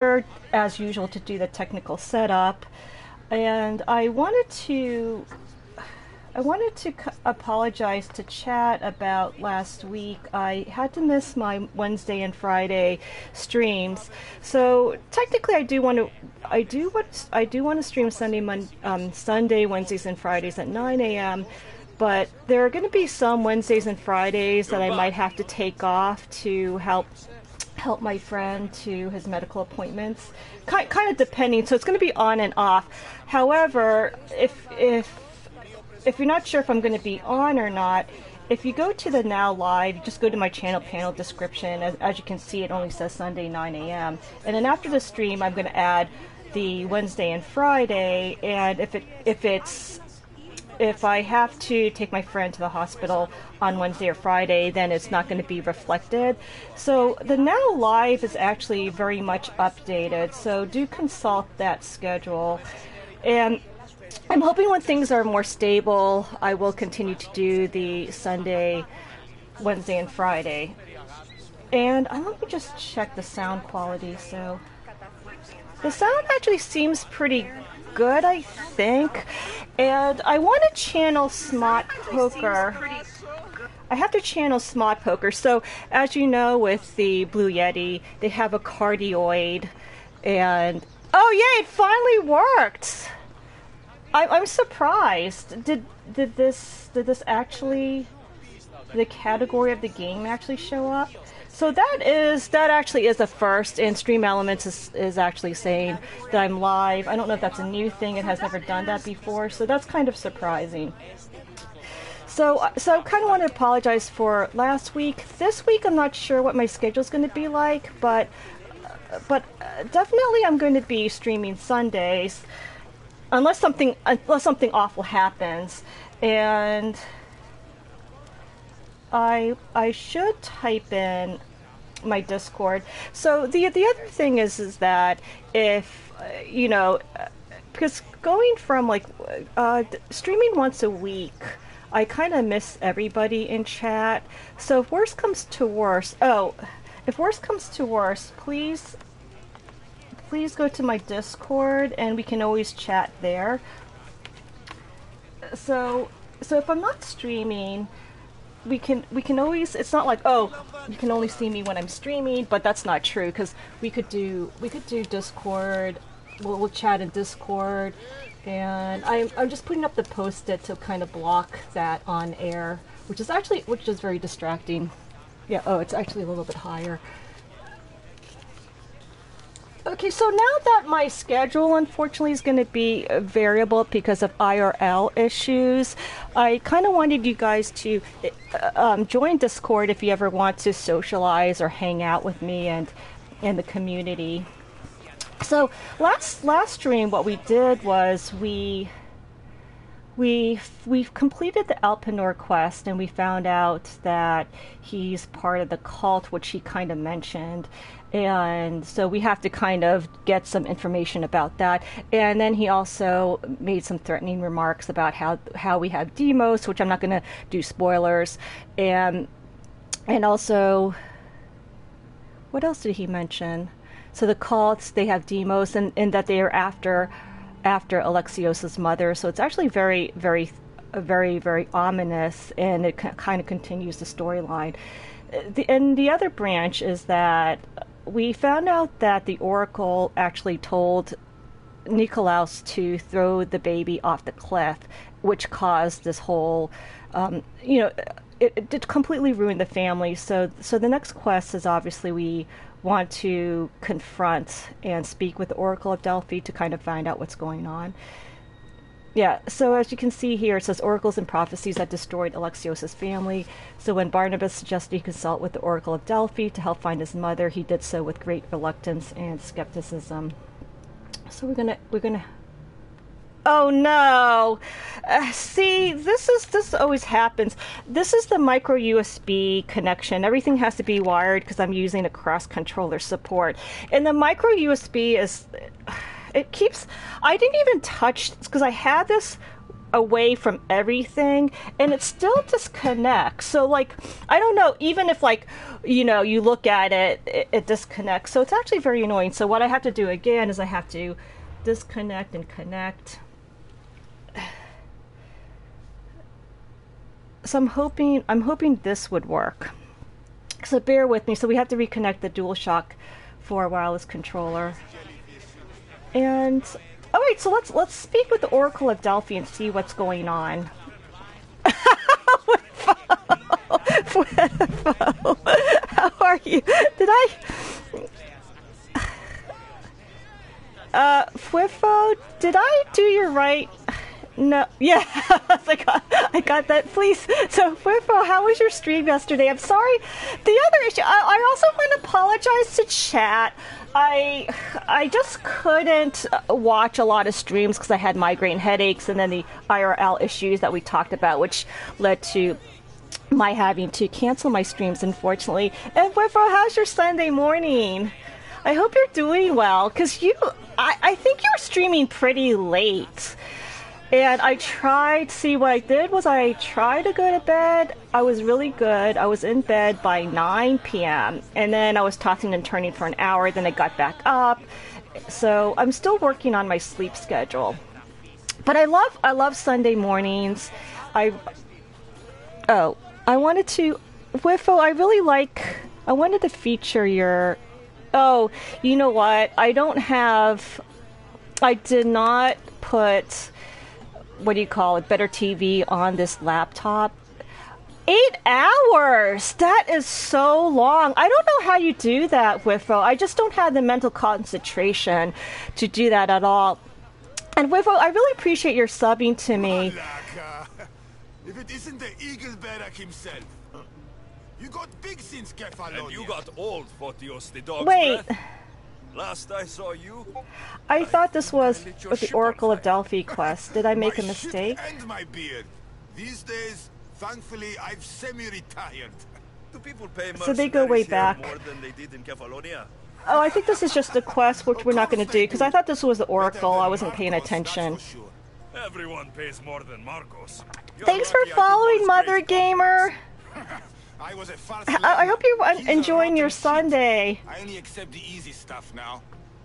as usual to do the technical setup, and I wanted to apologize to chat about last week. I had to miss my Wednesday and Friday streams. So technically, I do want to stream Sunday, Wednesdays, and Fridays at 9 a.m. But there are going to be some Wednesdays and Fridays that I might have to take off to help my friend to his medical appointments. Kind of depending. So it's going to be on and off. However, if you're not sure if I'm going to be on or not, if you go to the Now Live, just go to my channel panel description. As you can see, it only says Sunday 9 a.m. And then after the stream, I'm going to add the Wednesday and Friday. And if I have to take my friend to the hospital on Wednesday or Friday, then it's not going to be reflected. So the Now Live is actually very much updated. So do consult that schedule. And I'm hoping when things are more stable, I will continue to do the Sunday, Wednesday, and Friday. And let me just check the sound quality. So the sound actually seems pretty good, I think. And I want to channel Smart Poker. I have to channel Smart Poker. So as you know, with the Blue Yeti, they have a cardioid. And oh yeah, it finally worked. I'm surprised. Did this actually, the category of the game actually show up? So that actually is a first, and Stream Elements is actually saying that I'm live. I don't know if that's a new thing. It has never done that before, so that's kind of surprising. So I kind of want to apologize for last week. This week I'm not sure what my schedule is going to be like, but definitely I'm going to be streaming Sundays. Unless something awful happens, and I should type in my Discord. So the other thing is that if because going from streaming once a week, I kind of miss everybody in chat. So if worst comes to worst, please go to my Discord and we can always chat there. So if I'm not streaming, we can always, it's not like, oh, you can only see me when I'm streaming, but that's not true, because we could do Discord. We'll chat in Discord, and I'm just putting up the post-it to kind of block that on air, which is very distracting. Yeah, oh, it's actually a little bit higher. Okay, so now that my schedule unfortunately is going to be variable because of IRL issues, I kind of wanted you guys to join Discord if you ever want to socialize or hang out with me and the community. So last stream, what we did was we've completed the Elpenor quest, and we found out that he's part of the cult, which he kind of mentioned. And so we have to kind of get some information about that. And then he also made some threatening remarks about how we have demos, which I'm not going to do spoilers. And also, what else did he mention? So the cults, they have demos, and that they are after Alexios's mother. So it's actually very, very, very, very ominous, and it kind of continues the storyline. And the other branch is that we found out that the Oracle actually told Nikolaus to throw the baby off the cliff, which caused this whole, it completely ruined the family. So the next quest is obviously we want to confront and speak with the Oracle of Delphi to kind of find out what's going on. Yeah, so as you can see here, it says oracles and prophecies that destroyed Alexios' family. So when Barnabas suggested he consult with the Oracle of Delphi to help find his mother, he did so with great reluctance and skepticism. So we're gonna. Oh no! See, this always happens. This is the micro USB connection. Everything has to be wired because I'm using a cross controller support, and the micro USB is. It keeps. I didn't even touch because I had this away from everything, and it still disconnects. So like, I don't know, even if like, you look at it, it disconnects. So it's actually very annoying. So what I have to do again is I have to disconnect and connect. So I'm hoping this would work. So bear with me. So we have to reconnect the DualShock 4 wireless controller. And all right, so let's speak with the Oracle of Delphi and see what's going on. How are you? Did I? Fwifo, did I do you right? No, yeah, I got that. Please, so Fwifo, how was your stream yesterday? I'm sorry. The other issue, I also want to apologize to chat. I just couldn't watch a lot of streams because I had migraine headaches and then the IRL issues that we talked about, which led to my having to cancel my streams, unfortunately. And Fwifo, how's your Sunday morning? I hope you're doing well, because I think you're streaming pretty late. And I tried, see what I did was I tried to go to bed. I was really good. I was in bed by 9 p.m. And then I was tossing and turning for an hour. Then I got back up. So I'm still working on my sleep schedule. But I love Sunday mornings. I wanted to, Wiffo, I wanted to feature your, you know what? I did not put, what do you call it, Better TV on this laptop. 8 hours! That is so long. I don't know how you do that, Wiffo. I just don't have the mental concentration to do that at all. And Wiffo, I really appreciate your subbing to me. If it isn't the Eagle Bearer himself. You got big since Kefalonia. And you got old, Photios the dog's Wait. breath. Last I saw you, I thought this was the Oracle of Delphi quest. Did I make a mistake? And my beard. These days, thankfully, I've semi-retired. do people pay So they go way mercenaries here back. more than they did in Kefalonia? Oh, I think this is just a quest, which we're not going to do, because I thought this was the Oracle. I wasn't paying attention. Everyone pays more than Marcos. You're Thanks for lucky I following, could Mother always Gamer. I hope you're enjoying your Sunday. I only accept the easy stuff now.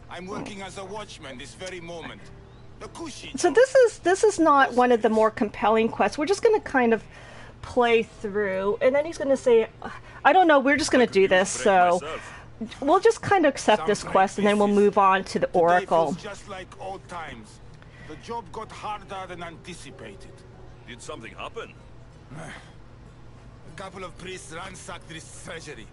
I'm working as a watchman this very moment. The Kushi. So this is not one of the more compelling quests. We're just going to kind of play through, and then he's going to say, I don't know, we're just going to do this, so we'll just kind of accept this quest, and then we'll move on to the Oracle. Just like old times. The job got harder than anticipated. Did something happen? A couple of priests ransacked this treasury.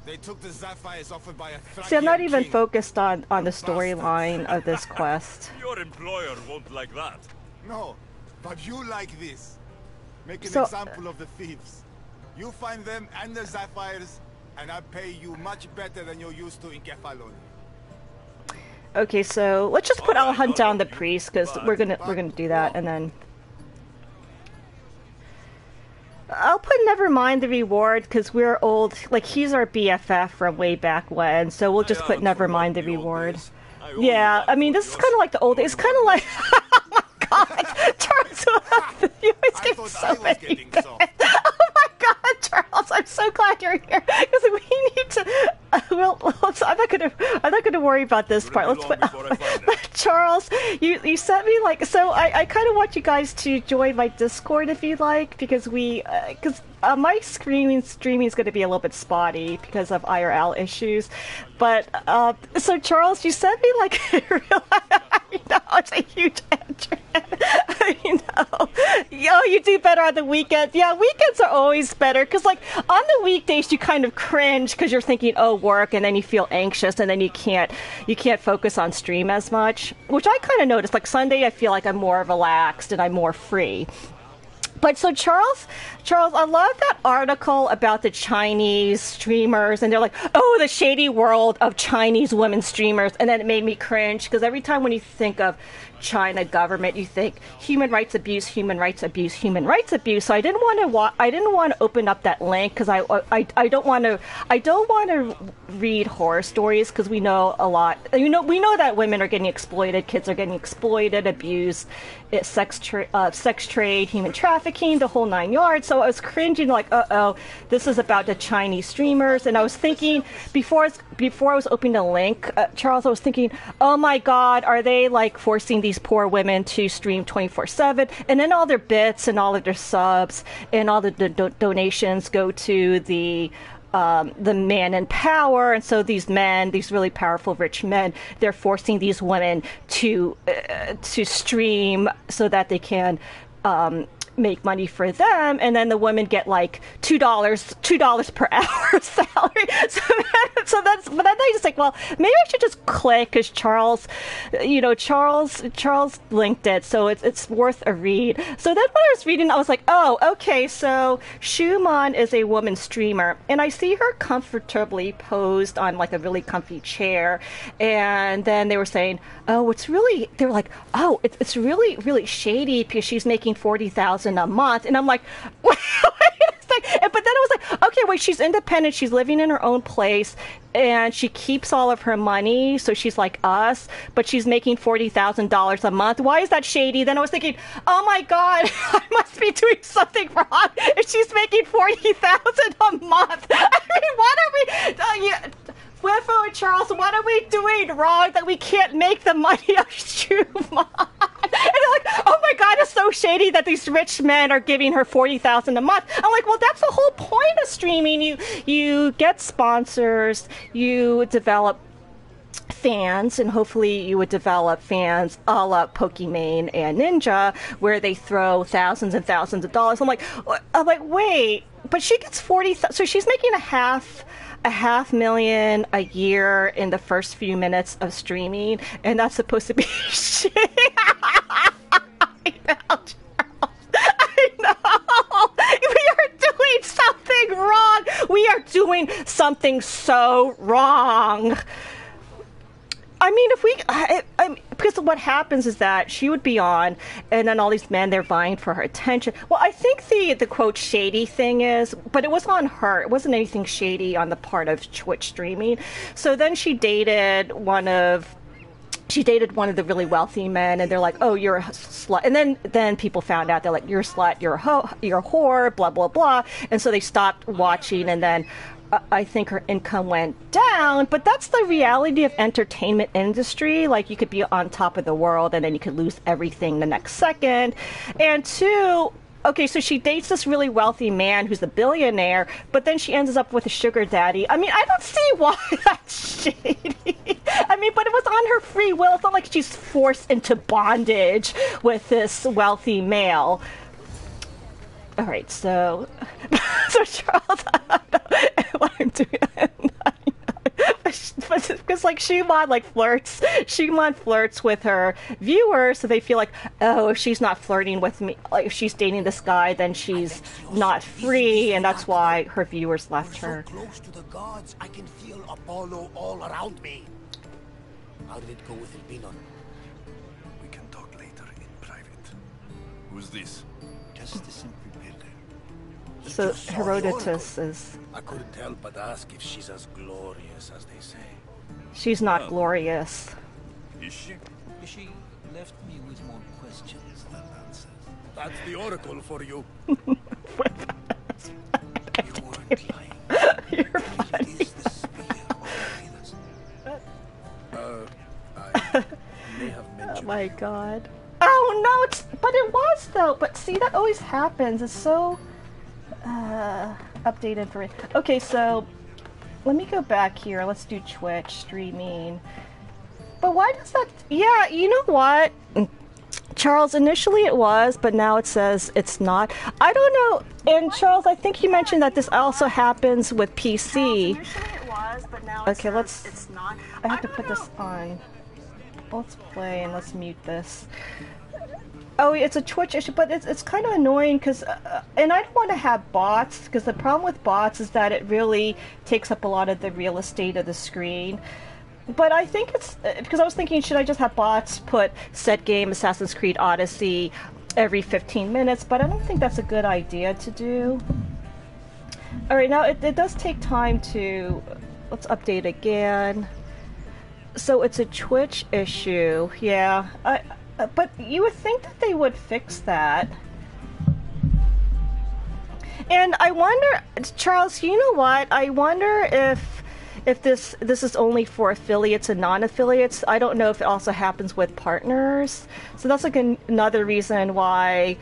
They took the sapphires offered by a See, I'm not Thracian even king. focused on the storyline of this quest. Your employer won't like that. No, but you like this. Make an So- example of the thieves. You find them and the sapphires, and I pay you much better than you're used to in Kefalonia. Okay, so let's just put I'll hunt down the priest, because we're gonna do that, and then I'll put never mind the reward, because we're old. Like, he's our BFF from way back when, so we'll just put never mind the reward. Yeah, I mean, this is kind of like the old. It's kind of like. Oh my God, Charles, you always I get thought so I was many. getting soft. Oh my God, Charles! I'm so glad you're here because we need to. I'm not gonna worry about this part. Let's put. Charles, you sent me like so. I kind of want you guys to join my Discord if you like, because my streaming is going to be a little bit spotty because of IRL issues. But so Charles, you sent me like it's a huge entry. You do better on the weekends. Yeah, weekends are always better because like on the weekdays you kind of cringe because you're thinking, oh, work, and then you feel anxious, and then you can't focus on stream as much, which I kind of noticed. Like Sunday, I feel like I'm more relaxed and I'm more free. But so Charles, I love that article about the Chinese streamers, and they're like, oh, the shady world of Chinese women streamers, and then it made me cringe, because every time when you think of China government, you think human rights abuse, human rights abuse, human rights abuse. So I didn't want to open up that link, because I don't want to read horror stories, because we know a lot. We know that women are getting exploited, kids are getting exploited, abused, sex trade, human trafficking, the whole 9 yards. So I was cringing, like, this is about the Chinese streamers. And I was thinking, before I was opening the link, Charles, I was thinking, oh my God, are they like forcing these poor women to stream 24/7? And then all their bits and all of their subs and all the donations go to the man in power. And so these men, these really powerful rich men, they're forcing these women to stream so that they can make money for them, and then the women get like $2 per hour salary. So that's, but then I just like, well, maybe I should just click, because Charles linked it, so it's worth a read. So then when I was reading, I was like, oh, okay, so Schumann is a woman streamer, and I see her comfortably posed on like a really comfy chair, and then they were saying, oh, it's really really shady because she's making $40,000 a month. And I'm like, wait a second. But then I was like, okay, wait, she's independent, she's living in her own place, and she keeps all of her money, so she's like us, but she's making $40,000 a month. Why is that shady? Then I was thinking, oh my God, I must be doing something wrong if she's making $40,000 a month. I mean, what are we... Wiffo and Charles, what are we doing wrong that we can't make the money of Schumann? And they're like, oh my God, it's so shady that these rich men are giving her $40,000 a month. I'm like, well, that's the whole point of streaming. You get sponsors, you develop fans, and hopefully you would develop fans a la Pokimane and Ninja, where they throw thousands and thousands of dollars. I'm like, wait, but she gets 40,000, so she's making a half $500,000 a year in the first few minutes of streaming, and that's supposed to be shit. I know. We are doing something wrong. We are doing something so wrong. I mean, because what happens is that she would be on, and then all these men, they're vying for her attention. Well, I think the quote shady thing is, but it was on her. It wasn't anything shady on the part of Twitch streaming. So then she dated one of the really wealthy men, and they're like, oh, you're a slut. And then people found out, they're like, you're a slut, you're a whore, blah, blah, blah. And so they stopped watching, and then I think her income went down. But that's the reality of entertainment industry. Like, you could be on top of the world, and then you could lose everything the next second. And two, okay, so she dates this really wealthy man who's a billionaire, but then she ends up with a sugar daddy. I mean, I don't see why that's shady. I mean, but it was on her free will. It's not like she's forced into bondage with this wealthy male. All right, so Charles, I don't know what I'm doing. Because like Schumann flirts with her viewers, so they feel like, oh, if she's not flirting with me, like if she's dating this guy, then she's not free, and that's why her viewers left her. So close to the gods, I can feel Apollo all around me. How did it go with Elpinon? We can talk later in private. Who's this? Just a simple builder. So Herodotus is... I couldn't help but ask if she's as glorious as they say. She's not glorious. Is she? She left me with more questions than answers. That's the oracle for you. You weren't lying. You're funny. It is the spear of Venus. I may have mentioned. Oh my God. Oh no, but it was though. But see, that always happens. It's so updated for it. Okay, so let me go back here. Let's do Twitch streaming. But why does that? Yeah, you know what, Charles? Initially it was, but now it says it's not. I don't know. And Charles, I think you mentioned that this also happens with PC. Charles, initially it was, but now it says it's not. I have to put this on. Let's play and let's mute this. Oh, it's a Twitch issue, but it's kind of annoying because, and I don't want to have bots because the problem with bots is that it really takes up a lot of the real estate of the screen. But I think it's because I was thinking, should I just have bots put set game Assassin's Creed Odyssey every 15 minutes? But I don't think that's a good idea to do. All right, now it does take time to, let's update again. So it's a Twitch issue, yeah. But you would think that they would fix that. And I wonder, Charles, you know what? I wonder if this is only for affiliates and non-affiliates. I don't know if it also happens with partners. So that's like another reason why,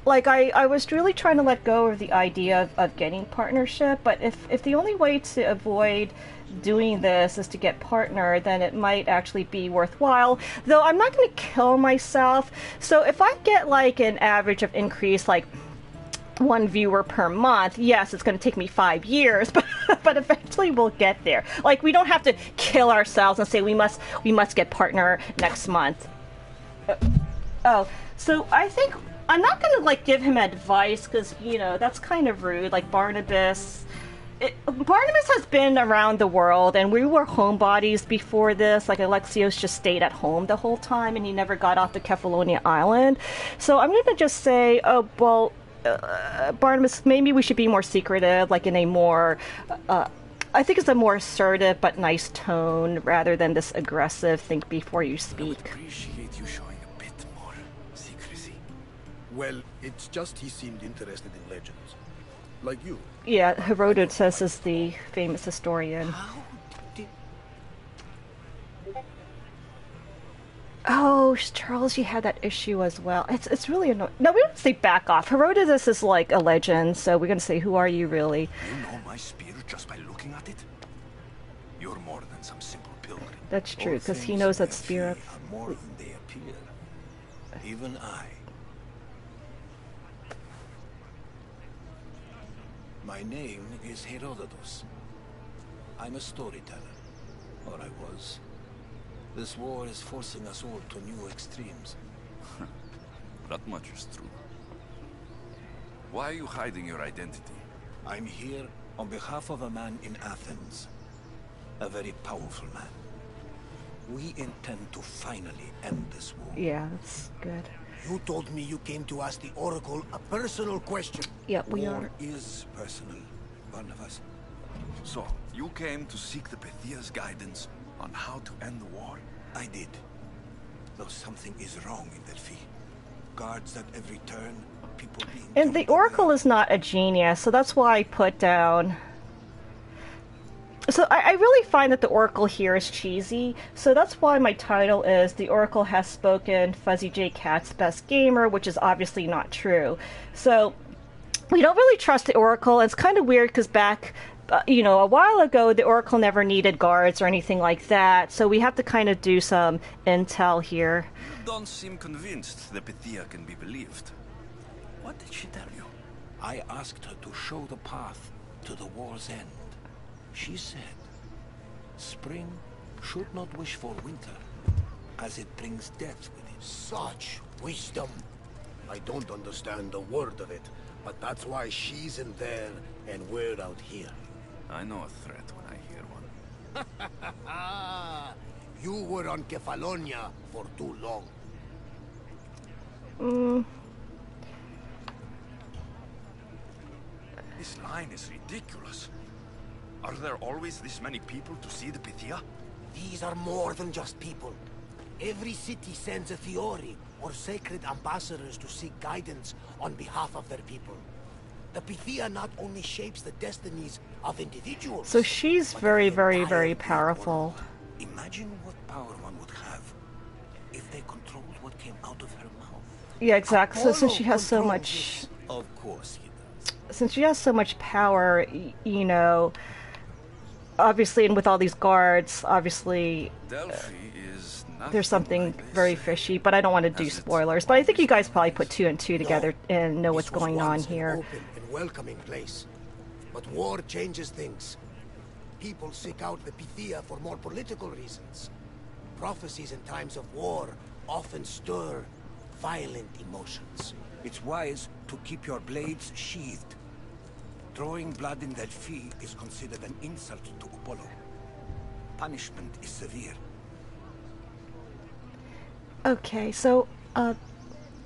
like, I was really trying to let go of the idea of getting partnership. But if the only way to avoid doing this is to get partner, then it might actually be worthwhile. Though I'm not going to kill myself. So if I get like an average of increase, like 1 viewer per month, yes, it's going to take me 5 years, but eventually we'll get there. Like, we don't have to kill ourselves and say we must get partner next month. Oh, so I think I'm not going to like give him advice because, you know, that's kind of rude. Like Barnabas has been around the world, and we were homebodies before this. Like, Alexios just stayed at home the whole time, and he never got off the Kefalonia Island. So I'm going to just say, oh, well, Barnabas, maybe we should be more secretive, like in a more, I think it's a more assertive but nice tone, rather than this aggressive think before you speak. I would appreciate you showing a bit more secrecy. Well, it's just he seemed interested in legends. Like you. Yeah, Herodotus is the famous historian. Oh, Charles, you had that issue as well. It's really annoying. No, we don't say back off. Herodotus is like a legend, so we're going to say, who are you really? You know my spear just by looking at it? You're more than some simple pilgrim. That's true, because he knows that spear. Are more than they appear. Even I. My name is Herodotus. I'm a storyteller, or I was. This war is forcing us all to new extremes. That much is true. Why are you hiding your identity? I'm here on behalf of a man in Athens. A very powerful man. We intend to finally end this war. Yeah, that's good. You told me you came to ask the Oracle a personal question. Yeah, we War are. is personal, Barnabas. So, you came to seek the Pythia's guidance on how to end the war? I did. Though something is wrong in Delphi. Guards at every turn, people being... And the Oracle is not a genius, so that's why I put down... So I really find that the Oracle here is cheesy, so that's why my title is The Oracle Has Spoken, FuzzyJCats Best Gamer, which is obviously not true. So we don't really trust the Oracle, and it's kind of weird because back... you know, a while ago, the Oracle never needed guards or anything like that, so we have to kind of do some intel here. You don't seem convinced the Pythia can be believed. What did she tell you? I asked her to show the path to the war's end. She said, spring should not wish for winter, as it brings death with it. Such wisdom. I don't understand a word of it, but that's why she's in there and we're out here. I know a threat when I hear one. You were on Kefalonia for too long. This line is ridiculous. Are there always this many people to see the Pythia? These are more than just people. Every city sends a Fiori or sacred ambassadors to seek guidance on behalf of their people. The Pythia not only shapes the destinies of individuals... So she's very, very, very powerful. Imagine what power one would have if they controlled what came out of her mouth. Yeah, exactly. So since she has so much... Of course he does. Since she has so much power, you know... Obviously, and with all these guards, obviously... Delphi is there's something very fishy, but I don't want to do spoilers. But I think you guys probably put 2 and 2 together and know what's going on here. Open and welcoming place, but war changes things. People seek out the Pythia for more political reasons. Prophecies in times of war often stir violent emotions. It's wise to keep your blades sheathed. Drawing blood in Delphi is considered an insult to Apollo. Punishment is severe. Okay, so,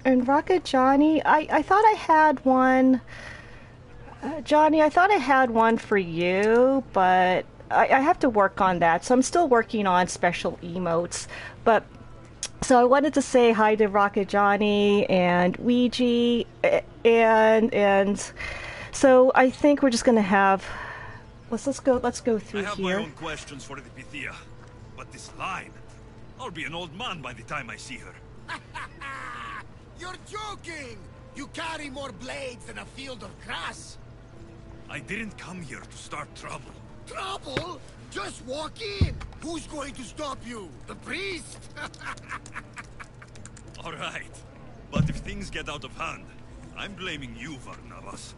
and Rocket Johnny, I thought I had one. Johnny, I thought I had one for you, but I have to work on that. So I'm still working on special emotes. But so I wanted to say hi to Rocket Johnny and Ouija, and so I think we're just gonna have. Let's go through I have here. my own questions for the Pythia, but this line, I'll be an old man by the time I see her. You're joking! You carry more blades than a field of grass. I didn't come here to start trouble. Trouble? Just walk in! Who's going to stop you? The priest? All right, but if things get out of hand, I'm blaming you, Varnavas.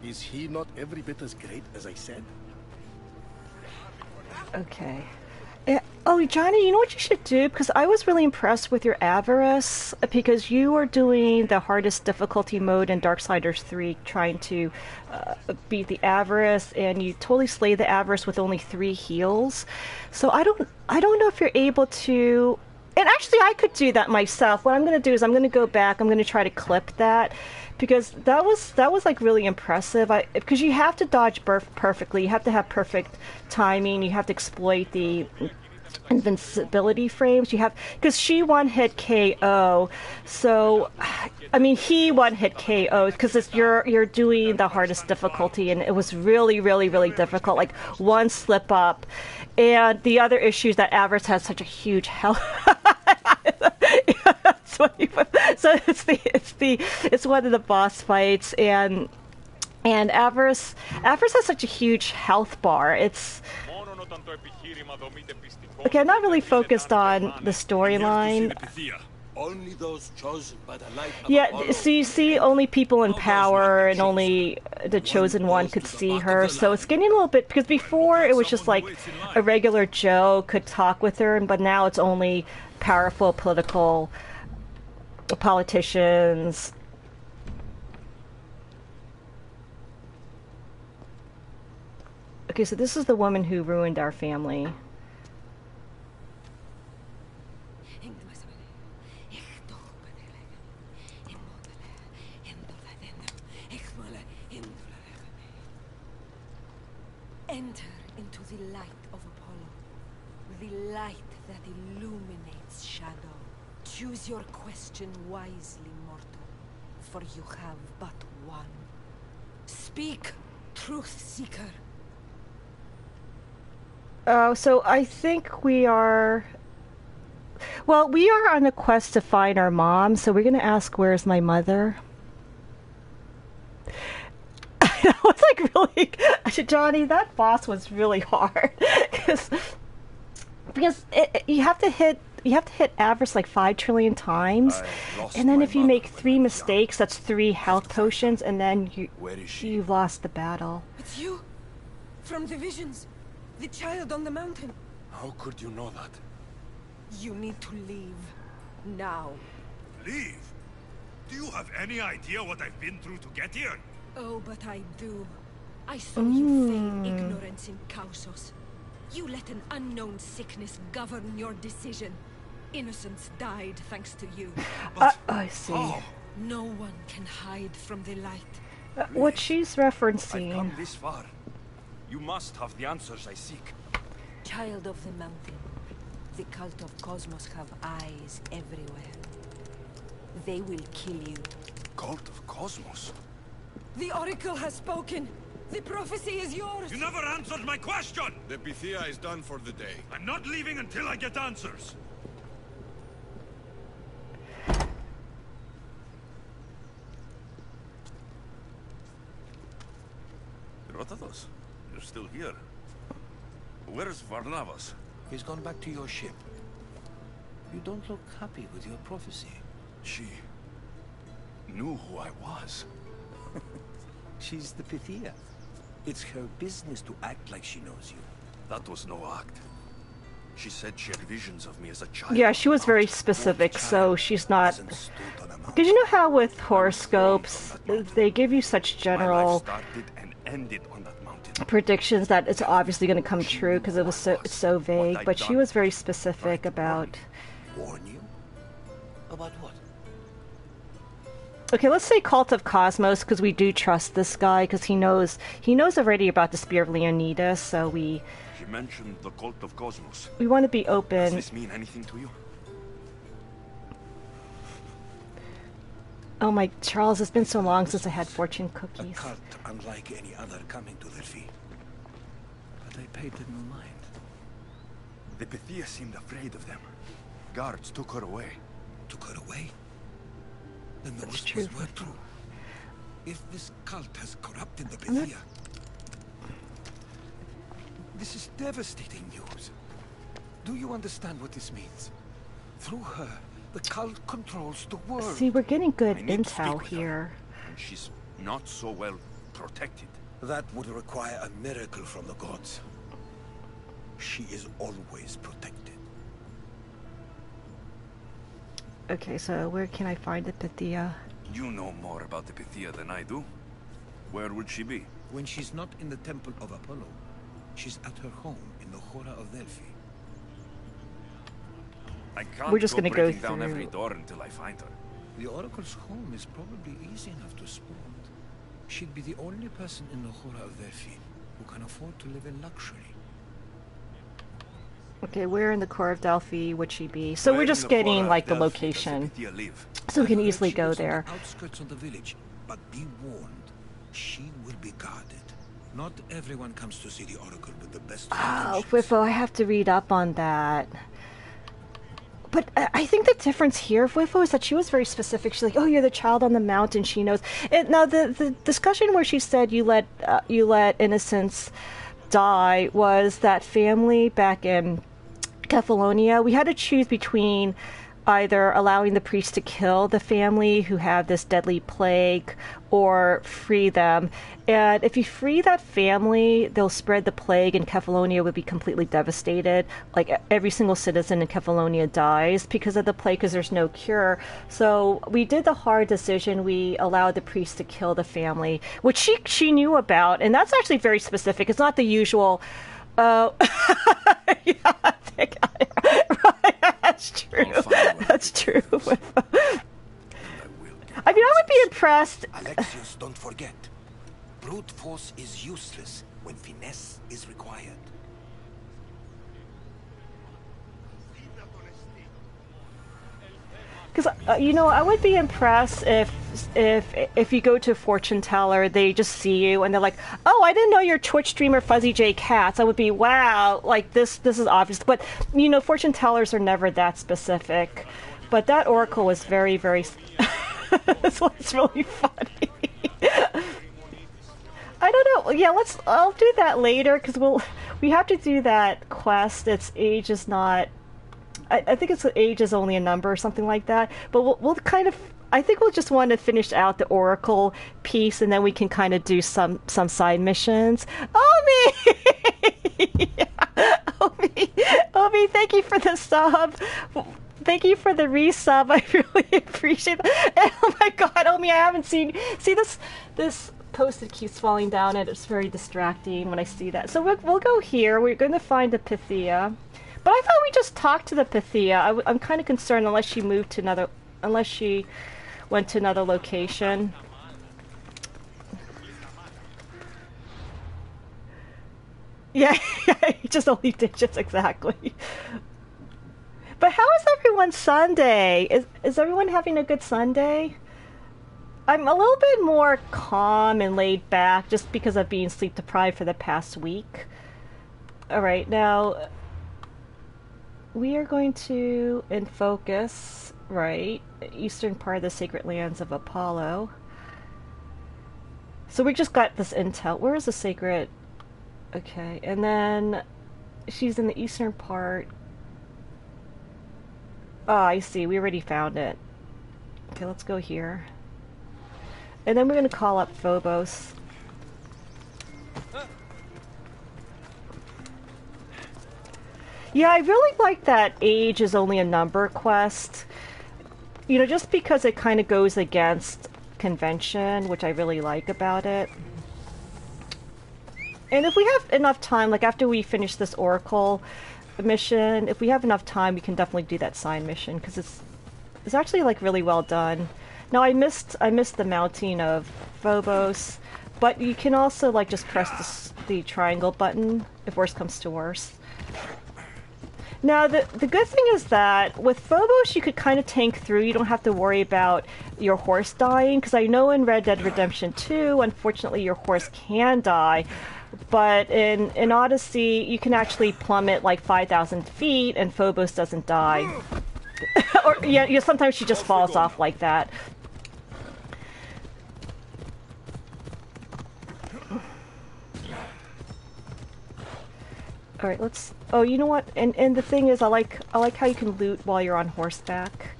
Is he not every bit as great as I said? Okay. Oh, Johnny, you know what you should do? Because I was really impressed with your avarice, because you are doing the hardest difficulty mode in Darksiders 3, trying to beat the avarice, and you totally slay the avarice with only 3 heals. So I don't know if you're able to. And actually, I could do that myself. What I'm going to do is I'm going to go back. I'm going to try to clip that, because that was like really impressive. Because you have to dodge perfectly. You have to have perfect timing. You have to exploit the invincibility frames. You have, because she one-hit KO. So, I mean, he one-hit KO because you're doing the hardest difficulty, and it was really, really, really difficult. Like one slip up, and the other issue is that Avarice has such a huge health. So it's one of the boss fights, and Avarice has such a huge health bar. It's okay. I'm not really focused on the storyline. Only those chosen by the light of Yeah, Apollo. so you see only people in power, and only the chosen one could see her. So it's getting a little bit, because before it was just like a regular Joe could talk with her, but now it's only powerful politicians. Okay, so this is the woman who ruined our family. Enter into the light of Apollo, the light that illuminates shadow. Choose your question wisely, mortal, for you have but one. Speak, truth seeker. Oh, so I think we are... Well, we are on a quest to find our mom, so we're going to ask, where's my mother? That was like really... Johnny, that boss was really hard. because you have to hit Avarice like 5 trillion times, and then if you make 3 mistakes, that's 3 health potions, and then you've lost the battle. It's you, from the visions, the child on the mountain. How could you know that? You need to leave now. Leave? Do you have any idea what I've been through to get here? Oh, but I do. I saw you feign ignorance in Kausos. You let an unknown sickness govern your decision. Innocents died thanks to you. I see. How? No one can hide from the light. What she's I've referencing... come this far. You must have the answers I seek. Child of the mountain, the cult of Cosmos have eyes everywhere. They will kill you. Cult of Cosmos? The Oracle has spoken. The prophecy is yours. You never answered my question! The Pythia is done for the day. I'm not leaving until I get answers. Herodotus, you're still here. Where's Varnavas? He's gone back to your ship. You don't look happy with your prophecy. She knew who I was. She's the Pythia. It's her business to act like she knows you. That was no act. She said she had visions of me as a child. Yeah, she was very specific, so she's not... Because you know how with horoscopes, they give you such general predictions that it's obviously going to come true because it was so vague, but she was very specific about... Warn you? About what? Okay, let's say Cult of Cosmos, because we do trust this guy, because he knows already about the Spear of Leonidas, so we... She mentioned the Cult of Cosmos. We want to be open. Does this mean anything to you? Oh my, Charles, it's been so long since I had fortune cookies. A cult unlike any other coming to their feet. But I paid them no mind. The Pythia seemed afraid of them. Guards took her away. Took her away? Then the That's whispers true. were true. If this cult has corrupted the Pythia... This is devastating news. Do you understand what this means? Through her, the cult controls the world. See, we're getting good I need to intel speak with her, here. and she's not so well protected. That would require a miracle from the gods. She is always protected. Okay, so where can I find the Pythia? You know more about the Pythia than I do. Where would she be? When she's not in the Temple of Apollo, she's at her home in the Hora of Delphi. I can't We're just gonna go breaking down every through- door until I find her. The Oracle's home is probably easy enough to spot. She'd be the only person in the Hora of Delphi who can afford to live in luxury. Okay, where in the core of Delphi would she be? So Where we're in just the getting Hora like of the Delphi location, does the Pythia live? so we can I heard easily she go lives on there. the outskirts of the village, but be warned, she will be guarded. Not everyone comes to see the Oracle with the best Oh, intentions. Whiffo, I have to read up on that. But I think the difference here, Whiffo, is that she was very specific. She's like, "Oh, you're the child on the mountain." She knows. Now, the discussion where she said you let innocents die was that family back in Kefalonia. We had to choose between either allowing the priest to kill the family who have this deadly plague or free them. And if you free that family, they'll spread the plague and Kefalonia would be completely devastated. Like every single citizen in Kefalonia dies because of the plague because there's no cure. So we did the hard decision. We allowed the priest to kill the family, which she knew about. And that's actually very specific. It's not the usual... yeah, that's true. That's true. I mean, I would be impressed. Alexios, don't forget. Brute force is useless when finesse is required. Because you know, I would be impressed if you go to a fortune teller, they just see you and they're like, "Oh, I didn't know you're a Twitch streamer, FuzzyJCats." I would be, "Wow, like this is obvious." But you know, fortune tellers are never that specific. But that oracle was very, very. This one's really funny. I don't know. Yeah, I'll do that later because we have to do that quest. Its age is not. I think its age is only a number or something like that. But we'll kind of. I think we'll just want to finish out the oracle piece, and then we can kind of do some side missions. Omi, Omi, thank you for the sub. Thank you for the resub. I really appreciate it. Oh my god, Omi, I haven't seen this post-it keeps falling down and it's very distracting when I see that. So we'll go here. We're going to find the Pythia. But I thought we just talked to the Pythia. I'm kind of concerned unless she went to another location. Yeah, just only digits, exactly. But how is everyone's Sunday? Is everyone having a good Sunday? I'm a little bit more calm and laid back just because of being sleep deprived for the past week. Alright, now we are going to, in focus, right, eastern part of the sacred lands of Apollo. So we just got this intel. Where is the sacred? Okay, and then she's in the eastern part. Oh, I see. We already found it. Okay, let's go here. And then we're going to call up Phobos. Yeah, I really like that age is only a number quest. You know, just because it kind of goes against convention, which I really like about it. And if we have enough time, like after we finish this Oracle mission, if we have enough time, we can definitely do that sign mission, because it's actually like really well done. Now I missed the mounting of Phobos, but you can also like just press the triangle button if worse comes to worse. Now the good thing is that with Phobos you could kind of tank through. You don't have to worry about your horse dying, because I know in Red Dead Redemption 2, unfortunately your horse can die. But in Odyssey, you can actually plummet like 5,000 feet and Phobos doesn't die. Or yeah, sometimes she just falls off like that. All right, let's. Oh, you know what? And the thing is, I like how you can loot while you're on horseback.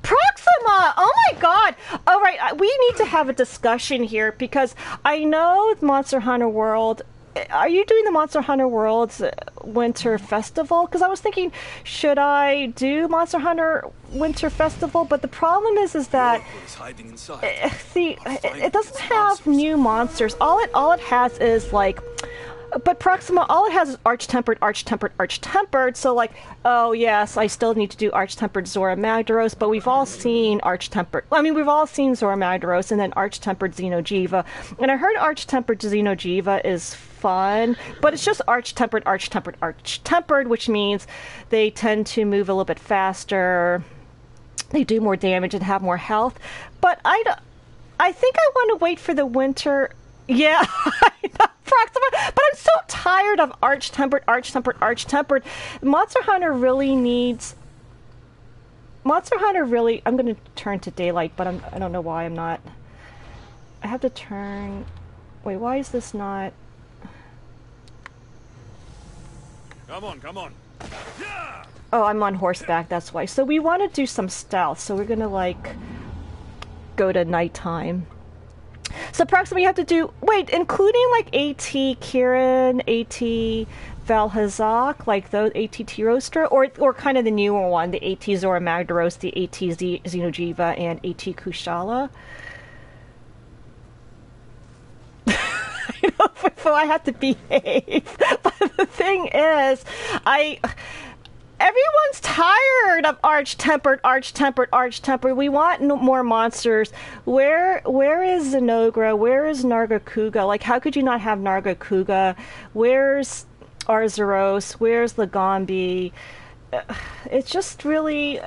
Proxima! Oh my god! All right, we need to have a discussion here, because I know Monster Hunter World. Are you doing the Monster Hunter World's Winter Festival? Because I was thinking, should I do Monster Hunter Winter Festival? But the problem is that it doesn't have new monsters. All it has is like. But Proxima, all it has is Arch-Tempered, Arch-Tempered, Arch-Tempered, so like, oh yes, I still need to do Arch-Tempered Zora Magdaros, but we've all seen Arch-Tempered, I mean, we've all seen Zora Magdaros, and then Arch-Tempered Xeno'jiiva, and I heard Arch-Tempered Xeno'jiiva is fun, but it's just Arch-Tempered, Arch-Tempered, Arch-Tempered, which means they tend to move a little bit faster, they do more damage and have more health, but I think I want to wait for the winter. Yeah, Proxima, but I'm so tired of Arch-Tempered, Arch-Tempered, Arch-Tempered. Monster Hunter really, I'm going to turn to daylight, but I don't know why I'm not. I have to turn, wait, why is this not? Come on. Yeah! Oh, I'm on horseback, that's why. So we want to do some stealth, so we're going to like go to nighttime. So Proxima, you have to do, wait, including like AT Kirin, AT Valhazak, like those AT Tirostra, or kind of the newer one, the AT Zora Magdaros, the AT Xeno'jiiva, and AT Kushala. You know, before I have to behave. But the thing is, everyone's tired of Arch-Tempered, Arch-Tempered, Arch-Tempered. We want more monsters. Where is Zenogra? Where is Nargacuga? Like, how could you not have Nargacuga? Where's Arzuros? Where's Lagombi? It's just really...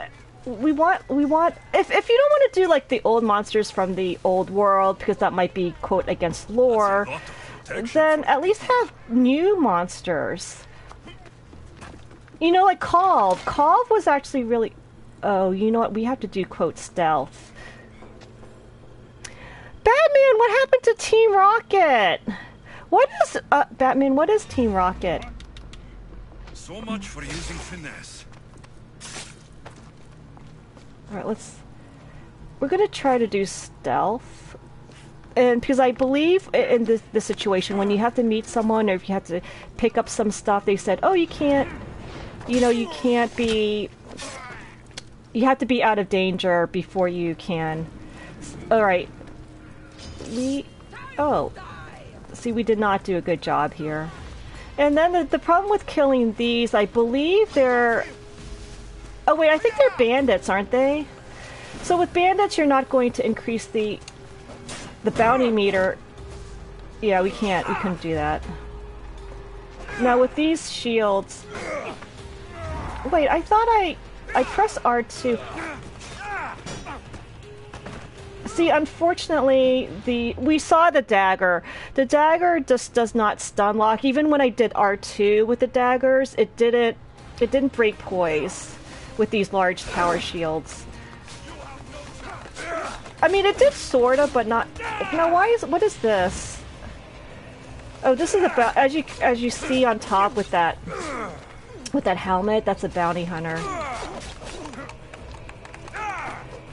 We want... If you don't want to do, like, the old monsters from the old world, because that might be, quote, against lore, then at least have new monsters. You know, like Kalv. Kalv was actually really... Oh, you know what? We have to do, quote, stealth. Batman, what happened to Team Rocket? What is... Batman, what is Team Rocket? So much for using finesse. Alright, we're gonna try to do stealth. And because I believe in this situation, when you have to meet someone, or if you have to pick up some stuff, they said, oh, you can't... You know, you can't be... You have to be out of danger before you can... Alright. Oh. See, we did not do a good job here. And then the problem with killing these, I believe they're... Oh wait, I think they're bandits, aren't they? So with bandits, you're not going to increase the bounty meter. Yeah, we couldn't do that. Now with these shields... Wait, I thought I pressed R2. See, unfortunately, we saw the dagger. The dagger just does not stun lock. Even when I did R2 with the daggers, it didn't break poise with these large tower shields. I mean, it did sorta, but not. Now, what is this? Oh, this is about as you see on top with that helmet. That's a bounty hunter.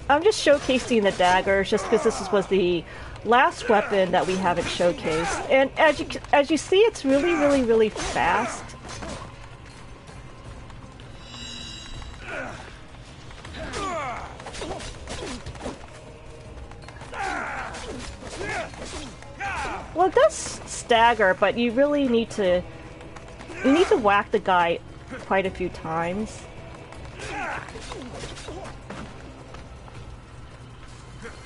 I'm just showcasing the daggers just because this was the last weapon that we haven't showcased. And as you see, it's really, really, really fast. stagger, but you really need to whack the guy quite a few times.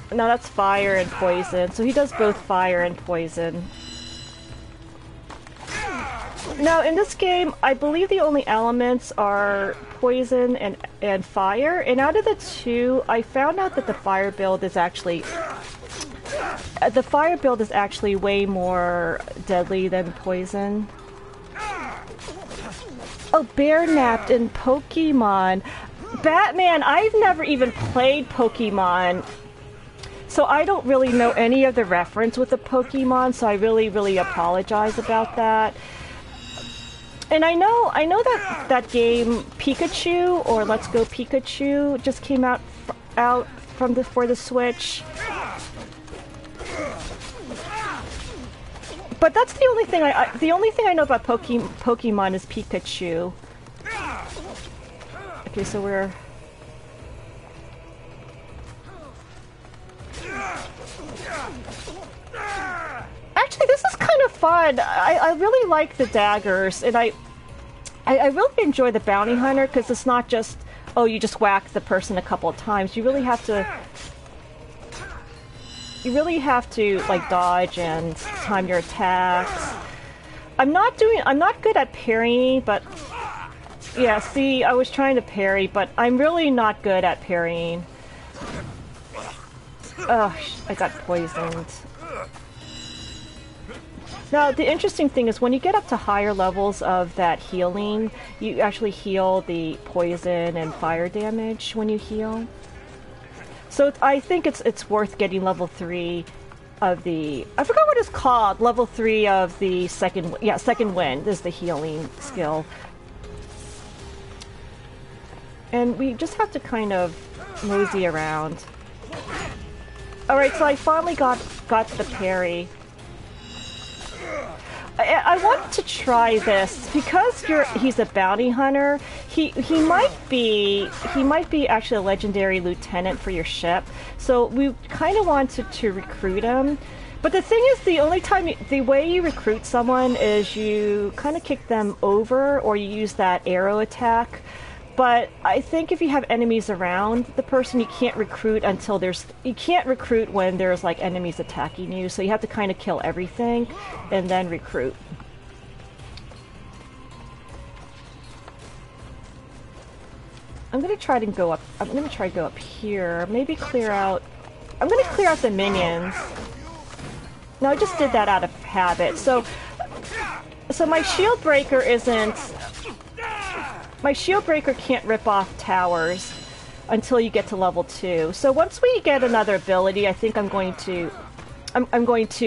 Now that's fire and poison, so he does both fire and poison. Now in this game, I believe the only elements are poison and fire, and out of the two, I found out that the fire build is actually way more deadly than poison. Oh, bear napped in Pokemon. Batman, I've never even played Pokemon, so I don't really know any of the reference with the Pokemon, so I really apologize about that. And I know that game Pikachu, or Let's Go Pikachu, just came out for the Switch. But that's the only thing I know about Pokemon is Pikachu. Okay, so we're... Actually, this is kind of fun. I really like the daggers, and I really enjoy the bounty hunter, because it's not just, oh, you just whack the person a couple of times. You really have to like dodge and time your attacks. I'm not good at parrying, but yeah, see, I was trying to parry, but I'm really not good at parrying. Ugh, I got poisoned. Now, the interesting thing is when you get up to higher levels of that healing, you actually heal the poison and fire damage when you heal. So I think it's worth getting level 3 of the... I forgot what it's called. Level 3 of the second wind is the healing skill. And we just have to kind of mosey around. Alright, so I finally got the parry. I want to try this because he's a bounty hunter. He might be actually a legendary lieutenant for your ship. So we kind of wanted to recruit him. But the thing is, the way you recruit someone is you kind of kick them over, or you use that arrow attack. But I think if you have enemies around the person, you can't recruit when there's like enemies attacking you. So you have to kind of kill everything and then recruit. I'm gonna try to go up here. Maybe clear out. I'm gonna clear out the minions. No, I just did that out of habit. So my shield breaker isn't. My shield breaker can't rip off towers until you get to level 2. So once we get another ability, I think I'm going to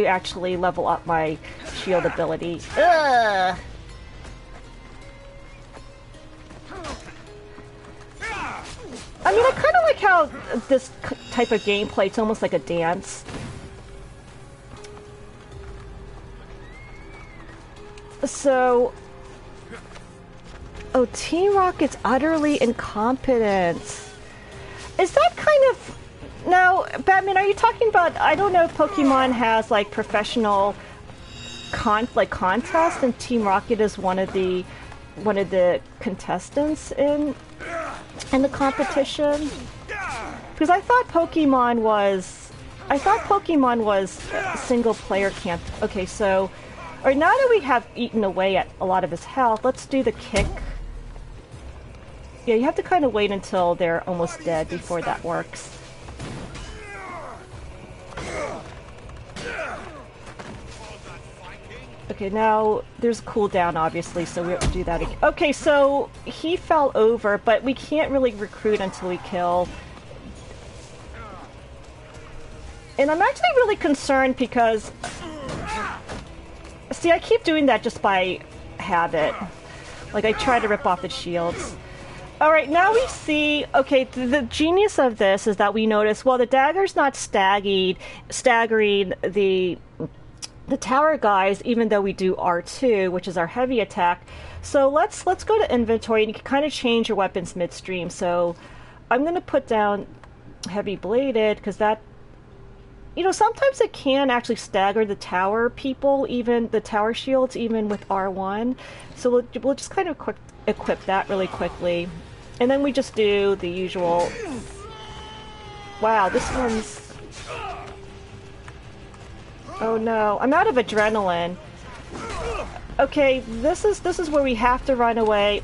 actually level up my shield ability. Ugh. I mean, I kind of like how this type of gameplay, it's almost like a dance. So... Oh, Team Rocket's utterly incompetent. Is that kind of... Now, Batman, are you talking about... I don't know if Pokemon has, like, professional contests, and Team Rocket is one of the contestants in the competition? Because I thought Pokemon was single player camp. Okay, so... Alright, now that we have eaten away at a lot of his health, let's do the kick. Yeah, you have to kind of wait until they're almost dead before that works. Okay, now there's a cooldown, obviously, so we have to do that again. Okay, so he fell over, but we can't really recruit until we kill. And I'm actually really concerned because... See, I keep doing that just by habit. Like, I try to rip off the shields. Alright, now we see... Okay, the genius of this is that we notice, well, the dagger's not staggering the tower guys, even though we do R2, which is our heavy attack. So let's go to inventory, and you can kind of change your weapons midstream. So I'm going to put down heavy bladed, because that... you know, sometimes it can actually stagger the tower people, even the tower shields, even with R1. So we'll just kind of equip that really quickly. And then we just do the usual... Wow, this one's... Oh no, I'm out of adrenaline. Okay, this is where we have to run away.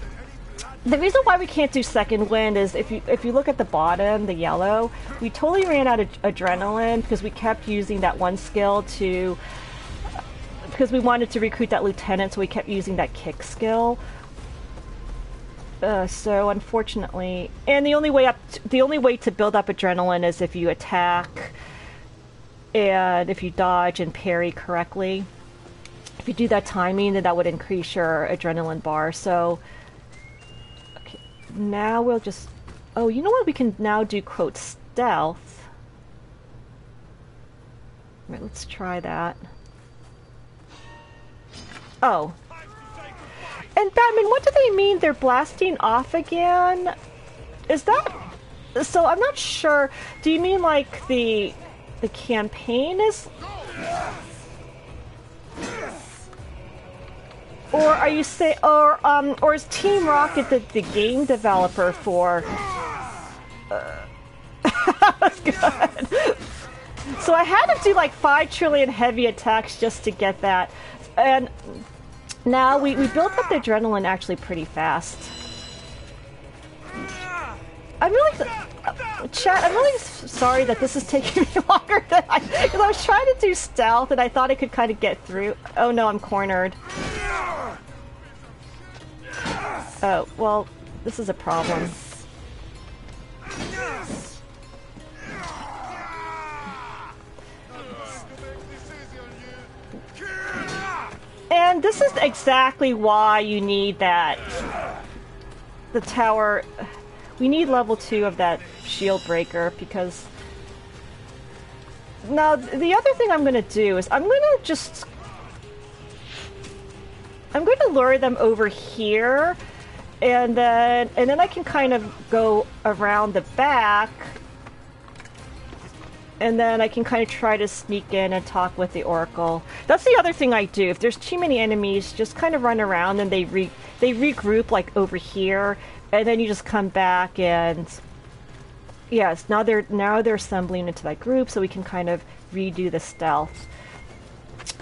The reason why we can't do second wind is if you look at the bottom, the yellow, we totally ran out of adrenaline because we kept using that one skill to... Because we wanted to recruit that lieutenant, so we kept using that kick skill. So unfortunately, and the only way to build up adrenaline is if you attack and if you dodge and parry correctly. If you do that timing, then that would increase your adrenaline bar. So okay, now we'll just... Oh, you know what? We can now do, quote, stealth. Right, let's try that. Oh. And Batman, what do they mean they're blasting off again? Is that... So I'm not sure. Do you mean like the campaign is... Or are you say, or is Team Rocket the game developer for? That was good. So I had to do like 5 trillion heavy attacks just to get that, and now we built up the adrenaline actually pretty fast. I'm really, chat. I'm really sorry that this is taking me longer than because I was trying to do stealth and I thought I could kind of get through. Oh no, I'm cornered. Oh, well, this is a problem. And this is exactly why you need that. The tower... We need level 2 of that shield breaker, because... Now, the other thing I'm gonna do is I'm gonna lure them over here, and then I can kind of go around the back, and then I can kind of try to sneak in and talk with the Oracle. That's the other thing I do. If there's too many enemies, just kind of run around and they regroup like over here, and then you just come back and yes, now they're assembling into that group, so we can kind of redo the stealth.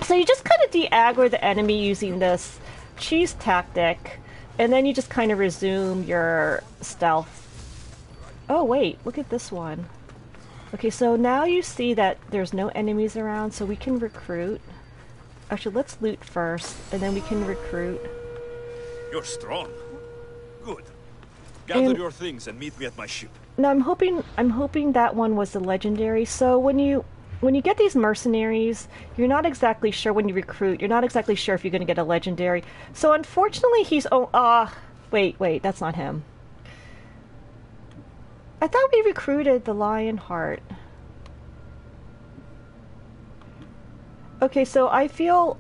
So you just kind of de-aggro the enemy using this cheese tactic, and then you just kind of resume your stealth. Oh wait, look at this one. Okay, so now you see that there's no enemies around, so we can recruit. Actually, let's loot first, and then we can recruit. You're strong. Good. Gather your things and meet me at my ship. Now I'm hoping that one was the legendary. So when you get these mercenaries, you're not exactly sure when you recruit. You're not exactly sure if you're going to get a legendary. So unfortunately, he's wait, that's not him. I thought we recruited the Lionheart. Okay, so I feel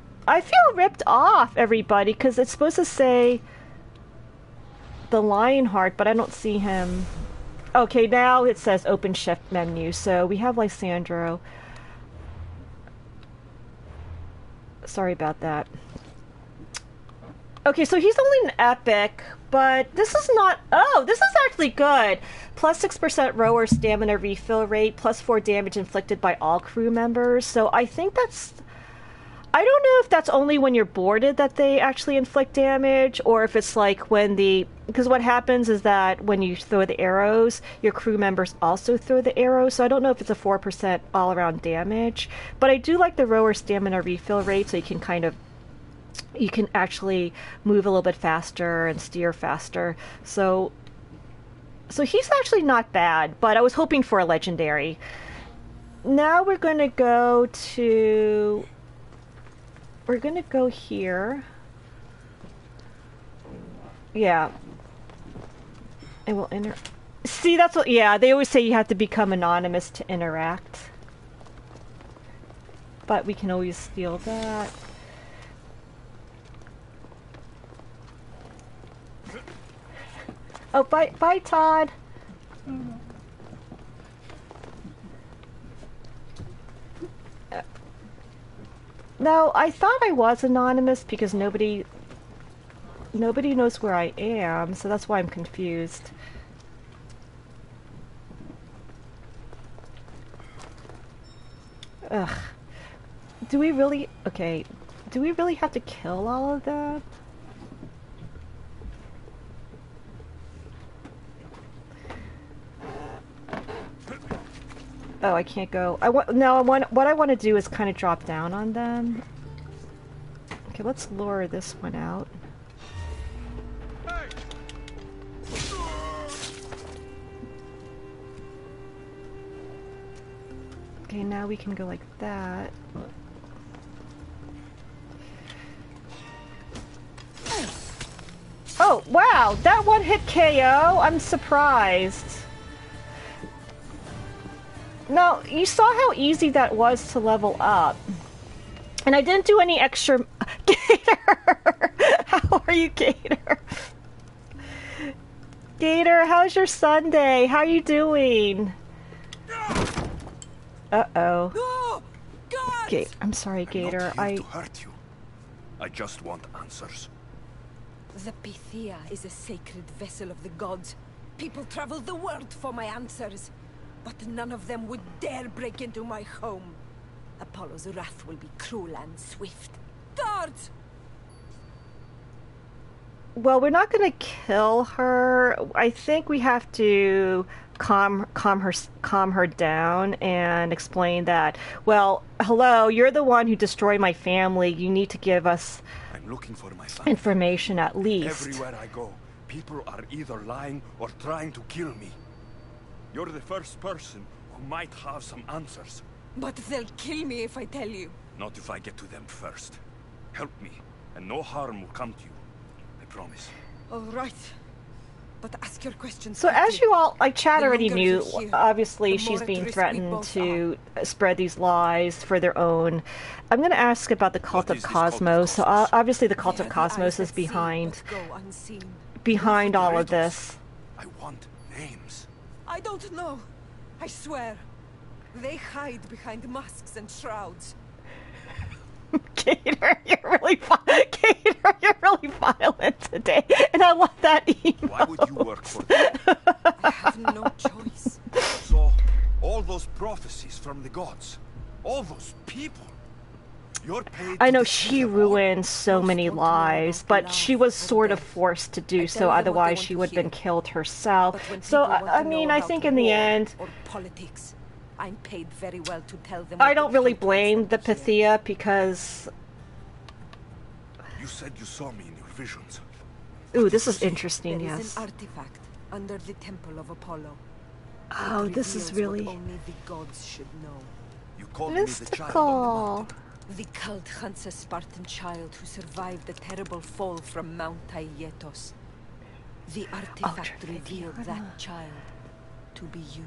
ripped off, everybody, because it's supposed to say the Lionheart, but I don't see him. Okay, now it says open shift menu, so we have Lysandro. Sorry about that. Okay, so he's only an epic, but this is not... Oh, this is actually good. Plus 6% rower stamina refill rate, plus 4 damage inflicted by all crew members. So I think that's... I don't know if that's only when you're boarded that they actually inflict damage, or if it's like when the... Because what happens is that when you throw the arrows, your crew members also throw the arrows, so I don't know if it's a 4% all-around damage. But I do like the rower stamina refill rate, so you can kind of... You can actually move a little bit faster and steer faster. So he's actually not bad, but I was hoping for a legendary. Now we're going to go to... We're going to go here. Yeah. And we'll See, that's what... Yeah, they always say you have to become anonymous to interact. But we can always steal that. Oh, bye, Todd. No, I thought I was anonymous because nobody knows where I am, so that's why I'm confused. Ugh. Do we really... Okay. Do we really have to kill all of them? Oh, I can't go. What I want to do is kind of drop down on them. Okay, let's lure this one out. Okay, now we can go like that. Oh, wow! That one hit KO! I'm surprised. Now, you saw how easy that was to level up. And I didn't do any extra... Gator! How are you, Gator? Gator, how's your Sunday? How you doing? Uh-oh. No! God! I'm sorry, Gator. I'm not here to hurt you. I just want answers. The Pythia is a sacred vessel of the gods. People travel the world for my answers. But none of them would dare break into my home. Apollo's wrath will be cruel and swift. Guards! Well, we're not going to kill her. I think we have to calm her down and explain that, well, hello, you're the one who destroyed my family. You need to give us I'm looking for my family. information at least. Everywhere I go, people are either lying or trying to kill me. You're the first person who might have some answers. But they'll kill me if I tell you. Not if I get to them first. Help me, and no harm will come to you. I promise. All right. But ask your questions. So as you all, like Chad The already longer knew, you're here, obviously the she's more being at risk we threatened both to spread these lies for their own. I'm going to ask about the cult of What is this cult of Cosmos. So Cosmos? obviously the cult They of are the Cosmos eyes is that see, behind but go unseen. all of Riddles. this. I want names. I don't know. I swear. They hide behind masks and shrouds. Gator, you're really Gator, you're really violent today, and I love that email. Why would you work for them? I have no choice. So, all those prophecies from the gods, all those people, you're paid I to know deceive she them all? ruined so many lives, but she was sort of forced to do so, tell them what they otherwise want she to would have been hear. killed herself. But when So, people want I to mean, know I about think in the war end, or politics, I'm paid very well to tell them. I what don't the really country blame wants the them to hear. Pythia because... You said you saw me in your visions. Ooh, this is interesting, There is yes. an artifact under the temple of Apollo. Oh, It this is reveals really... what only the gods should know. You called me the child on the mystical. mountain. The cult hunts a Spartan child who survived the terrible fall from Mount Aietos. The artifact revealed that child to be you.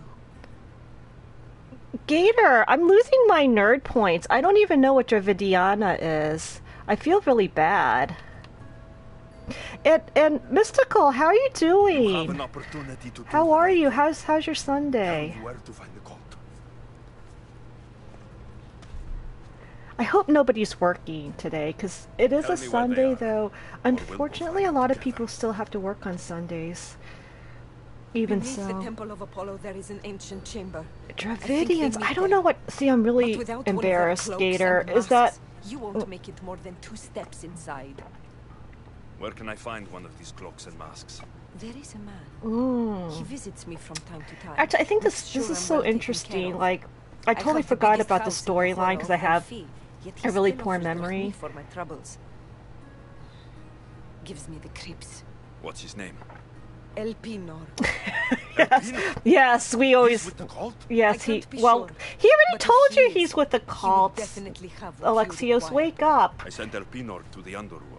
Gator, I'm losing my nerd points. I don't even know what Dravidiana is. I feel really bad. And Mystical, how are you You have doing? an opportunity to How do are right. you? How's your Tell Sunday? me where to find the cult. I hope nobody's working today, because it is Tell a me where they Sunday, are, though. we'll Unfortunately, a find lot of together. people still have to work on Sundays. Even Beneath the so. temple of Apollo, there is an ancient chamber. Dravidians, meet I don't there. know what... See, I'm really But without one of their embarrassed, cloaks Gator. and Is that... masks, you won't make it more than 2 steps inside. Where can I find one of these cloaks and masks? There is a man. Mm. He visits me from time to time. Actually, I think Makes this sure is I'm so well taken care interesting. of. Like, I totally have the forgot biggest about the house in the whole storyline because I of have Delphi, yet a he really still poor offers to help memory. me for my troubles. Gives me the creeps. What's his name? El Pinor. Yes, yes, we He's always. with the cult? Yes, I he. can't be Well, sure, he already but if told he you is, he's with the He will cult. definitely have what you Alexios, require. wake up. I sent Elpinor to the underworld.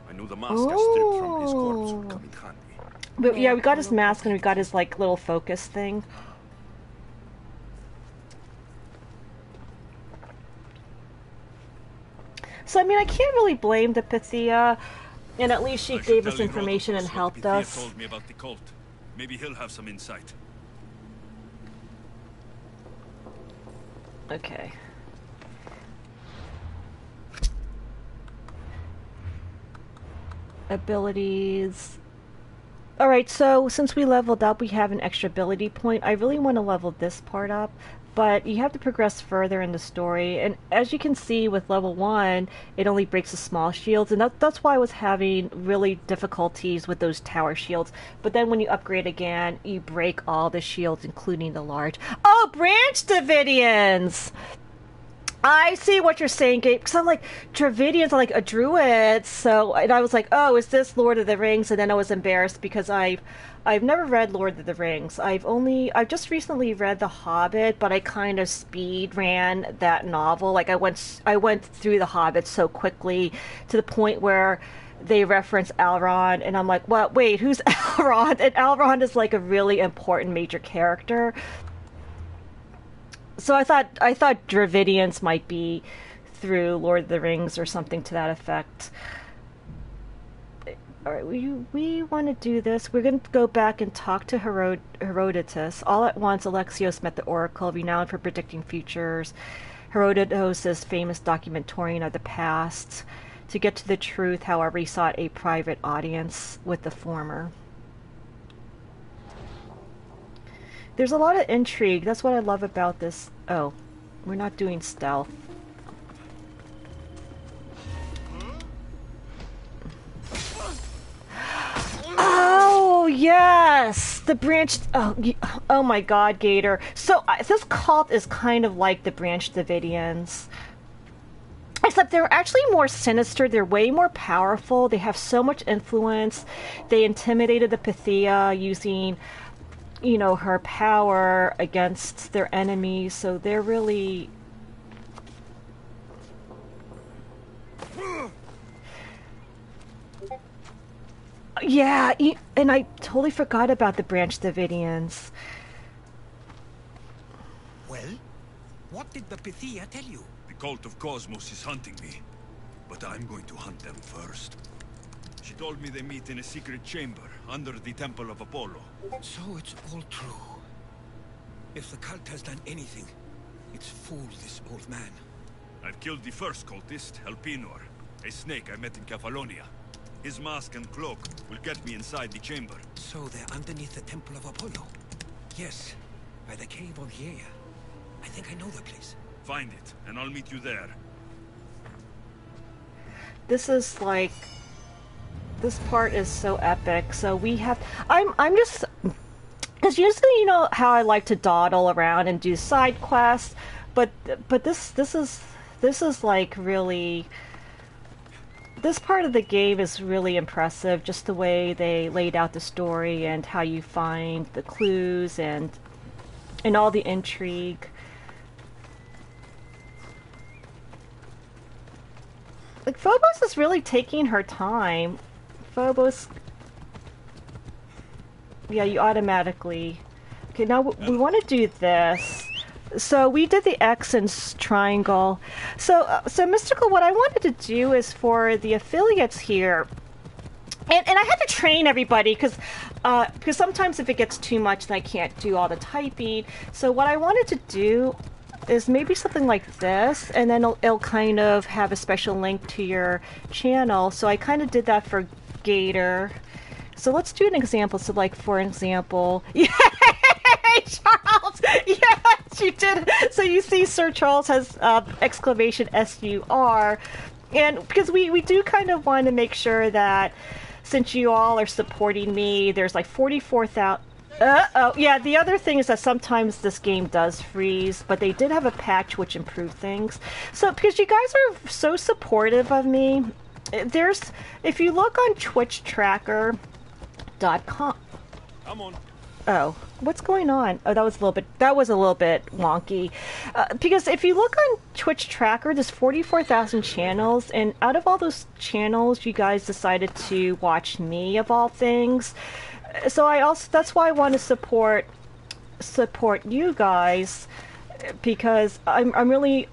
I knew the mask I stripped from his corpse would come in handy. But yeah, we got his mask and we got his like little focus thing. So I mean, I can't really blame the Pythia, and at least she I should gave us tell information and Herodotus what helped Pythia us. told me about the cult. Maybe he'll have some insight. Okay. abilities. Alright, so since we leveled up, we have an extra ability point. I really want to level this part up, but you have to progress further in the story. And as you can see with level 1, it only breaks the small shields, and that's why I was having really difficulties with those tower shields. But then when you upgrade again, you break all the shields, including the large. Oh, Branch Davidians! I see what you're saying, Gabe, because I'm like, Dravidians are like a druid, so, and I was like, oh, is this Lord of the Rings? And then I was embarrassed because I've never read Lord of the Rings. I've just recently read The Hobbit, but I kind of speed ran that novel. Like I went through The Hobbit so quickly to the point where they reference Elrond, and I'm like, well, wait, who's Elrond? And Elrond is like a really important major character. So I thought Dravidians might be through Lord of the Rings or something to that effect. Alright, we want to do this. We're going to go back and talk to Herodotus. All at once, Alexios met the Oracle, renowned for predicting futures. Herodotus is famous documentarian of the past. To get to the truth, however, he sought a private audience with the former. There's a lot of intrigue. That's what I love about this. Oh, we're not doing stealth. Oh, yes! The branch... Oh my god, Gator. So, this cult is kind of like the Branch Davidians. Except they're actually more sinister. They're way more powerful. They have so much influence. They intimidated the Pythia using, you know, her power against their enemies. So they're really... Yeah, and I totally forgot about the Branch Davidians. Well, what did the Pythia tell you? The cult of Cosmos is hunting me, but I'm going to hunt them first. She told me they meet in a secret chamber under the Temple of Apollo. So it's all true. If the cult has done anything, it's fooled this old man. I've killed the first cultist, Elpinor, a snake I met in Cephalonia. His mask and cloak will get me inside the chamber. So they're underneath the Temple of Apollo? Yes, by the Cave of Yea. I think I know the place. Find it, and I'll meet you there. This is like... This part is so epic. So we have... I'm just... Because usually, you know how I like to dawdle around and do side quests, but this is like really... This part of the game is really impressive, just the way they laid out the story and how you find the clues and all the intrigue. Like, Phobos is really taking her time. Phobos... Yeah, you automatically... Okay, now we want to do this. So we did the X and triangle. So Mystical, what I wanted to do is for the affiliates here, and I had to train everybody because sometimes if it gets too much, then I can't do all the typing. So what I wanted to do is maybe something like this, and then it'll kind of have a special link to your channel. So I kind of did that for Gator. So let's do an example. So like, for example, yeah, Charles, yes, you did. So you see Sir Charles has exclamation SUR, and because we do kind of want to make sure that since you all are supporting me, there's like 44,000. Oh, yeah, the other thing is that sometimes this game does freeze, but they did have a patch which improved things. So, because you guys are so supportive of me, if you look on twitchtracker.com. Come on. Oh, what's going on? Oh, that was a little bit wonky. Because if you look on Twitch Tracker, there's 44,000 channels, and out of all those channels, you guys decided to watch me, of all things. So that's why I want to support you guys, because I'm really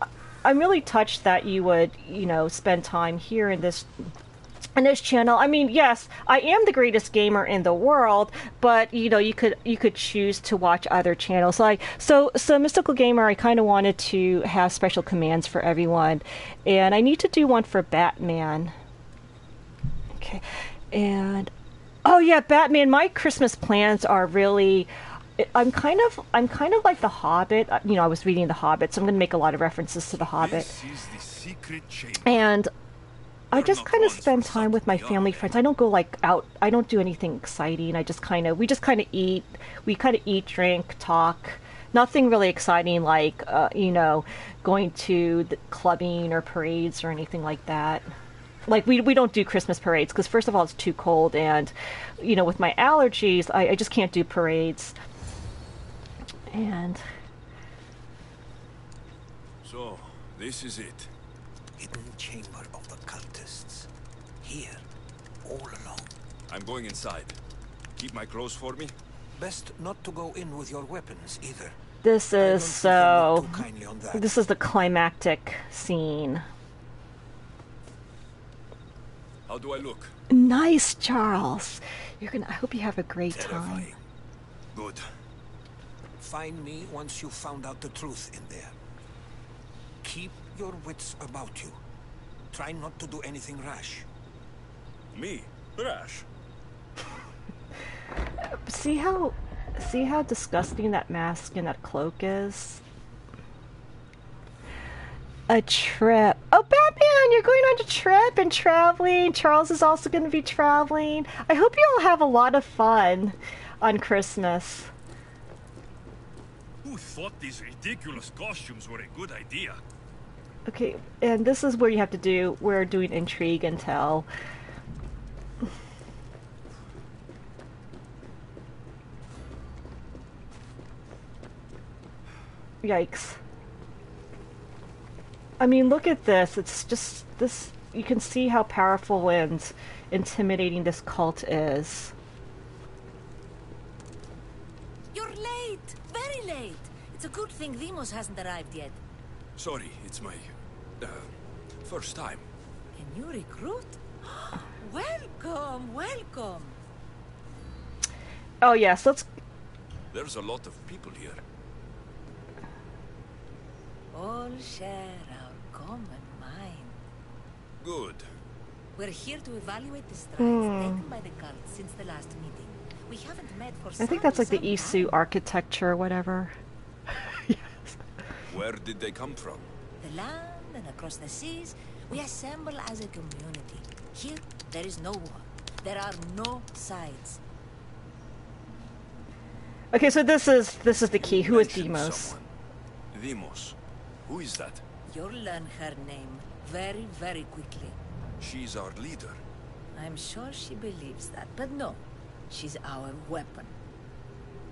touched that you would, you know, spend time here in this channel. I mean, yes, I am the greatest gamer in the world, but you know, you could choose to watch other channels. So Mystical Gamer, I kind of wanted to have special commands for everyone, and I need to do one for Batman. Okay. And oh yeah, Batman, my Christmas plans are really I'm kind of like The Hobbit. You know, I was reading The Hobbit, so I'm going to make a lot of references to The Hobbit. This is the secret chamber. And I You're just not kind of one spend for time with my something family beyond friends. I don't go like out. I don't do anything exciting. We just kind of eat. We kind of eat, drink, talk. Nothing really exciting like you know, going to the clubbing or parades or anything like that. Like we don't do Christmas parades because first of all it's too cold, and you know, with my allergies I just can't do parades. And So, this is it. Hidden chamber of the cultists. Here, all alone. I'm going inside. Keep my clothes for me. Best not to go in with your weapons either. this I don't is think you'll so look too kindly on that. this is the climactic scene. How do I look? Nice, Charles. I hope you have a great time. Terrifying. Good. Find me once you've found out the truth in there. Keep your wits about you. Try not to do anything rash. Me? Rash? See how disgusting that mask and that cloak is? A trip. Oh, Batman, you're going on a trip and traveling. Charles is also going to be traveling. I hope you all have a lot of fun on Christmas. Who thought these ridiculous costumes were a good idea? Okay, and this is where you have to do, we're doing intrigue and tell. Yikes. I mean, look at this. It's just this. You can see how powerful and intimidating this cult is. You're late! Very late! It's a good thing Demos hasn't arrived yet. Sorry, it's my... first time. A new recruit? Welcome, welcome! Oh yes, let's... There's a lot of people here. All share our common mind. Good. We're here to evaluate the strides taken by the cult since the last meeting. We haven't met for I think that's like the some Isu time. architecture or whatever. Yes. Where did they come from? The land and across the seas, we assemble as a community. Here, there is no war. There are no sides. Okay, so this is the key. Who is Mentioned Demos? someone. Demos. Who is that? You'll learn her name very, very quickly. She's our leader. I'm sure she believes that, but no. She's our weapon.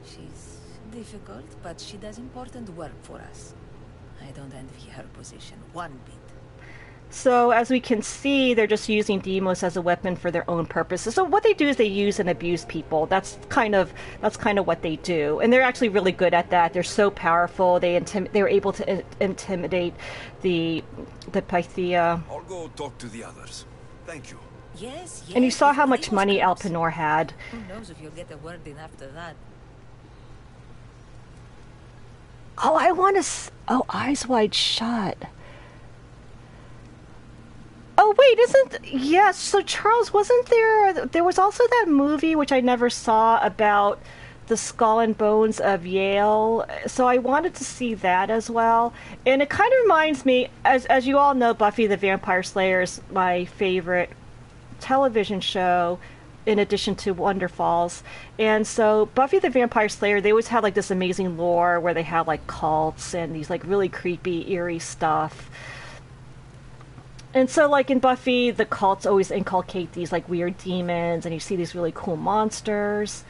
She's difficult, but she does important work for us. I don't envy her position one bit. So as we can see, they're just using Demos as a weapon for their own purposes. So what they do is they use and abuse people. That's kind of what they do, and they're actually really good at that. They're so powerful. They're able to intimidate the Pythia. I'll go talk to the others. Thank you. Yes, yes. And you saw how if much Demos money comes. Alpenor had. Who knows if you'll get a word in after that. Oh, I want to. Oh, Eyes Wide Shut. Oh wait, yes? So Charles, wasn't there? There was also that movie which I never saw about the skull and bones of Yale. So I wanted to see that as well. And it kind of reminds me, as you all know, Buffy the Vampire Slayer is my favorite television show, in addition to Wonder Falls. And so Buffy the Vampire Slayer, they always had like this amazing lore where they had like cults and these like really creepy, eerie stuff. And so, like, in Buffy, the cults always inculcate these, like, weird demons, and you see these really cool monsters.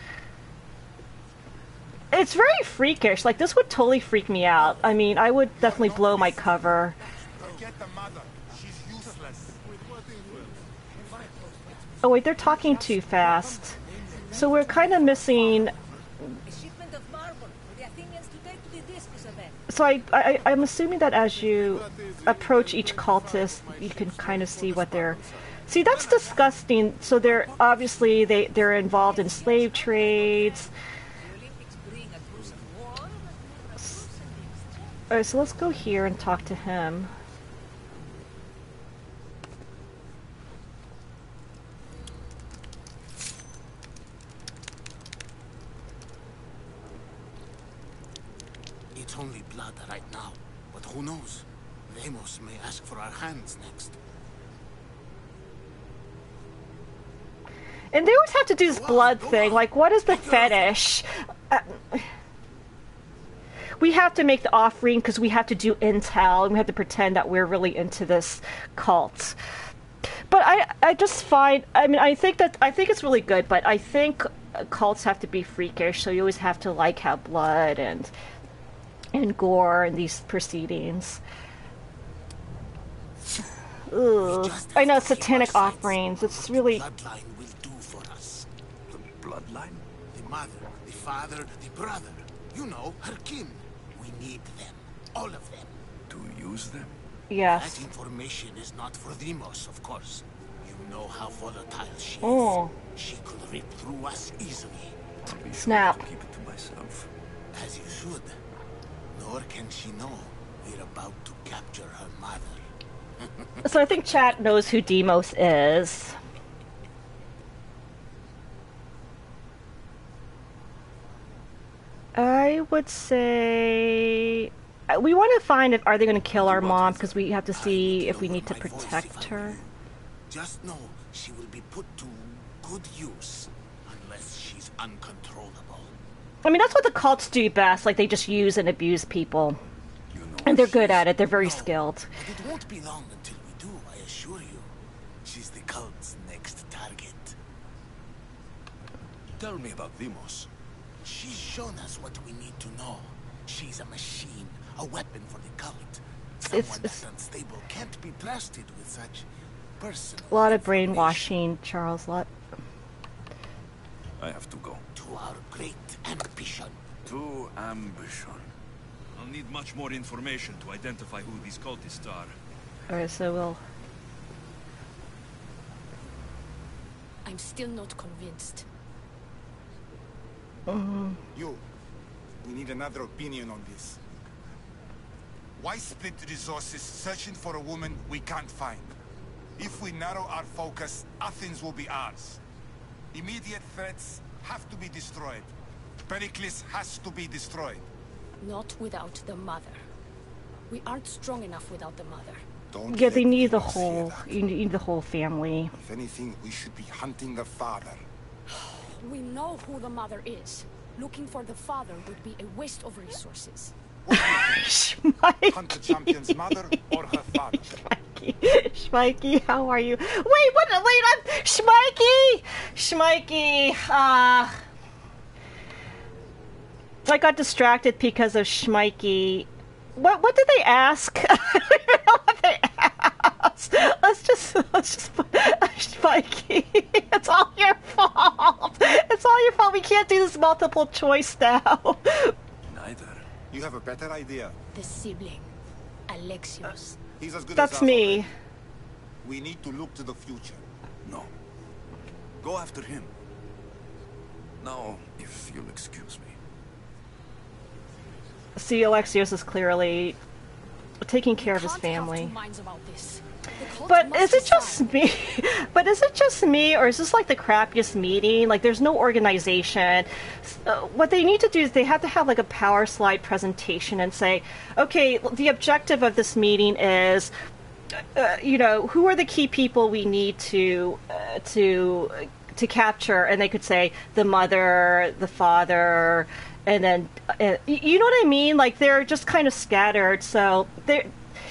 It's very freakish. Like, this would totally freak me out. I mean, I would definitely blow my cover. Forget the mother. She's useless. Oh, wait, they're talking too fast. So we're kind of missing... A shipment of marble for the Athenians to take to the discus event. So I'm assuming that as you approach each cultist, you can kind of see what they're... See, that's disgusting. So they're obviously they're involved in slave trades. The Olympics bring a truce of war and a truce in exchange. Alright, so let's go here and talk to him. It's only blood right now, but who knows? Ramos may ask for our hands next. And they always have to do this blood thing. Like, what is the fetish? We have to make the offering because we have to do intel, and we have to pretend that we're really into this cult. But I just find, I mean, I think it's really good, but I think cults have to be freakish, so you always have to like have blood and gore in these proceedings. Ugh. I know, satanic offerings. It's really... Bloodline will do for us. The bloodline? The mother, the father, the brother. You know, her kin. We need them. All of them. To use them? Yes. That information is not for Demos, of course. You know how volatile she is. Oh. She could rip through us easily. I'll be sure Snap. to keep it to myself. As you should. Nor can she know we're about to capture her mother. So I think chat knows who Demos is. I would say we want to find if are they going to kill our mom, because we have to see if we need to protect her. Just know she will be put to good use unless she's uncontrollable. I mean, that's what the cults do best. Like, they just use and abuse people. And they're good at it. They're very skilled. But it won't be long until we do, I assure you. She's the cult's next target. Tell me about Demos. She's shown us what we need to know. She's a machine, a weapon for the cult. Someone that's unstable can't be trusted with such personal A lot of brainwashing, Charles. Lot. I have to go. To our great ambition. To ambition. I'll need much more information to identify who these cultists are. Alright, so we'll... I'm still not convinced. You, we need another opinion on this. Why split resources searching for a woman we can't find? If we narrow our focus, Athens will be ours. Immediate threats have to be destroyed. Pericles has to be destroyed. Not without the mother. We aren't strong enough without the mother. Don't Yeah, they let need the Demos hear whole... that. You need the whole family. If anything, we should be hunting the father. We know who the mother is. Looking for the father would be a waste of resources. Hunt the champion's mother or her father? Schmikey, how are you? Wait, what? Wait, I'm... Schmikey! I got distracted because of Schmikey. What did they ask? I don't even know what they asked. Let's just Schmikey. It's all your fault. It's all your fault. We can't do this multiple choice now. Neither. You have a better idea. The sibling, Alexios. He's as good That's as us me. already. We need to look to the future. No. Go after him. Now, if you'll excuse me. See, Alexios is clearly taking care of his Can't have family. two minds about this. The cult But must is it decide. just me? But is it just me, or is this like the crappiest meeting? Like, there's no organization. What they need to do is they have to have like a power slide presentation and say, okay, the objective of this meeting is, you know, who are the key people we need to capture? And they could say the mother, the father, and then you know what I mean? Like, they're just kind of scattered. So they're,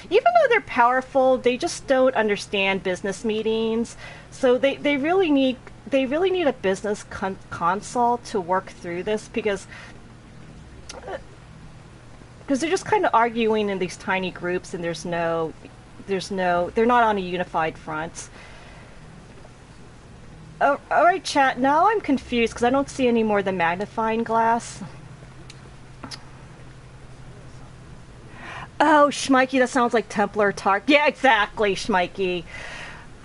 even though they're powerful, they just don't understand business meetings. So they really need a business console to work through this, because they're just kind of arguing in these tiny groups, and they're not on a unified front. Oh, all right, chat. Now I'm confused because I don't see any more of the magnifying glass. Oh, Schmikey, that sounds like Templar talk. Yeah, exactly, Schmikey.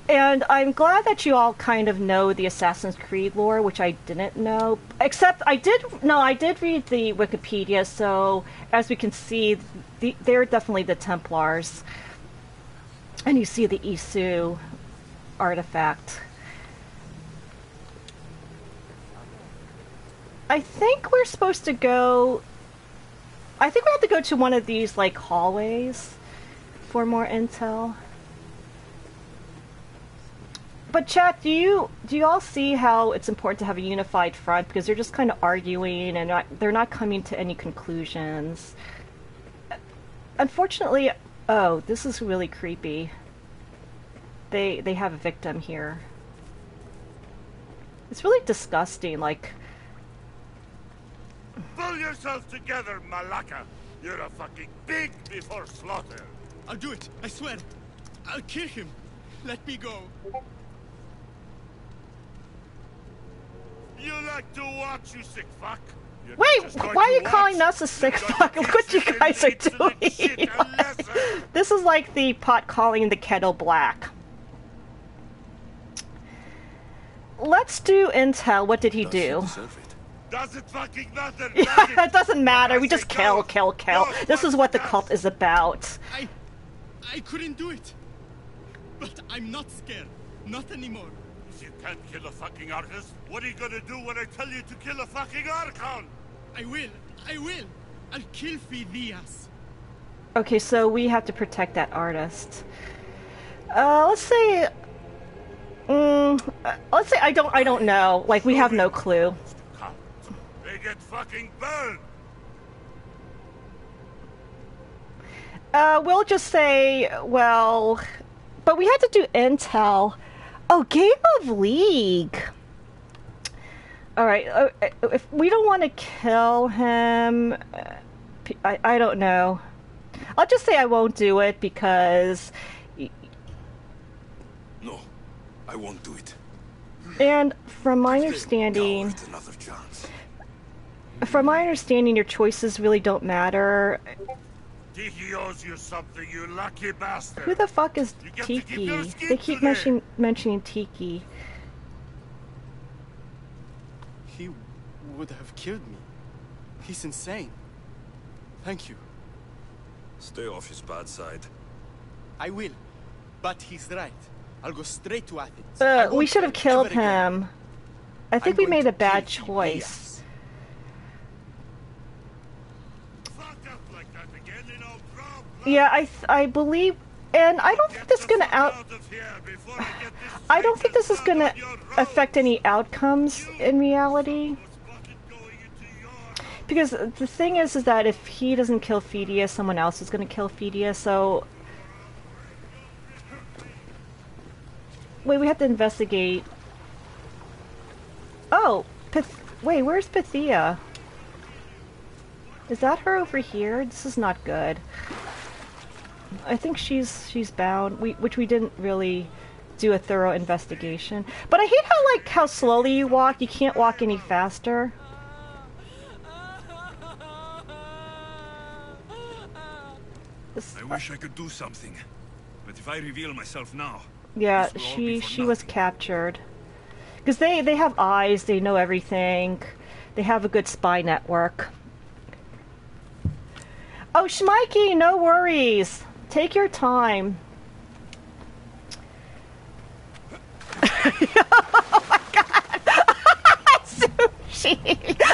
And I'm glad that you all kind of know the Assassin's Creed lore, which I didn't know. Except I did read the Wikipedia, so as we can see, they're definitely the Templars. And you see the Isu artifact. I think we're supposed to go I think we have to go to one of these, like, hallways for more intel. But chat, do you all see how it's important to have a unified front? Because they're just kind of arguing and they're not coming to any conclusions. Unfortunately, oh, this is really creepy. They have a victim here. It's really disgusting, like... Pull yourself together, Malaka! You're a fucking pig before slaughter! I'll do it, I swear! I'll kill him! Let me go! You like to watch, you sick fuck? Wait, why are you calling us a sick fuck? Look what you guys are doing! This is like the pot calling the kettle black. Let's do intel. What did he do? Does it fucking matter? Yeah, it doesn't matter. We just kill. This is what the cult is about. I couldn't do it. But I'm not scared. Not anymore. If you can't kill a fucking artist, what are you gonna do when I tell you to kill a fucking Archon? I will. I'll kill Phidias. Okay, so we have to protect that artist. Let's say I don't know. Like, we have no clue. They get fucking burned. We'll just say, well, but we had to do intel. Oh, Game of League. All right, if we don't want to kill him, I don't know. I'll just say I won't do it because... No, I won't do it. And from my understanding... From my understanding, your choices really don't matter. Tiki owes you something, you lucky bastard. Who the fuck is Tiki? They keep mentioning Tiki. He would have killed me. He's insane. Thank you. Stay off his bad side. I will. But he's right. I'll go straight to Athens. We should have killed him. I think we made a bad choice. Yeah, I believe, and I don't think this is gonna I don't think this is gonna affect any outcomes in reality. Because the thing is that if he doesn't kill Phidias, someone else is gonna kill Phidias. So wait, we have to investigate. Oh, wait, where's Pythia? Is that her over here? This is not good. I think she's bound. Which we didn't really do a thorough investigation. But I hate how slowly you walk. You can't walk any faster. I wish I could do something, but if I reveal myself now, yeah, she was captured. Because they have eyes. They know everything. They have a good spy network. Oh, Shmikey, no worries. Take your time. Oh my god! Sushi!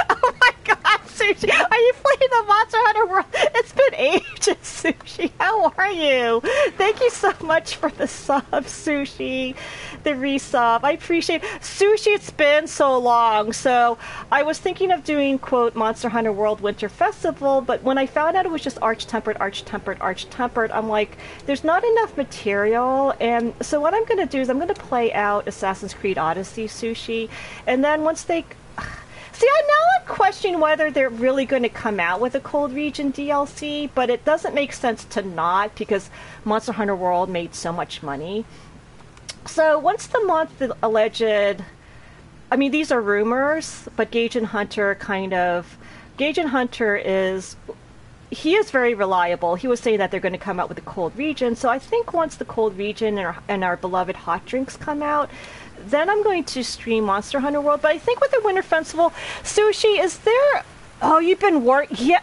Oh my god, Sushi! Are you playing the Monster Hunter World? It's been ages, Sushi. How are you? Thank you so much for the sub, Sushi. The resub. I appreciate it. Sushi, it's been so long. So I was thinking of doing, quote, Monster Hunter World Winter Festival, but when I found out it was just Arch-Tempered, I'm like, there's not enough material. And so what I'm going to do is I'm going to play out Assassin's Creed Odyssey, Sushi, and then once they... See, I'm questioning whether they're really going to come out with a Cold Region DLC, but it doesn't make sense to not, because Monster Hunter World made so much money. So once the alleged, I mean, these are rumors, but Gage and Hunter Gage and Hunter he is very reliable. He was saying that they're going to come out with a Cold Region. So I think once the Cold Region and our beloved hot drinks come out, then I'm going to stream Monster Hunter World. But I think with the Winter Festival, Sushi, is there... Oh, you've been working... Yeah,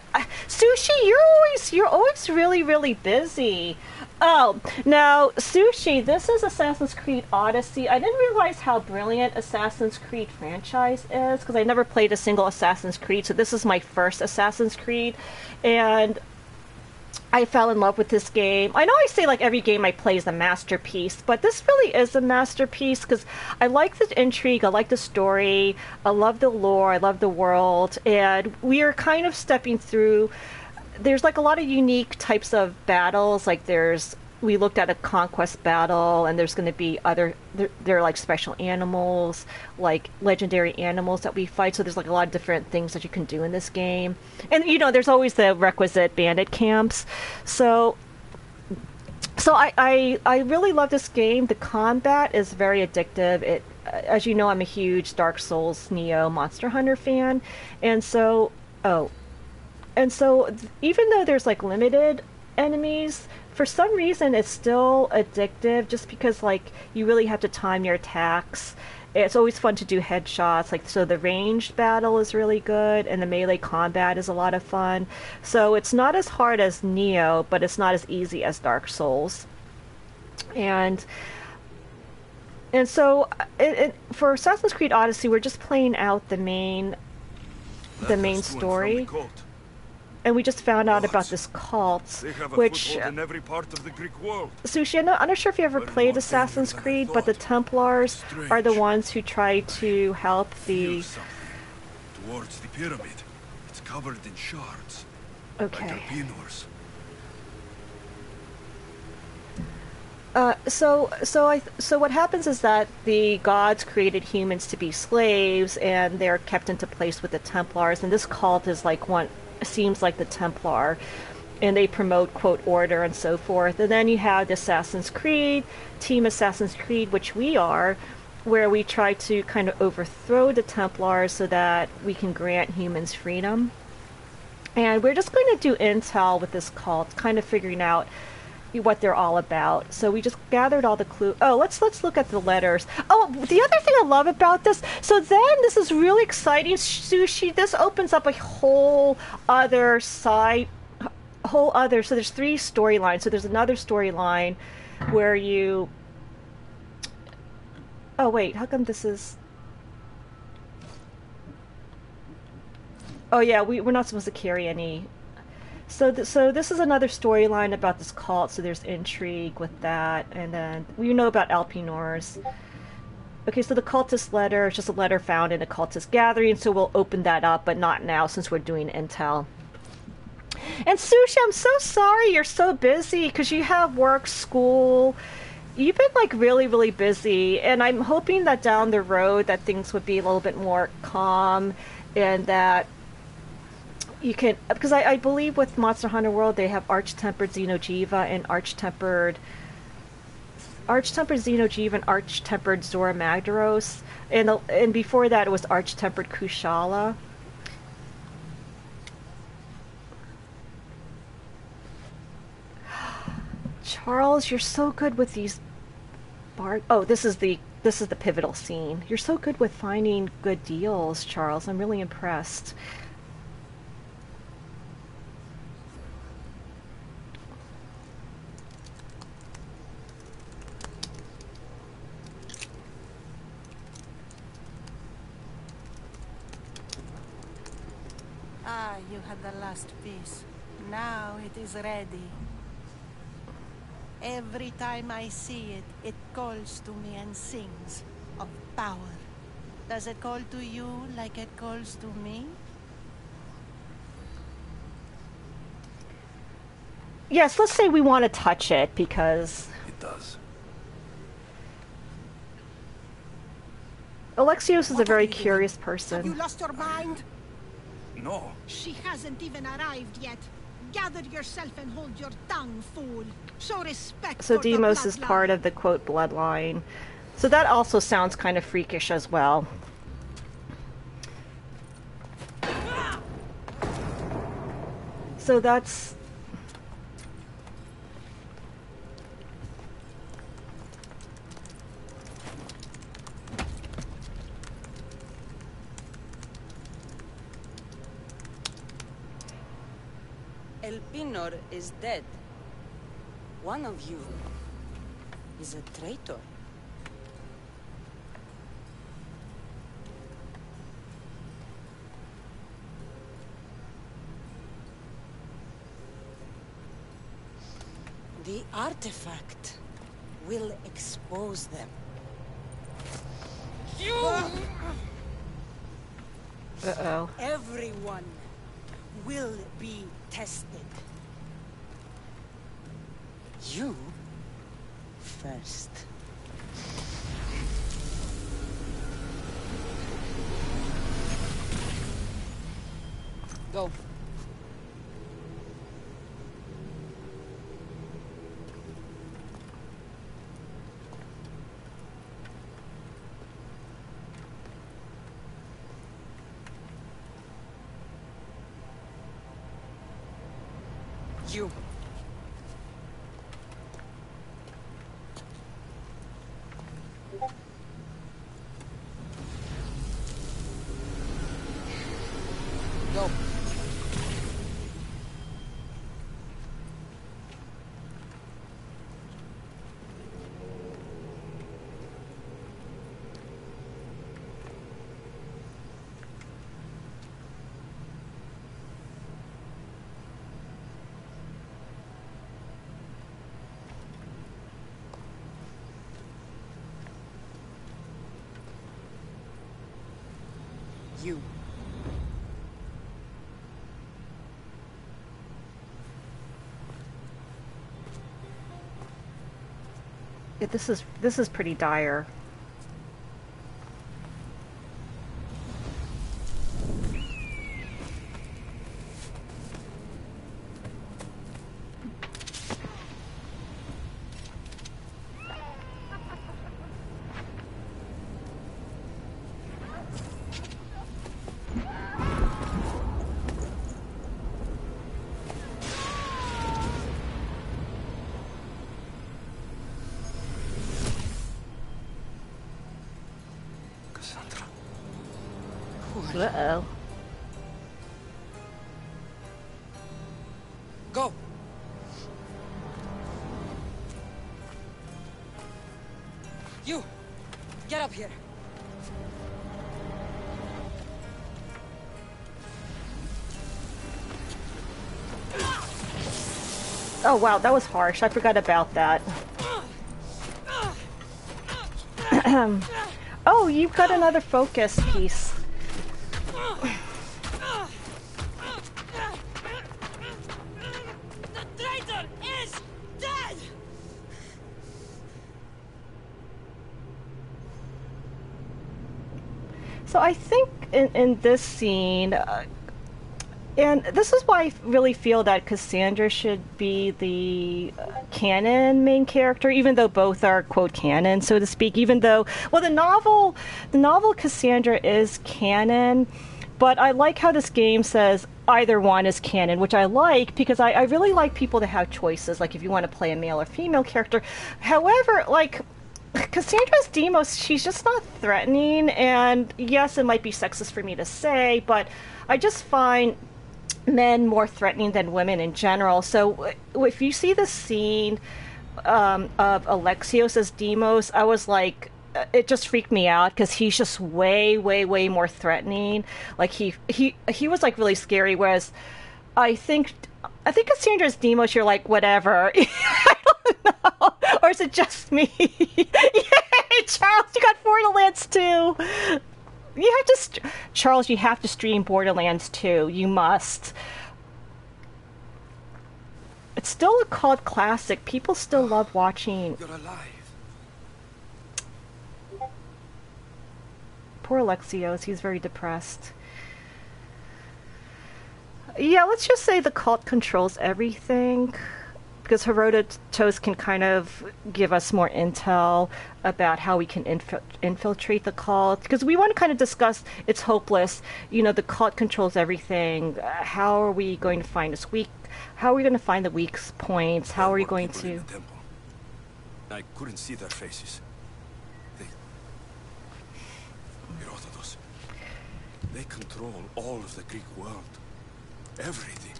Sushi, you're always really, really busy. Oh, now, Sushi, this is Assassin's Creed Odyssey. I didn't realize how brilliant Assassin's Creed franchise is, because I never played a single Assassin's Creed, so this is my first Assassin's Creed, and I fell in love with this game. I know I say like every game I play is a masterpiece, but this really is a masterpiece, because I like the intrigue, I like the story, I love the lore, I love the world, and we are kind of stepping through. There's like a lot of unique types of battles. Like we looked at a conquest battle, and there's going to be there are like special animals, like legendary animals that we fight. So there's like a lot of different things that you can do in this game. And there's always the requisite bandit camps. So I really love this game. The combat is very addictive. As you know, I'm a huge Dark Souls, Neo, Monster Hunter fan, and so even though there's like limited enemies, for some reason it's still addictive, just because like you really have to time your attacks. It's always fun to do headshots, so the ranged battle is really good, and the melee combat is a lot of fun. So it's not as hard as Neo, but it's not as easy as Dark Souls. And so for Assassin's Creed Odyssey, we're just playing out the main story. And we just found out about this cult, which in every part of the Greek world. Sushi, I'm not sure if you ever played Assassin's Creed, but the Templars are the ones who try to help the... Towards the pyramid. It's covered in shards. Okay. Like Alpinos. So what happens is that the gods created humans to be slaves, and they're kept into place with the Templars, and this cult is seems like the Templar, and they promote, quote, order and so forth. And then you have the Assassin's Creed, Team Assassin's Creed, which we are, where we try to kind of overthrow the Templars so that we can grant humans freedom. And we're just going to do intel with this cult, kind of figuring out what they're all about. So we just gathered all the clues. Oh, let's look at the letters. Oh, the other thing I love about this, so then this is really exciting, Sushi. This opens up a whole other, so there's 3 storylines. So there's another storyline where you... Oh, wait, how come this is... Oh, yeah, we're not supposed to carry any... So this is another storyline about this cult, so there's intrigue with that, and then we know about Alpinors. Okay, so the cultist letter is just a letter found in a cultist gathering, so we'll open that up, but not now since we're doing intel. And Sushi, I'm so sorry you're so busy, because you have work, school. You've been like really, really busy, and I'm hoping that down the road that things would be a little bit more calm, and that you can, because I believe with Monster Hunter World they have Arch-Tempered Xeno'jiiva and Arch-Tempered Xeno'jiiva and Arch-Tempered Zora Magdaros, and before that it was Arch-Tempered Kushala. Charles, you're so good with these oh, this is the pivotal scene. You're so good with finding good deals, Charles. I'm really impressed. Ah, you had the last piece. Now it is ready. Every time I see it, it calls to me and sings of power. Does it call to you like it calls to me? Yes, let's say we want to touch it, because... It does. Alexios is a very curious person. Have you lost your mind? No. She hasn't even arrived yet. Gather yourself and hold your tongue, fool. Show respect. So for the Deimos is bloodline. part of the, quote, bloodline. So that also sounds kind of freakish as well. So that's... Elpinor is dead. One of you is a traitor. The artifact will expose them. Uh-oh. Everyone will be tested. You first. Go. You. Go. You. Yeah, this is pretty dire. Uh-oh. Go. You. Get up here. Oh wow, that was harsh. I forgot about that. Oh, you've got another focus piece. The traitor is dead! So I think in this scene, and this is why I really feel that Cassandra should be the canon main character, even though both are quote canon, so to speak. Even though, well, the novel Cassandra is canon, but I like how this game says either one is canon, which I like because I really like people to have choices, like if you want to play a male or female character. However, like Cassandra's Demos, she's just not threatening, and yes, it might be sexist for me to say, but I just find men more threatening than women in general. So if you see the scene of Alexios as Demos, I was like, it just freaked me out because he's just way more threatening. Like he was like really scary, whereas I think Cassandra's Demos, you're like, whatever. I don't know. Or is it just me? Yay, Charles, you got Borderlands 2. You have to, Charles, you have to stream Borderlands 2. You must. It's still a cult classic. People still love watching. You're alive. Poor Alexios, he's very depressed. Yeah, let's just say the cult controls everything, because Herodotus can kind of give us more intel about how we can infiltrate the cult, because we want to kind of discuss it's hopeless. You know, the cult controls everything. How are we going to find its weak? How are we going to find the weak points? How are we going to? I couldn't see their faces. Herodotus. They control all of the Greek world. Everything.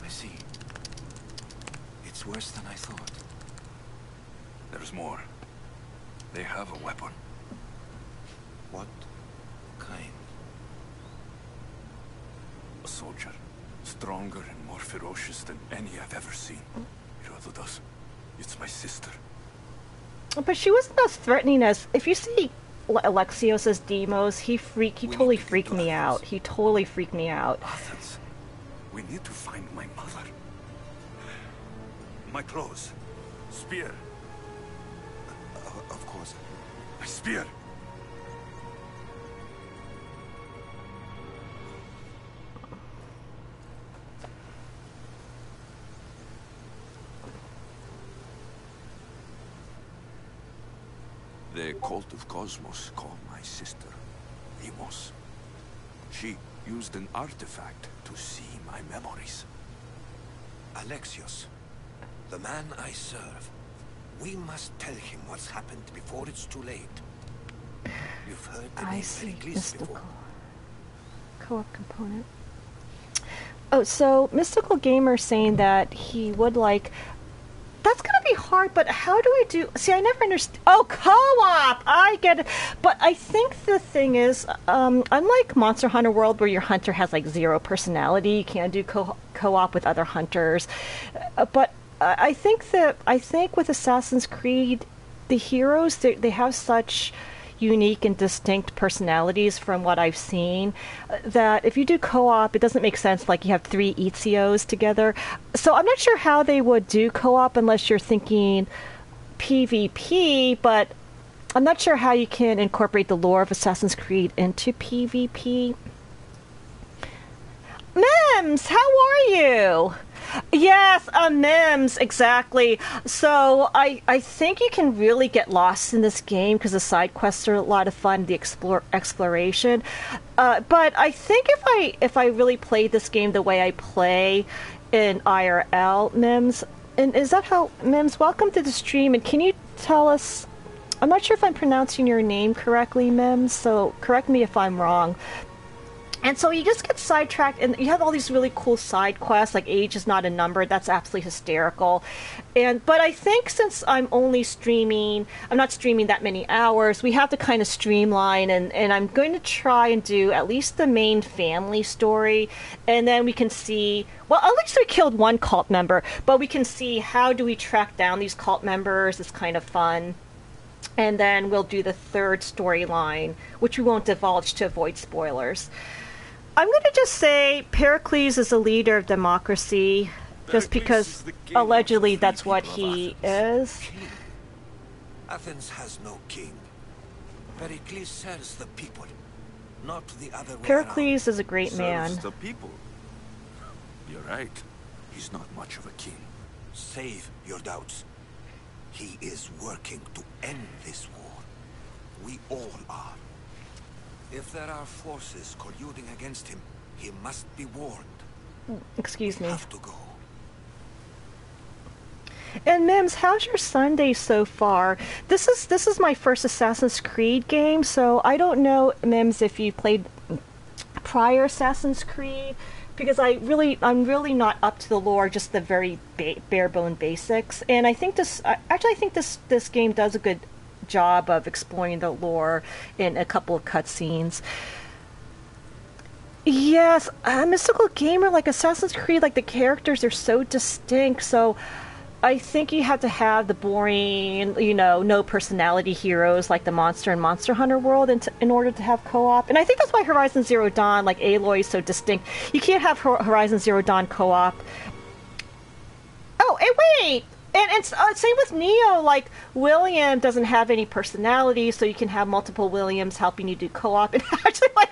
I see. It's It's worse than I thought. There's more. They have a weapon. What kind? A soldier. Stronger and more ferocious than any I've ever seen. Herodotus. It's my sister. But she wasn't as threatening as... If you see Alexios as Demos, he totally freaked me out. He totally freaked me out. Athens. We need to find my mother. My clothes. Spear. Of course. My spear. The cult of Cosmos called my sister Demos. She used an artifact to see my memories. Alexios, the man I serve. We must tell him what's happened before it's too late. You've heard the name Pericles before. Co-op component. Oh, so Mystical Gamer saying that he would like... That's gonna be hard, but how do I do... See, I never understand... Oh, co-op! I get it. But I think the thing is, unlike Monster Hunter World, where your hunter has, like, 0 personality, you can't do co-op with other hunters. But I think with Assassin's Creed, the heroes, they have such unique and distinct personalities from what I've seen that if you do co-op, it doesn't make sense like you have 3 Ezios together. So I'm not sure how they would do co-op unless you're thinking PvP, but I'm not sure how you can incorporate the lore of Assassin's Creed into PvP. Mims, how are you? Yes, Mims, exactly. So I think you can really get lost in this game because the side quests are a lot of fun, the exploration. But I think if I really played this game the way I play in IRL, Mims, and is that how, Mims, welcome to the stream, and can you tell us, I'm not sure if I'm pronouncing your name correctly, Mims, so correct me if I'm wrong. And so you just get sidetracked, and you have all these really cool side quests, like age is not a number. That's absolutely hysterical. But I think since I'm only streaming, I'm not streaming that many hours, we have to kind of streamline, and I'm going to try and do at least the main family story, and then we can see, well, at least we killed 1 cult member, but we can see how do we track down these cult members. It's kind of fun. And then we'll do the 3rd storyline, which we won't divulge to avoid spoilers. I'm going to just say Pericles is a leader of democracy, just because allegedly that's what he is. Athens has no king. Pericles serves the people, not the other way Pericles around. is a great man. Serves the people. You're right. He's not much of a king. Save your doubts. He is working to end this war. We all are. If there are forces colluding against him, he must be warned. Excuse me. We have to go. And Mims, how's your Sunday so far? This is my first Assassin's Creed game, so I don't know, Mims, if you played prior Assassin's Creed, because I'm really not up to the lore, just the very bare bone basics. And I think this game does a good job of exploring the lore in a couple of cutscenes. Yes, Mystical Gamer, like Assassin's Creed, like the characters are so distinct, so I think you have to have the boring, no personality heroes like the Monster and Monster Hunter World in order to have co-op. And I think that's why Horizon Zero Dawn, like Aloy, is so distinct. You can't have Horizon Zero Dawn co-op. Oh, and wait! And same with Neo, like, William doesn't have any personality, so you can have multiple Williams helping you do co-op. And actually, like,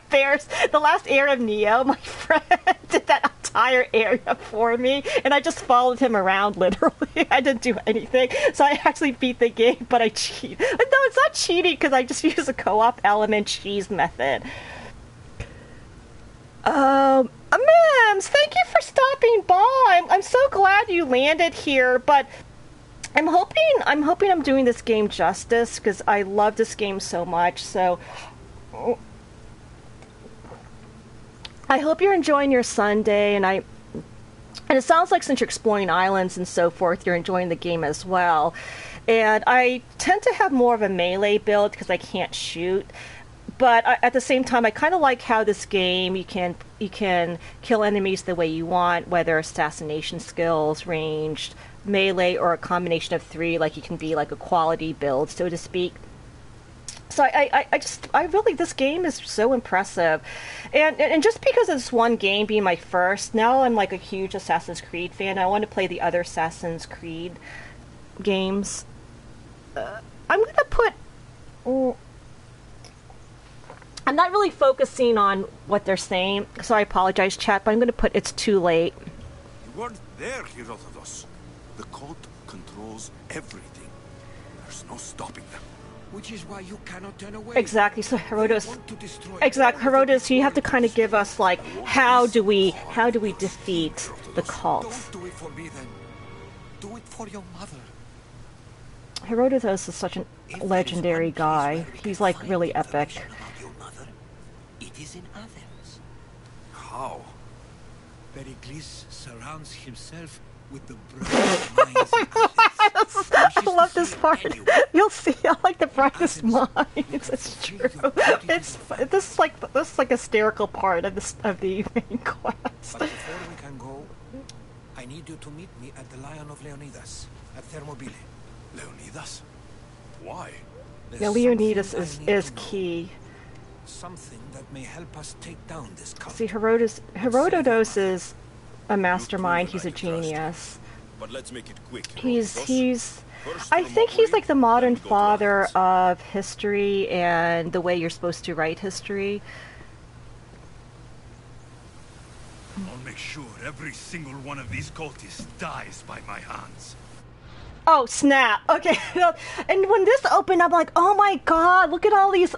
the last area of Neo, my friend did that entire area for me, and I just followed him around, literally. I didn't do anything, so I actually beat the game, but I cheated. But no, it's not cheating, because I just used a co-op element cheese method. Mims, thank you for stopping by. I'm so glad you landed here, but I'm hoping I'm doing this game justice, because I love this game so much, so I hope you're enjoying your Sunday, and And it sounds like since you're exploring islands and so forth, you're enjoying the game as well. And I tend to have more of a melee build because I can't shoot. But at the same time, I kind of like how this game, you can kill enemies the way you want, whether assassination skills, ranged, melee, or a combination of three, like you can be like a quality build, so to speak. So I really, this game is so impressive. And just because it's one game being my first, now I'm like a huge Assassin's Creed fan. I want to play the other Assassin's Creed games. I'm going to put... I'm not really focusing on what they're saying, so I apologize, chat, but I'm going to put it's too late. You weren't there, Herodotus. The cult controls everything. There's no stopping them. Which is why you cannot turn away. Exactly, so Herodotus... Exactly, Herodotus, you have to kind of give us, like, how do we defeat the cult? Don't do it for me, then. Do it for your mother. Herodotus is such a legendary guy. He's, like, really epic. It is in Athens. How? Pericles surrounds himself with the brightest minds in Athens. I love this part. You'll see, I like the brightest minds. It's true. This is like hysterical part of the main quest. But before we can go, I need you to meet me at the Lion of Leonidas at Thermopylae. Leonidas? Why? Yeah, Leonidas is key. Something that may help us take down this cult. See, Herodotus is a mastermind. He's a genius. But let's make it quick. I think he's like the modern father of history and the way you're supposed to write history. I'll make sure every single one of these cultists dies by my hands. Oh, snap. Okay. And when this opened up, I'm like, oh my god, look at all these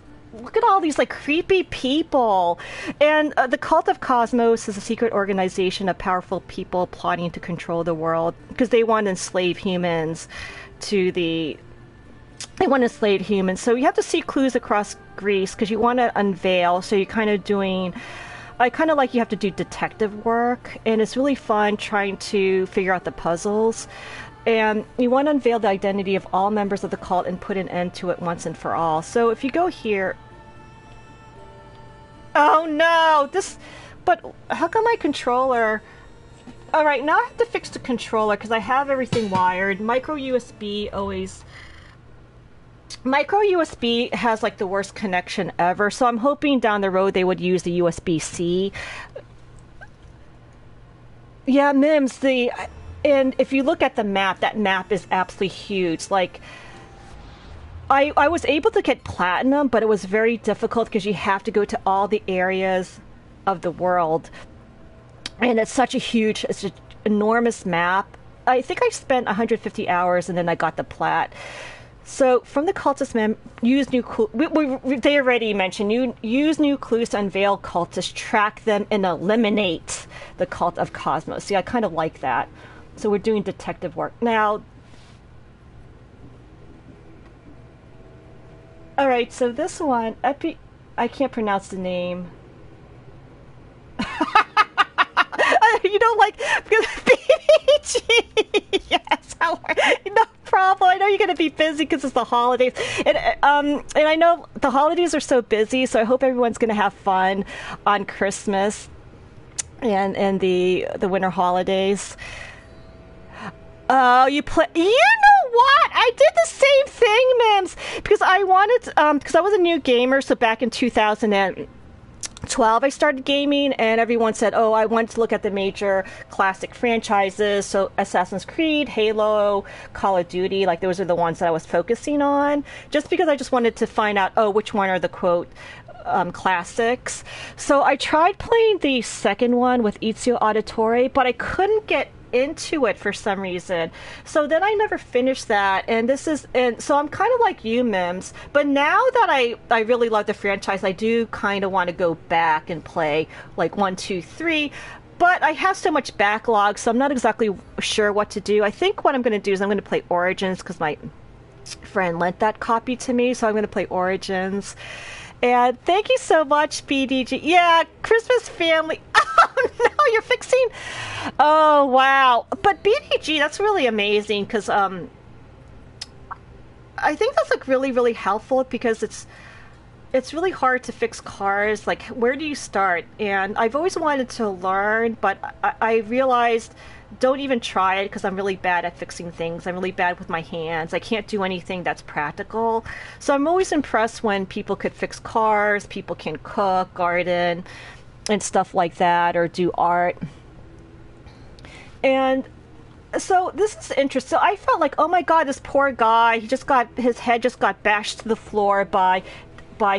like creepy people. And the Cult of Cosmos is a secret organization of powerful people plotting to control the world because they want to enslave humans So you have to see clues across Greece because you want to unveil. So you're kind of doing... I kind of like you have to do detective work, and it's really fun trying to figure out the puzzles. And you want to unveil the identity of all members of the cult and put an end to it once and for all. So if you go here... Oh no! But how come my controller... Alright, now I have to fix the controller because I have everything wired. Micro USB always... Micro USB has like the worst connection ever, so I'm hoping down the road they would use the USB-C. Yeah, Mims, and if you look at the map, that map is absolutely huge. Like, I was able to get platinum, but it was very difficult because you have to go to all the areas of the world. And it's such a huge, it's an enormous map. I think I spent 150 hours and then I got the plat. So, from the cultist use new clues. They already mentioned, use new clues to unveil cultists, track them, and eliminate the Cult of Cosmos. See, I kind of like that. So, we're doing detective work. Now, alright, so this one, I can't pronounce the name. You don't like BBG? Yes, how are you? No problem. I know you're going to be busy because it's the holidays, and I know the holidays are so busy. So I hope everyone's going to have fun on Christmas and the winter holidays. Oh, you play? You know what? I did the same thing, Mims, because I wanted because I was a new gamer. So back in 2012 I started gaming, and everyone said, oh, I want to look at the major classic franchises, so Assassin's Creed, Halo, Call of Duty, like those are the ones that I was focusing on, just because I just wanted to find out, oh, which one are the quote classics. So I tried playing the second one with Ezio Auditore, but I couldn't get into it for some reason. So then I never finished that, and so I'm kind of like you, Mims, but now that I really love the franchise, I do kind of want to go back and play like 1, 2, 3, but I have so much backlog, so I'm not exactly sure what to do. I think what I'm going to do is I'm going to play Origins because my friend lent that copy to me, so I'm going to play Origins. And thank you so much, BDG. Yeah, Christmas family. Oh no, you're fixing... Oh wow! But BDG, that's really amazing because I think that's like really really helpful because it's really hard to fix cars. Like, where do you start? And I've always wanted to learn, but I realized don't even try it because I'm really bad at fixing things. I'm really bad with my hands. I can't do anything that's practical. So I'm always impressed when people could fix cars, people can cook, garden, and stuff like that, or do art. And so this is interesting. So I felt like, oh my god, this poor guy, his head just got bashed to the floor by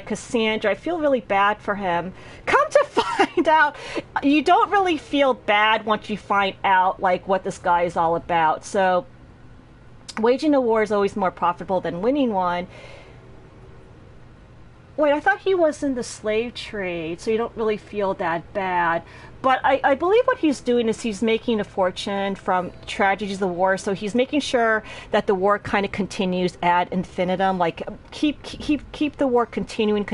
Cassandra. I feel really bad for him. Come to find out, you don't really feel bad once you find out like what this guy is all about. So waging a war is always more profitable than winning one. Wait, I thought he was in the slave trade, so you don't really feel that bad. But I believe what he's doing is he's making a fortune from tragedies of the war, so he's making sure that the war kind of continues ad infinitum, like keep the war continuing,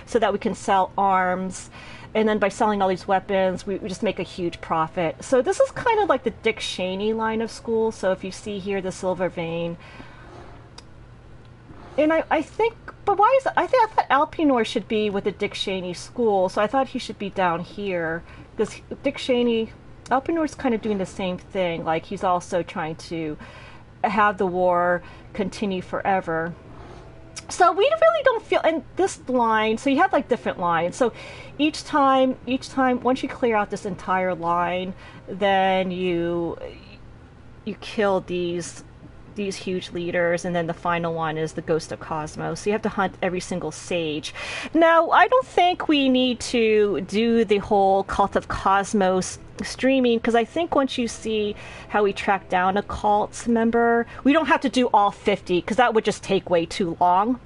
so that we can sell arms. And then by selling all these weapons, we just make a huge profit. So this is kind of like the Dick Cheney line of school. So if you see here, the silver vein. And I think, but why is it? I thought Alpinor should be with the Dick Cheney school, so I thought he should be down here because Dick Cheney, Alpinor's kind of doing the same thing. Like he's also trying to have the war continue forever. So we really don't feel, and this line, so you have like different lines. So each time, once you clear out this entire line, then you kill these huge leaders, and then the final one is the Ghost of Cosmos. So you have to hunt every single sage. Now, I don't think we need to do the whole Cult of Cosmos streaming, because I think once you see how we track down a cult member, we don't have to do all 50, because that would just take way too long.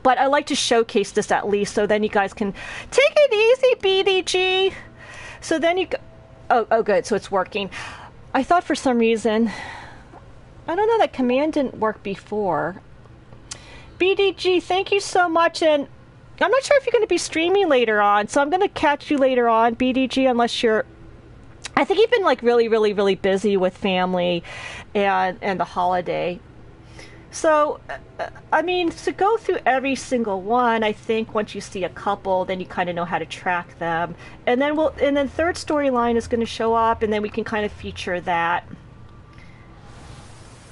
But I like to showcase this at least, so then you guys can take it easy, BDG. So then you oh good, so it's working. I thought for some reason, I don't know, that command didn't work before. BDG, thank you so much, and I'm not sure if you're going to be streaming later on, so I'm going to catch you later on, BDG, unless you're... I think you've been like really, really, really busy with family and the holiday. So, I mean, to go through every single one, I think once you see a couple, then you kind of know how to track them. And then third storyline is going to show up, and then we can kind of feature that.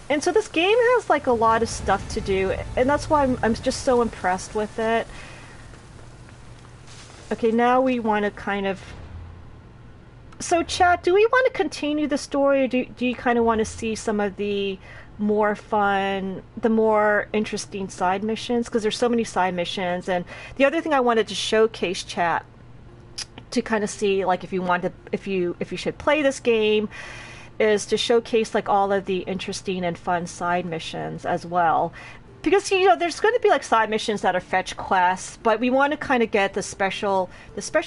And so this game has like a lot of stuff to do, and that's why I'm just so impressed with it. Okay, now we want to kind of... So chat, do we want to continue the story, or do you kind of want to see some of the more fun, the more interesting side missions? Because there's so many side missions, and the other thing I wanted to showcase, chat, to kind of see like if you should play this game, is to showcase like all of the interesting and fun side missions as well. Because, you know, there's going to be like side missions that are fetch quests, but we want to kind of get the special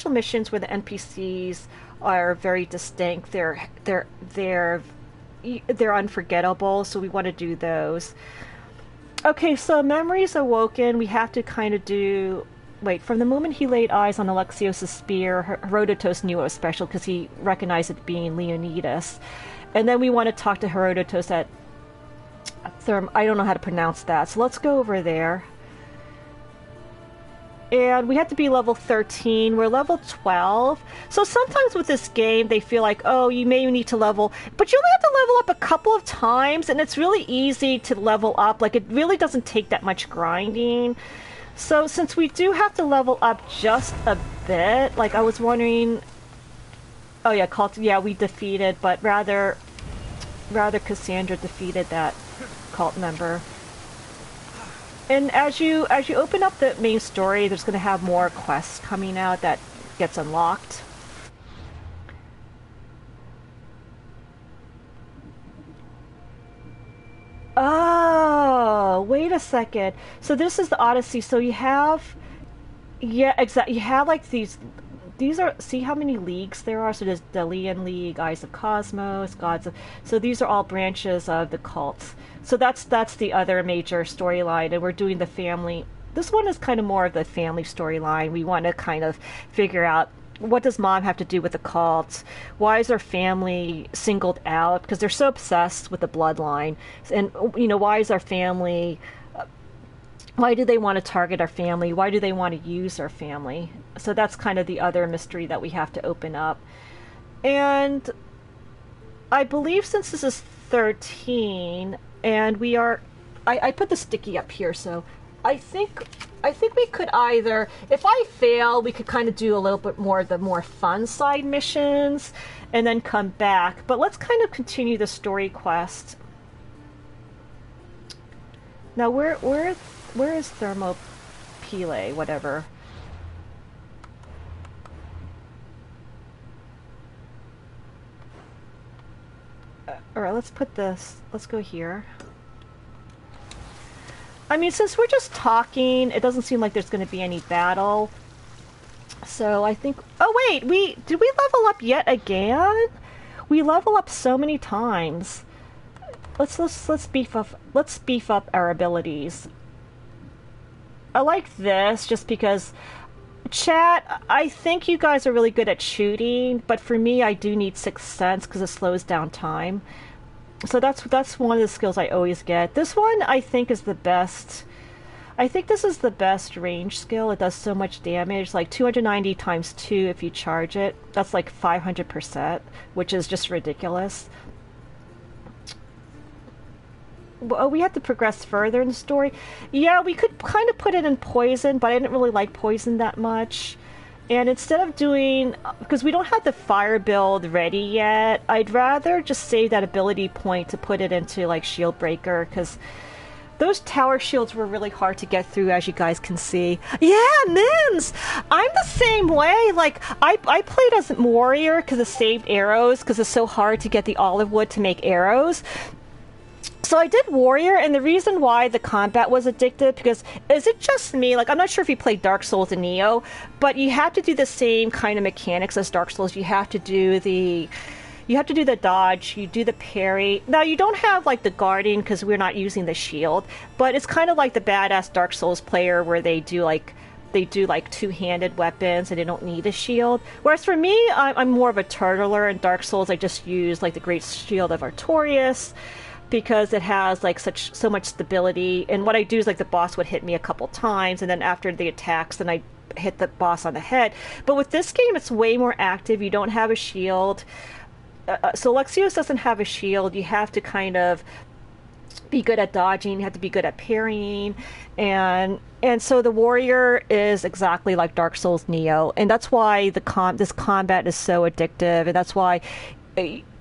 missions where the NPCs are very distinct. They're unforgettable, so we want to do those. Okay, so memories awoken. We have to kind of do... Wait, from the moment he laid eyes on Alexios' spear, Herodotus knew it was special because he recognized it being Leonidas. And then we want to talk to Herodotus at I don't know how to pronounce that, so let's go over there. And we have to be level 13. We're level 12. So sometimes with this game, they feel like, oh, you may need to level... But you only have to level up a couple of times, and it's really easy to level up. Like, it really doesn't take that much grinding. So since we do have to level up just a bit, like, I was wondering... Oh yeah, yeah, we defeated, but rather Cassandra defeated that cult member. And as you open up the main story, there's going to have more quests coming out that gets unlocked. Oh, wait a second. So this is the Odyssey. So you have, yeah, exactly. You have like these are, see how many leagues there are? So there's Delian League, Eyes of Cosmos, Gods of... So these are all branches of the cults. So that's the other major storyline, and we're doing the family... This one is kind of more of the family storyline. We want to kind of figure out what does mom have to do with the cult? Why is her family singled out? Because they're so obsessed with the bloodline. And, why is our family... why do they want to target our family? Why do they want to use our family? So that's kind of the other mystery that we have to open up. And I believe since this is 13, and we are... I put the sticky up here, so I think we could either... If I fail, we could kind of do a little bit more of the more fun side missions, and then come back. But let's kind of continue the story quest. Now, where is Thermopylae, whatever? Alright, let's put this... Let's go here. I mean, since we're just talking, it doesn't seem like there's going to be any battle. So I think... Oh, wait! Did we level up yet again? We level up so many times. Let's beef up our abilities. I like this just because... Chat, I think you guys are really good at shooting, but for me, I do need Sixth Sense because it slows down time. So that's one of the skills I always get. This one, I think, is the best. I think this is the best range skill. It does so much damage, like 290 times 2 if you charge it. That's like 500%, which is just ridiculous. Oh, we have to progress further in the story. Yeah, we could kind of put it in poison, but I didn't really like poison that much. And instead of doing... Because we don't have the fire build ready yet, I'd rather just save that ability point to put it into, like, Shield Breaker, because those tower shields were really hard to get through, as you guys can see. Yeah, Mims! I'm the same way! Like, I played as a warrior because it saved arrows, because it's so hard to get the olive wood to make arrows. So I did Warrior, and the reason why the combat was addictive, because is it just me? Like, I'm not sure if you played Dark Souls and Neo, but you have to do the same kind of mechanics as Dark Souls. You have to do the dodge, you do the parry. Now, you don't have, like, the guarding, because we're not using the shield, but it's kind of like the badass Dark Souls player where they do two-handed weapons and they don't need a shield. Whereas for me, I'm more of a turtler. In Dark Souls, I just use, like, the Great Shield of Artorias, because it has like so much stability. And what I do is, like, the boss would hit me a couple times, and then after the attacks, then I hit the boss on the head. But with this game, it's way more active. You don't have a shield. So Lexios doesn't have a shield. You have to kind of be good at dodging. You have to be good at parrying. And so the warrior is exactly like Dark Souls Neo. And that's why this combat is so addictive. And that's why,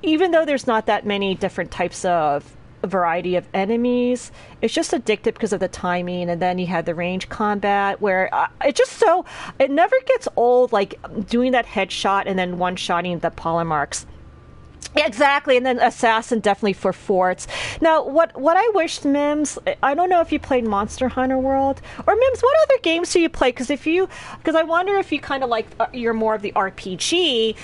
even though there's not that many different types of variety of enemies, it's just addictive because of the timing. And then you have the range combat where it never gets old, like doing that headshot and then one-shotting the polemarchs. Yeah, exactly. And then assassin definitely for forts. Now, what I wished, Mims, I don't know if you played Monster Hunter World, or Mims, what other games do you play? Because I wonder if you kind of like, you're more of the RPG,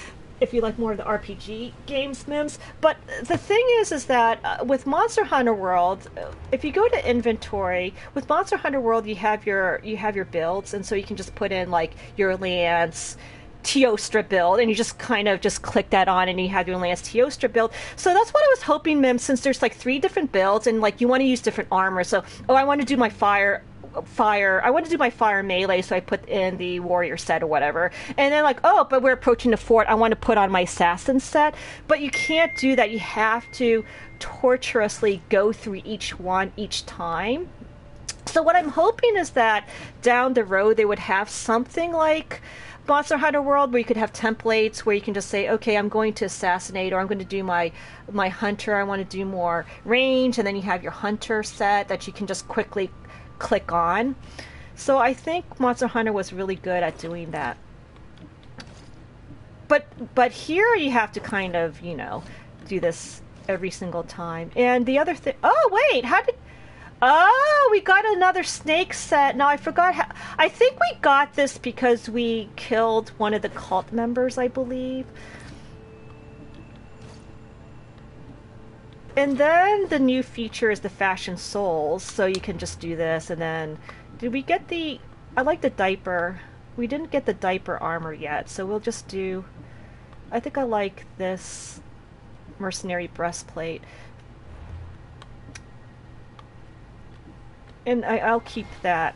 if you like more of the RPG games, Mims. But the thing is that with Monster Hunter World, if you go to inventory, with Monster Hunter World, you have your builds, and so you can just put in like your Lance Teostra build, and you just kind of just click that on, and you have your Lance Teostra build. So that's what I was hoping, Mims, since there's like 3 different builds, and like you want to use different armor. So, I want to do my fire. I want to do my fire melee, so I put in the warrior set or whatever. And then like, but we're approaching the fort, I want to put on my assassin set. But you can't do that. You have to torturously go through each one each time. So what I'm hoping is that down the road they would have something like Monster Hunter World, where you could have templates where you can just say, okay, I'm going to assassinate, or I'm going to do my hunter, I want to do more range, and then you have your hunter set that you can just quickly click on. So I think Monster Hunter was really good at doing that. But here you have to kind of, do this every single time. And the other thing, we got another snake set. Now I forgot how, I think we got this because we killed one of the cult members, I believe. And then the new feature is the Fashion Souls, so you can just do this, and then... Did we get the... I like the diaper. we didn't get the diaper armor yet, so we'll just do... I think I like this mercenary breastplate. And I'll keep that.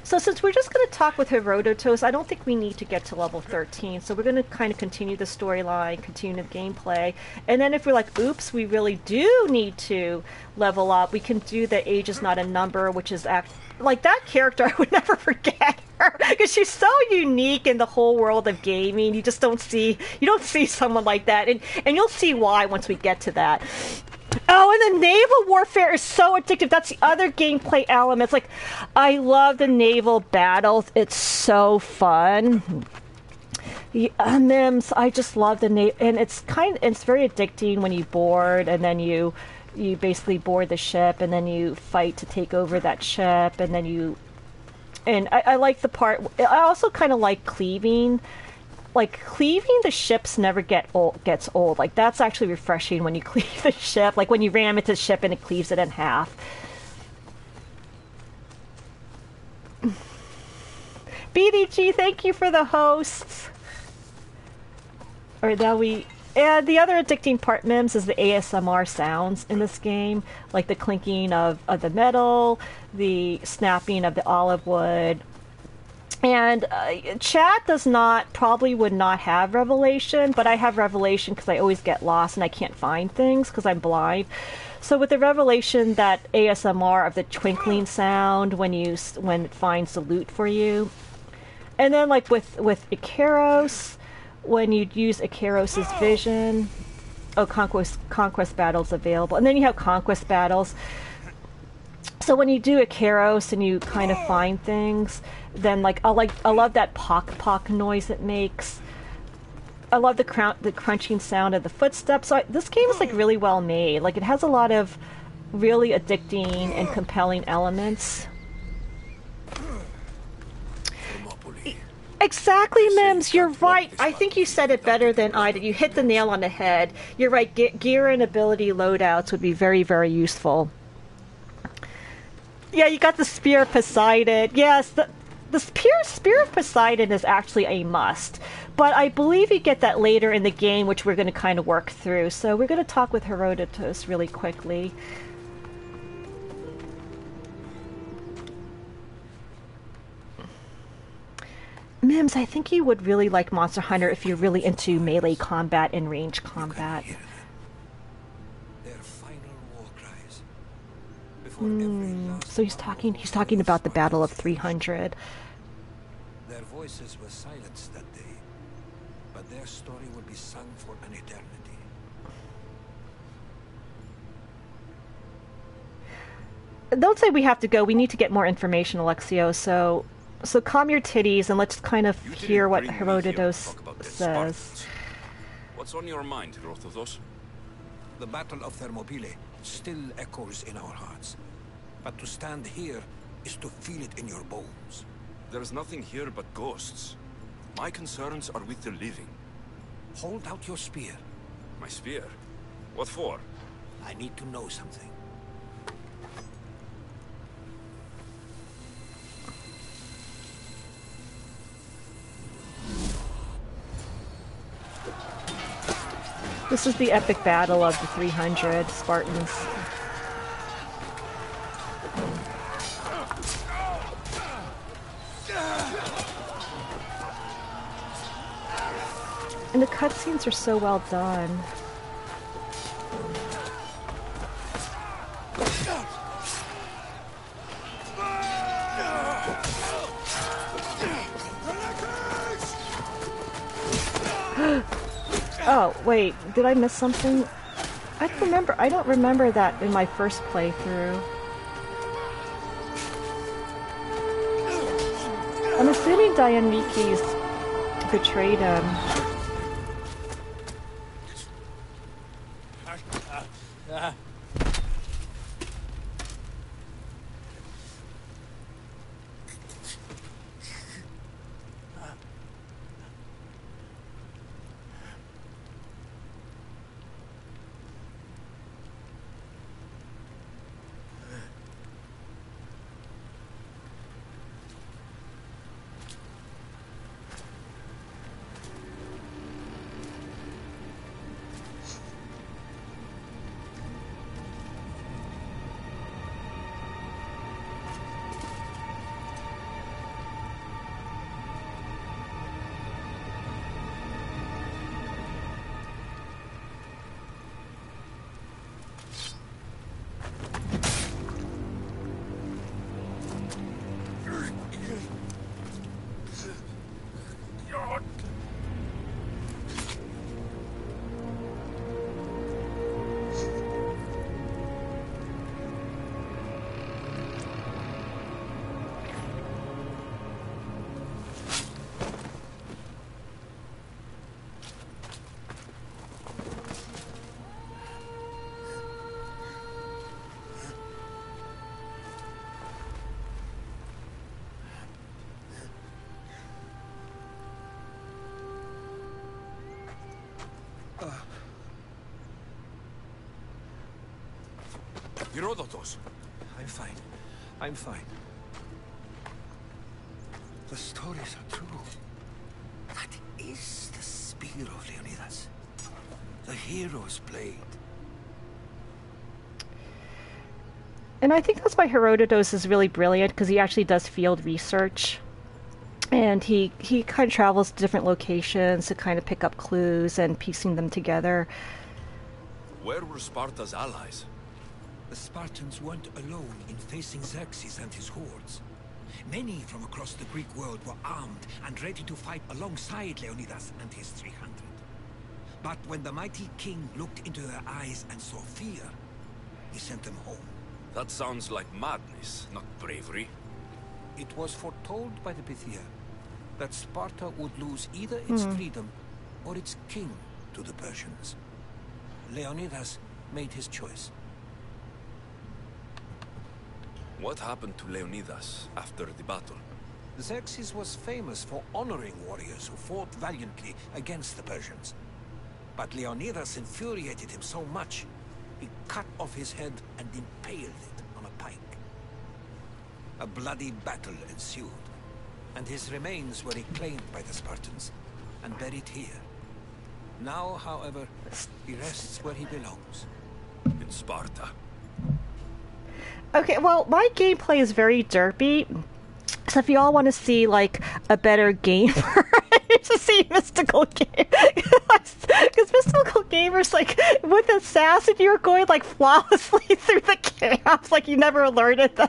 So since we're just going to talk with Herodotus, I don't think we need to get to level 13. So we're going to kind of continue the storyline, continue the gameplay. And then if we're like, oops, we really do need to level up, we can do the age is not a number, which is like that character, I would never forget her. Because she's so unique in the whole world of gaming. You just don't see someone like that. And you'll see why once we get to that. Oh, and the naval warfare is so addictive. That's the other gameplay element. Like, I love the naval battles. It's so fun. Mims, I just love the naval, and it's very addicting when you board, and then you basically board the ship, and then you fight to take over that ship, and then I like the part. I also kind of like cleaving. Like, cleaving the ships never gets old. Like, that's actually refreshing when you cleave the ship. Like, when you ram into the ship and it cleaves it in half. BDG, thank you for the hosts. Alright, now and the other addicting part, Mims, is the ASMR sounds in this game. Like the clinking of the metal, the snapping of the olive wood. And chat probably would not have Revelation, but I have Revelation because I always get lost and I can't find things because I'm blind. So with the Revelation, that ASMR of the twinkling sound when it finds the loot for you. And then like with Ikaros, when you use Ikaros's vision, conquest battles available. And then you have conquest battles. So when you do Ikaros and you kind of find things, then I love that pock noise it makes. I love the crunching sound of the footsteps. So this game is like really well made. Like, it has a lot of really addicting and compelling elements. Exactly, Mims. You're right. I think you said it better than I did. You hit the nail on the head. You're right. Gear and ability loadouts would be very, very useful. Yeah, you got the Spear of Poseidon. Yes, the Spear of Poseidon is actually a must. But I believe you get that later in the game, which we're going to kind of work through. So we're going to talk with Herodotus really quickly. Mims, I think you would really like Monster Hunter if you're really into melee combat and range combat. So he's talking about the Battle of 300. Their voices were silenced that day, but their story will be sung for an eternity. Don't say we have to go. We need to get more information, Alexio. So calm your titties and let's kind of hear what Herodotus says. What's on your mind, Herodotus? The Battle of Thermopylae still echoes in our hearts. But to stand here is to feel it in your bones. There's nothing here but ghosts. My concerns are with the living. Hold out your spear. My spear? What for? I need to know something. This is the epic battle of the 300 Spartans. And the cutscenes are so well done. Oh, wait, did I miss something? I don't remember that in my first playthrough. I'm assuming Dionysus betrayed him. Herodotus. I'm fine. I'm fine. The stories are true. That is the spear of Leonidas. The hero's blade. And I think that's why Herodotus is really brilliant, because he actually does field research. And he kind of travels to different locations to kind of pick up clues and piecing them together. Where were Sparta's allies? The Spartans weren't alone in facing Xerxes and his hordes. Many from across the Greek world were armed and ready to fight alongside Leonidas and his 300. But when the mighty king looked into their eyes and saw fear, he sent them home. That sounds like madness, not bravery. It was foretold by the Pythia that Sparta would lose either its freedom or its king to the Persians. Leonidas made his choice. What happened to Leonidas after the battle? Xerxes was famous for honoring warriors who fought valiantly against the Persians. But Leonidas infuriated him so much, he cut off his head and impaled it on a pike. A bloody battle ensued, and his remains were reclaimed by the Spartans and buried here. Now, however, he rests where he belongs. In Sparta. Okay, well, my gameplay is very derpy. So if you all want to see, like, a better gamer, to see Mystical Gamer. Because Mystical Gamer's, like, with Assassin, you're going, like, flawlessly through the camps. Like, you never alerted them.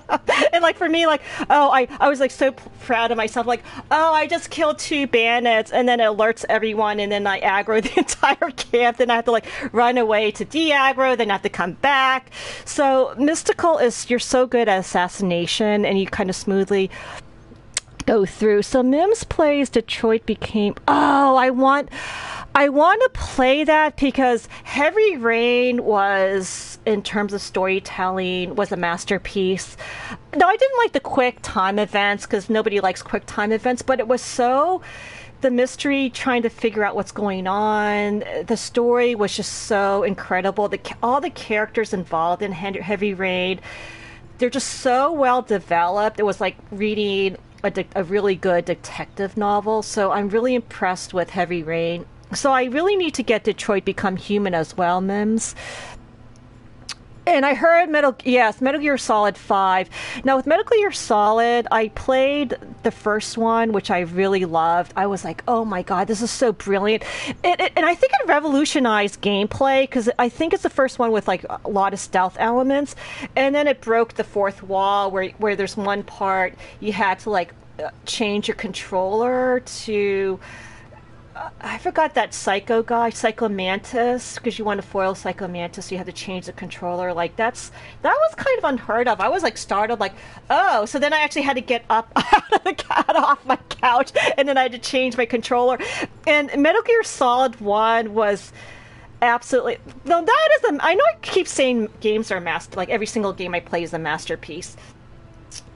And, like, for me, like, I was, like, so proud of myself. Like, I just killed 2 bandits, and then it alerts everyone, and then I aggro the entire camp. Then I have to, like, run away to de-aggro, then I have to come back. So, Mystical you're so good at assassination, and you kind of smoothly go through. So Mims plays Detroit Became... I want to play that because Heavy Rain was, in terms of storytelling, was a masterpiece. No, I didn't like the quick time events because nobody likes quick time events, but it was so... The mystery, trying to figure out what's going on, the story was just so incredible. All the characters involved in Heavy Rain, they're just so well developed. It was like reading a really good detective novel, so I'm really impressed with Heavy Rain. So I really need to get Detroit Become Human as well, Mims. And I heard Metal Gear Solid 5. Now, with Metal Gear Solid, I played the first one, which I really loved. I was like, oh my god, this is so brilliant. And I think it revolutionized gameplay, because I think it's the first one with, like, a lot of stealth elements. And then it broke the fourth wall, where there's one part you had to, like, change your controller to... I forgot that Psycho guy, Psycho Mantis, because you want to foil Psycho Mantis, so you had to change the controller. Like, that was kind of unheard of. I was, like, startled, like, oh, so then I actually had to get up out off my couch, and then I had to change my controller. And Metal Gear Solid 1 was absolutely... No, that is I know I keep saying games are like, every single game I play is a masterpiece.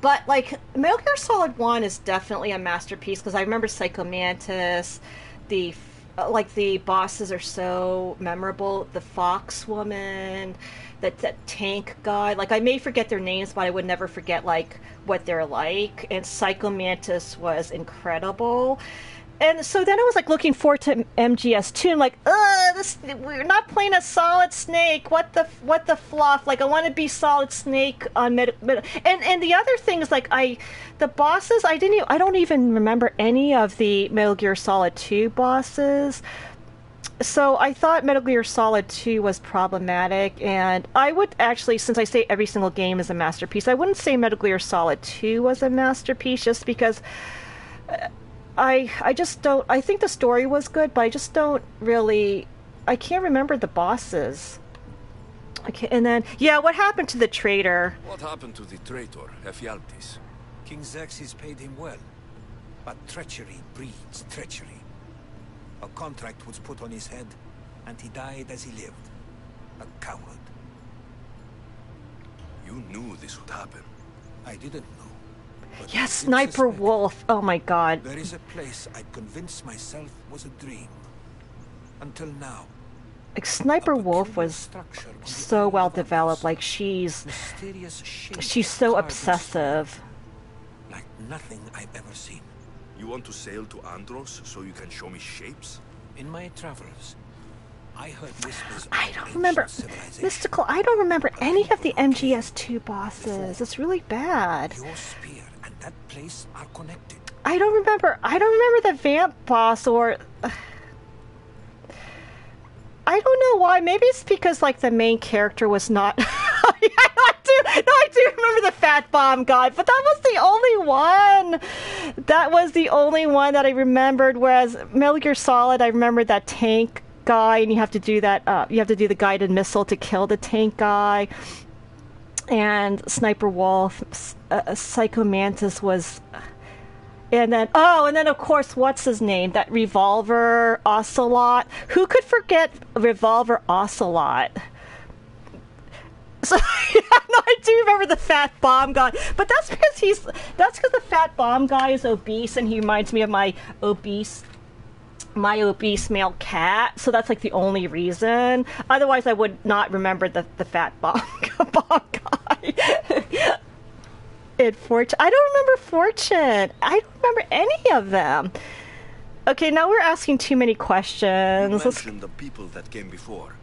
But, like, Metal Gear Solid 1 is definitely a masterpiece, because I remember Psycho Mantis... The bosses are so memorable. The Fox woman, that tank guy. Like, I may forget their names, but I would never forget, like, what they're like. And Psycho Mantis was incredible. And so then I was, like, looking forward to MGS2. I'm like, we're not playing a Solid Snake. What the fluff? Like, I want to be Solid Snake on And the other thing is, like, the bosses, I don't even remember any of the Metal Gear Solid 2 bosses. So I thought Metal Gear Solid 2 was problematic, and I would actually, since I say every single game is a masterpiece, I wouldn't say Metal Gear Solid 2 was a masterpiece, just because... I just don't... I think the story was good, but I just don't really... I can't remember the bosses. Okay, and then... Yeah, what happened to the traitor? What happened to the traitor, Ephialtes? King Xerxes paid him well, but treachery breeds treachery. A contract was put on his head, and he died as he lived. A coward. You knew this would happen. I didn't know. Yes, Sniper Wolf. Oh my god. There is a place I'd convinced myself was a dream. Until now, Like Sniper Wolf was so well developed. Like she's so obsessive. Like nothing I've ever seen. You want to sail to Andros so you can show me shapes? In my travels, I heard whispers. I don't remember Mystical. I don't remember any of the MGS2 bosses. It's really bad. Your spear and that place are connected. I don't remember the vamp boss, or I don't know why. Maybe it's because like the main character was not. I do remember the fat bomb guy, but that was the only one. That was the only one that I remembered. Whereas Metal Gear Solid, I remembered that tank guy, and you have to do that. You have to do the guided missile to kill the tank guy. And Sniper Wolf, Psycho Mantis was. And then of course, what's his name? That Revolver Ocelot. Who could forget Revolver Ocelot? So yeah, no, I do remember the fat bomb guy, but that's because the fat bomb guy is obese, and he reminds me of my obese male cat. So that's like the only reason. Otherwise, I would not remember the fat bomb guy. And Fortune. I don't remember Fortune. I don't remember any of them. Okay, now we're asking too many questions. You mentioned the people that came before.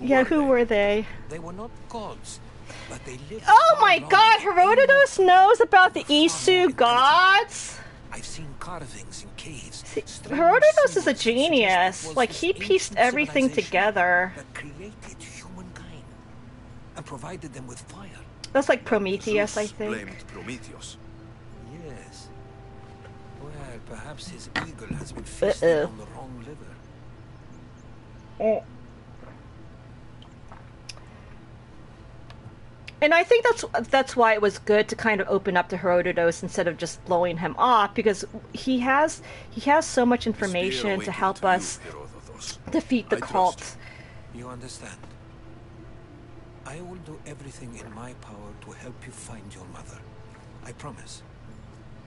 Yeah, who were they? They were not gods, but they lived. Oh my God! Herodotus knows about the Isu gods. I've seen carvings in caves. Herodotus is a genius. Like he pieced everything together. That created humankind and provided them with fire. That's like Prometheus, Zeus I think. Blamed Prometheus. Yes. Well, perhaps his eagle has been feasting on the wrong liver. And I think that's why it was good to kind of open up to Herodotus instead of just blowing him off, because he has so much information to help us defeat the cult. You understand? I will do everything in my power to help you find your mother. I promise.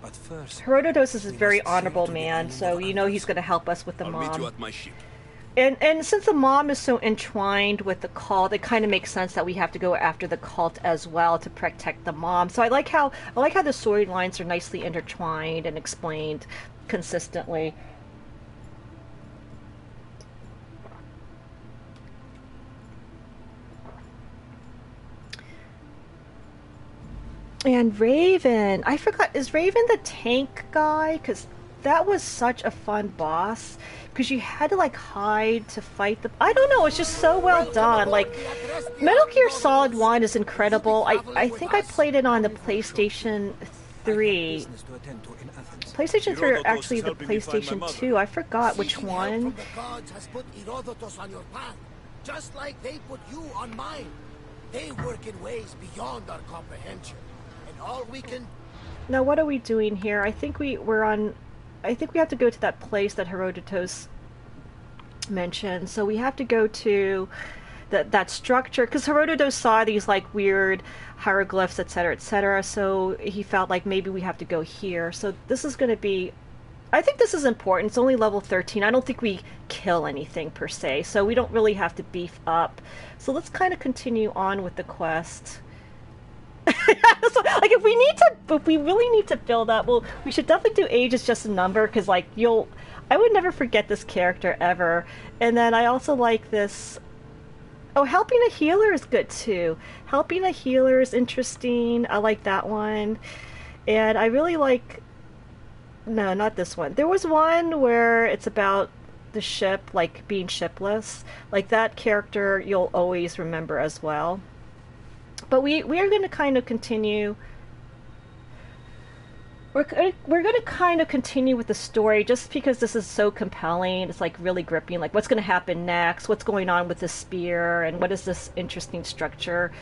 But first, Herodotus is a very honorable man, so you know he's going to help us with the I'll mom. meet you at my ship. And since the mom is so entwined with the cult, it kind of makes sense that we have to go after the cult as well to protect the mom. So I like how the storylines are nicely intertwined and explained consistently. And Raven, I forgot, is Raven the tank guy? Because that was such a fun boss. Because you had to like hide to fight the. I don't know. It's just so well done. Like Metal Gear Solid 1 is incredible. I think I played it on the PlayStation 3. PlayStation 3 or actually the PlayStation 2. I forgot which one. The gods has put Herodotus on your path, just like they put you on mine. They work in ways beyond our comprehension, and all we can. Now what are we doing here? I think we're on. I think we have to go to that place that Herodotus mentioned. So we have to go to that structure, because Herodotus saw these like weird hieroglyphs, etc., etc. So he felt like maybe we have to go here. So this is going to be. I think this is important. It's only level 13. I don't think we kill anything per se, so we don't really have to beef up. So let's kind of continue on with the quest. So, like if we really need to build up, well, we should definitely do age is just a number, because like I would never forget this character ever. And then I also like this. Oh, helping a healer is good too. Helping a healer is interesting. I like that one. And I really like. No, not this one. There was one where it's about the ship, like being shipless. Like that character you'll always remember as well. But we are going to kind of continue. We're going to kind of continue with the story just because this is so compelling. It's like really gripping. Like what's going to happen next? What's going on with the spear? And what is this interesting structure?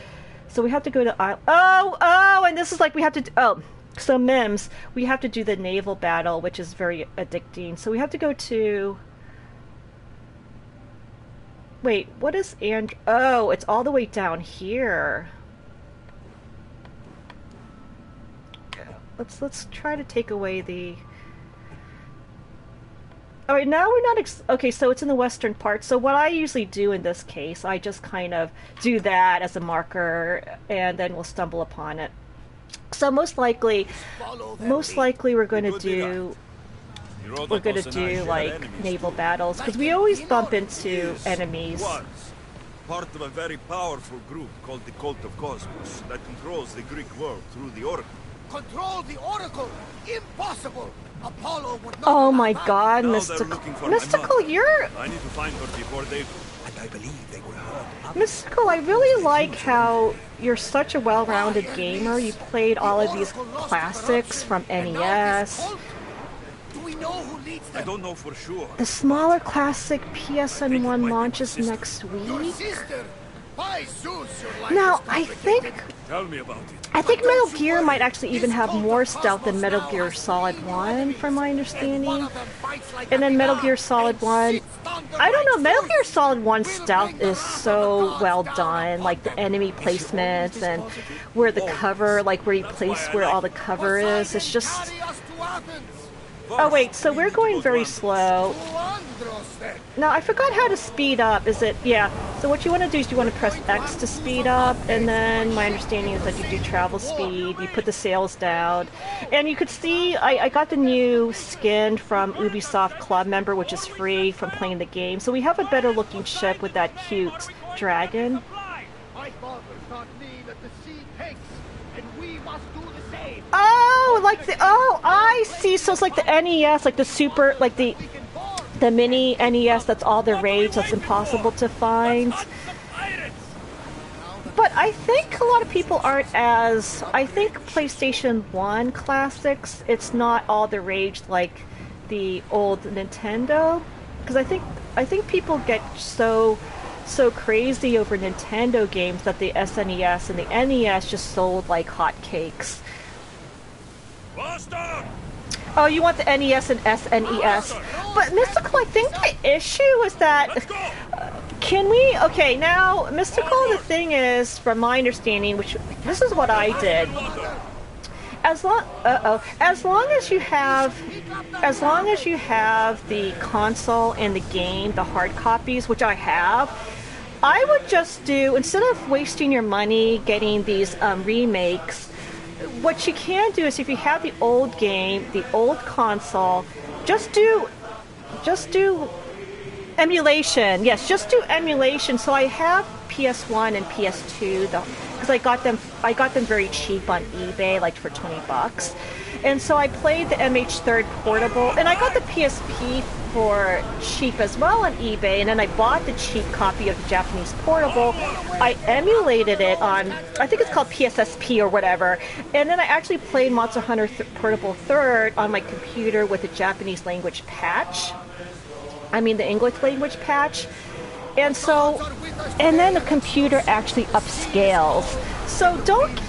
So we have to go to and this is like we have to so Mims, we have to do the naval battle, which is very addicting. So we have to go to. Wait, what is Oh, it's all the way down here. Let's try to take away the. All right, now we're not okay, so it's in the western part. So what I usually do in this case, I just kind of do that as a marker, and then we'll stumble upon it. So most likely we're going to do like naval battles, because we always bump into enemies. Part of a very powerful group called the Cult of Cosmos that controls the Greek world through the Oracle. Control the Oracle? Impossible! Apollo would not. Oh my God, Mystical, you're. I need to find her before they. And I believe they were hurt. Mystical, I really like how you're such a well-rounded gamer. You played all of these classics from NES. Do we know who leads them? I don't know for sure. The smaller classic PSN1 launches next week. Your sister. By Zeus, your Now, I think. Tell me about it. I think Metal Gear might actually even have more stealth than Metal Gear Solid 1, from my understanding. And then Metal Gear Solid 1, I don't know, Metal Gear Solid 1 stealth is so well done, like the enemy placements and where the cover, like where you place where all the cover is, it's just... Oh wait, so we're going very slow. Now, I forgot how to speed up. Is it... Yeah. So what you want to do is you want to press X to speed up, and then my understanding is that you do travel speed, you put the sails down. And you could see, I got the new skin from Ubisoft Club member, which is free from playing the game. So we have a better looking ship with that cute dragon. My father taught me that the sea takes, and we must do the same. Oh, like the... Oh, I see. So it's like the NES, like the super... Like the mini NES, that's all the rage, that's impossible to find. But I think a lot of people aren't as... I think PlayStation 1 classics, it's not all the rage like the old Nintendo. Because I think people get so crazy over Nintendo games that the SNES and the NES just sold like hotcakes. Boston! Oh, you want the NES and SNES. But Mystical, I think the issue is that... can we... Okay, now, Mystical, the thing is, from my understanding, which... This is what I did. As long as you have the console and the game, the hard copies, which I have, I would just do... Instead of wasting your money getting these remakes... What you can do is if you have the old game, the old console, just do emulation. Yes, just do emulation. So I have PS1 and PS2 because I got them very cheap on eBay, like for $20. And so I played the MH3 portable, and I got the PSP for cheap as well on eBay, and then I bought the cheap copy of the Japanese portable. I emulated it on, I think it's called PSSP or whatever, and then I actually played Monster Hunter Portable 3rd on my computer with a Japanese language patch. I mean the English language patch. And so, and then the computer actually upscales. So don't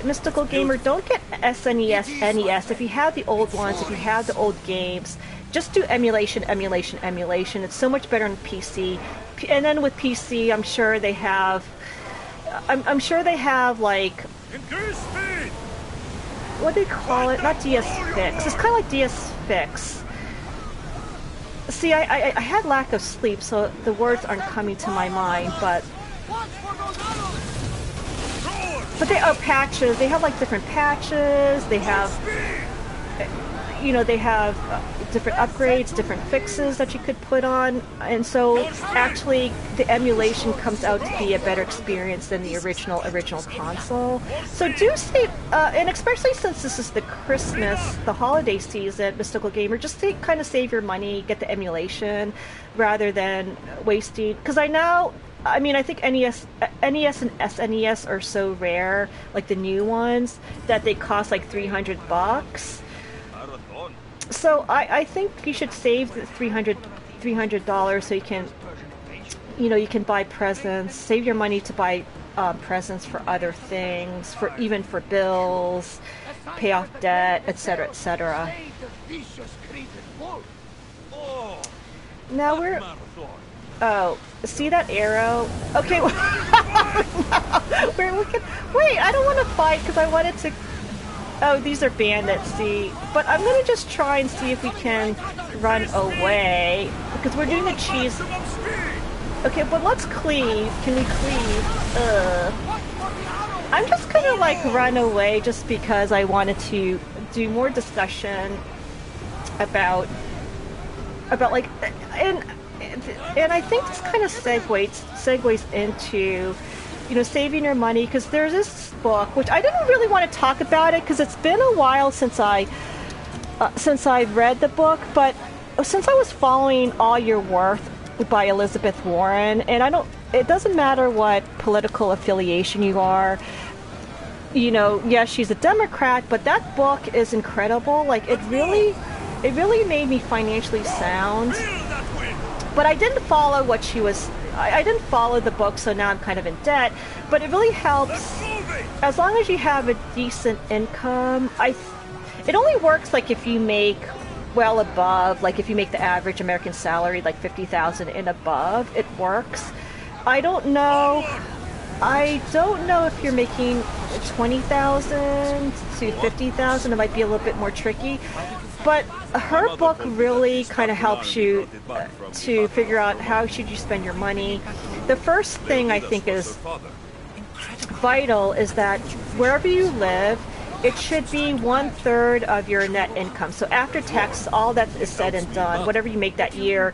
Mystical Gamer, don't get SNES, NES. If you have the old ones, if you have the old games, just do emulation. It's so much better on PC. And then with PC, I'm sure they have, I'm sure they have like, what do they call it? Not DS Fix. It's kind of like DS Fix. See, I had lack of sleep, so the words aren't coming to my mind, but they are patches. They have like different patches. They have, you know, they have different upgrades, different fixes that you could put on, and so actually the emulation comes out to be a better experience than the original console. So do save, and especially since this is the Christmas, the holiday season, Mystical Gamer, just kind of save your money, get the emulation rather than wasting. Because I think NES and SNES are so rare, like the new ones, that they cost like $300. So I think you should save the $300 so you can, you can buy presents, save your money to buy presents for other things, even for bills, pay off debt, etc., etc. Now we're... Oh, see that arrow? Okay, no, we're looking... Wait, I don't want to fight because I wanted to... Oh, these are bandits, see. But I'm gonna just try and see if we can run away. Because we're doing the cheese. Okay, but let's cleave. Can we cleave? I'm just gonna like run away just because I wanted to do more discussion about like and I think this kind of segues into, you know, saving your money, because there's this book which I didn't really want to talk about it because it's been a while since I read the book, but since I was following All Your Worth by Elizabeth Warren, and it doesn't matter what political affiliation you are, you know, yes, she's a Democrat, but that book is incredible. Like, it really made me financially sound. But I didn't follow what she was. I didn't follow the book, so now I'm kind of in debt. But it really helps as long as you have a decent income. It only works like if you make well above, like if you make the average American salary, like $50,000 and above, it works. I don't know if you're making $20,000 to $50,000. It might be a little bit more tricky. But her book really kind of helps you to figure out how should you spend your money. The first thing I think is vital is that wherever you live, it should be 1/3 of your net income. So after tax, all that is said and done, whatever you make that year,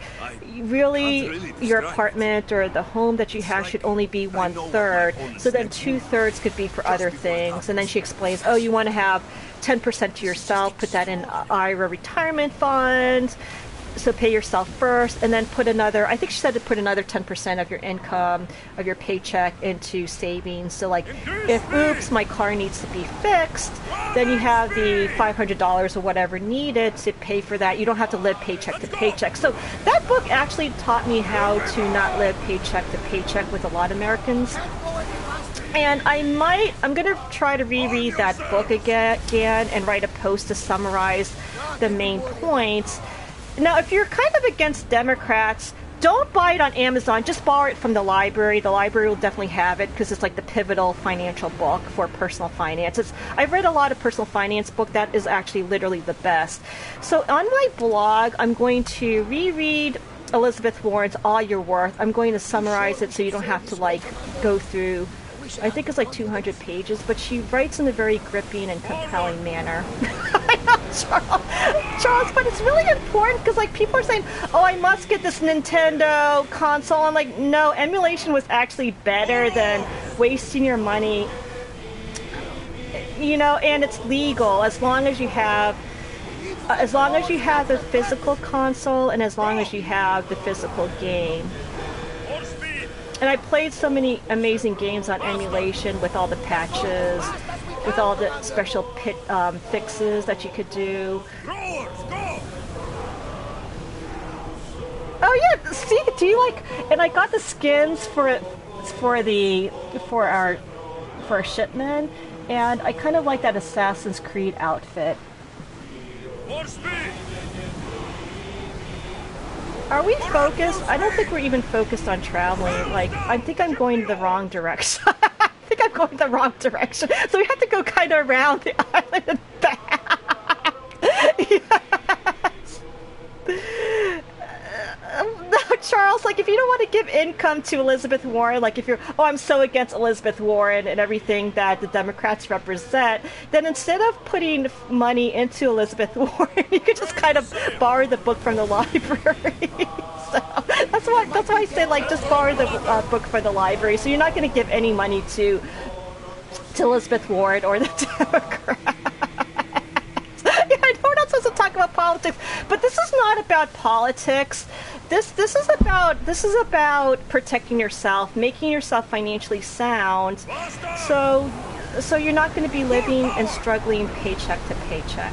really your apartment or the home that you have should only be 1/3. So then 2/3 could be for other things. And then she explains, oh, you want to have 10% to yourself, put that in IRA retirement fund, so pay yourself first, and then put another, I think she said to put another 10% of your income, of your paycheck, into savings. So like, if, oops, my car needs to be fixed, then you have the $500 or whatever needed to pay for that. You don't have to live paycheck to paycheck. So that book actually taught me how to not live paycheck to paycheck with a lot of Americans. And I'm going to try to reread that book again and write a post to summarize the main points. Now, if you're kind of against Democrats, don't buy it on Amazon. Just borrow it from the library. The library will definitely have it because it's like the pivotal financial book for personal finance. I've read a lot of personal finance book. That is actually literally the best. So on my blog, I'm going to reread Elizabeth Warren's All Your Worth. I'm going to summarize it so you don't have to like go through, I think it's like 200 pages, but she writes in a very gripping and compelling manner. I know, Charles, but it's really important because like people are saying, oh, I must get this Nintendo console. I'm like, no, emulation was actually better than wasting your money, you know, and it's legal as long as you have the physical console and as long as you have the physical game. And I played so many amazing games on emulation with all the patches, with all the special fixes that you could do. Oh yeah, see, do you like? And I got the skins for our shipment, and I kind of like that Assassin's Creed outfit. Are we focused? I don't think we're even focused on traveling. Like, I think I'm going the wrong direction. I think I'm going the wrong direction. So we have to go kind of around the island and back. Yes. No, Charles, like, if you don't want to give income to Elizabeth Warren, like if you're, oh, I'm so against Elizabeth Warren and everything that the Democrats represent, then instead of putting money into Elizabeth Warren, you could just kind of borrow the book from the library. So that's why I say, like, just borrow the book from the library. So you're not going to give any money to Elizabeth Warren or the Democrats. Yeah, I know we're not supposed to talk about politics, but this is not about politics. This is about protecting yourself, making yourself financially sound, so you're not going to be living and struggling paycheck to paycheck.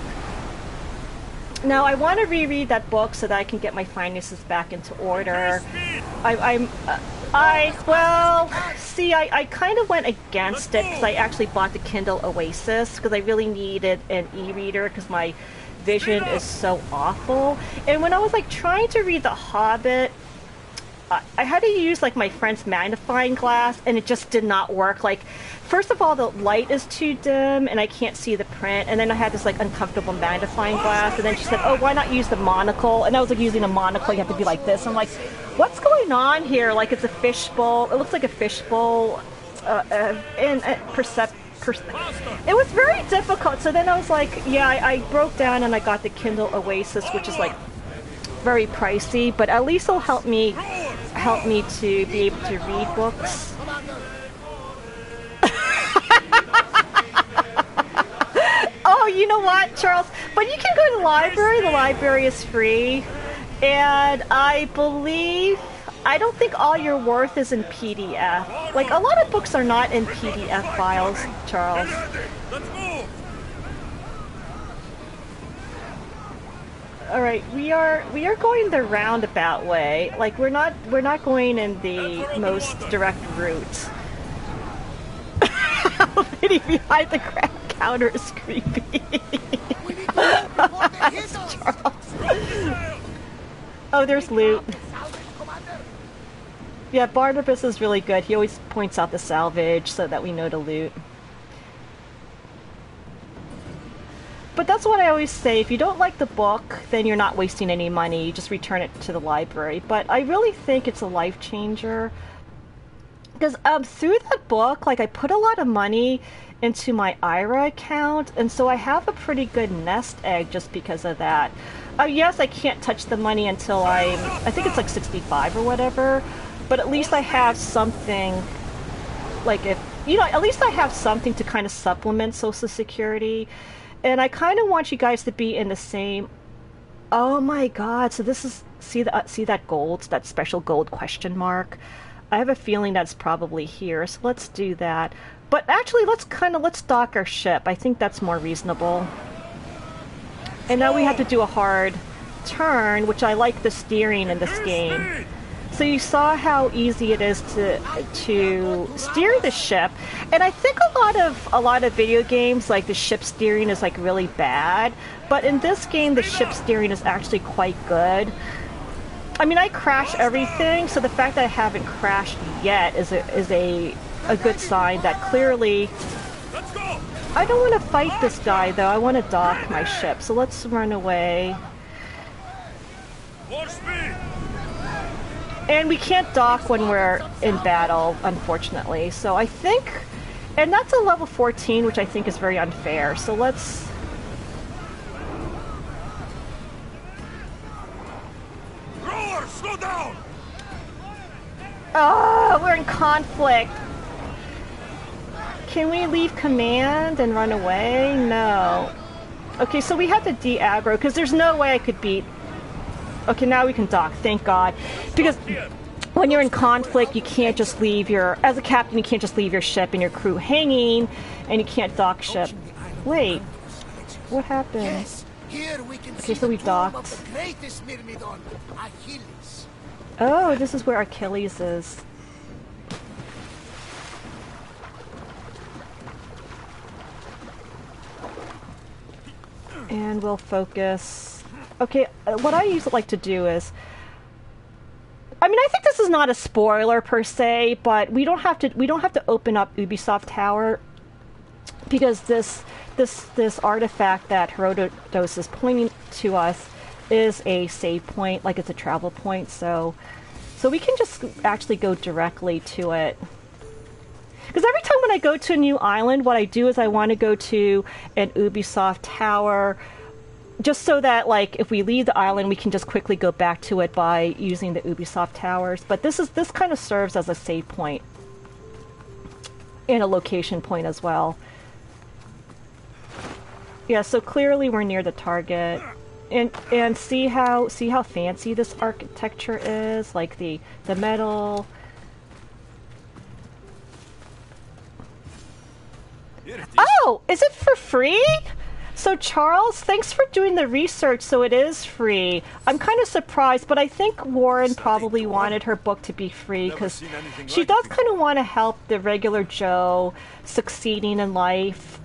Now, I want to reread that book so that I can get my finances back into order. I kind of went against it because I actually bought the Kindle Oasis because I really needed an e-reader because my vision is so awful. And when I was like trying to read The Hobbit, I had to use like my friend's magnifying glass, and it just did not work. Like, first of all, the light is too dim, and I can't see the print. And then I had this like uncomfortable magnifying glass, and then she said, "Oh, why not use the monocle?" And I was like, using a monocle, you have to be like this. I'm like, what's going on here? Like, it's a fishbowl. It looks like a fishbowl. It was very difficult. So then I was like, yeah, I broke down and I got the Kindle Oasis, which is like very pricey, but at least it'll help me to be able to read books. Oh, you know what, Charles? But you can go to the library. The library is free, and I don't think all your worth is in PDF. Like, a lot of books are not in PDF files, Charles. Let's move. All right, we are going the roundabout way. Like, we're not going in the most direct route. Lady behind the counter is creepy. Charles. Oh, there's loot. Yeah, Barnabas is really good. He always points out the salvage so that we know to loot. But that's what I always say. If you don't like the book, then you're not wasting any money. You just return it to the library. But I really think it's a life changer. Because through that book, like, I put a lot of money into my IRA account. And so I have a pretty good nest egg just because of that. Yes, I can't touch the money until I think it's like 65 or whatever. But at least I have something, like, if, you know, at least I have something to kind of supplement Social Security. And I kind of want you guys to be in the same, oh my god, so this is, see that gold, that special gold question mark? I have a feeling that's probably here, so let's do that. But actually, let's dock our ship. I think that's more reasonable. And now we have to do a hard turn, which I like the steering in this game. So you saw how easy it is to steer the ship, and I think a lot of video games, like, the ship steering is like really bad, but in this game the ship steering is actually quite good. I mean, I crash everything, so the fact that I haven't crashed yet is a good sign that clearly. I don't want to fight this guy though. I want to dock my ship, so let's run away. More speed. And we can't dock when we're in battle, unfortunately. So I think, and that's a level 14, which I think is very unfair. So let's. Roar, slow down. Oh, we're in conflict. Can we leave command and run away? No. Okay, so we have to de-aggro because there's no way I could beat. Okay, now we can dock, thank God. Because when you're in conflict, you can't just leave as a captain, you can't just leave your ship and your crew hanging, and you can't dock ship. Wait, what happened? Okay, so we docked. Oh, this is where Achilles is. And we'll focus. Okay, what I usually like to do is, I mean, I think this is not a spoiler per se, but we don't have to open up Ubisoft Tower because this artifact that Herodotus is pointing to us is a save point, like it's a travel point, so we can just actually go directly to it. Because every time when I go to a new island, what I do is I want to go to an Ubisoft Tower, just so that, like, if we leave the island, we can just quickly go back to it by using the Ubisoft Towers. But this kind of serves as a save point and a location point as well. Yeah, so clearly we're near the target, and see how fancy this architecture is, like the metal. Oh, is it for free? So Charles, thanks for doing the research, so it is free. I'm kind of surprised, but I think Warren probably wanted her book to be free because she does kind of want to help the regular Joe succeeding in life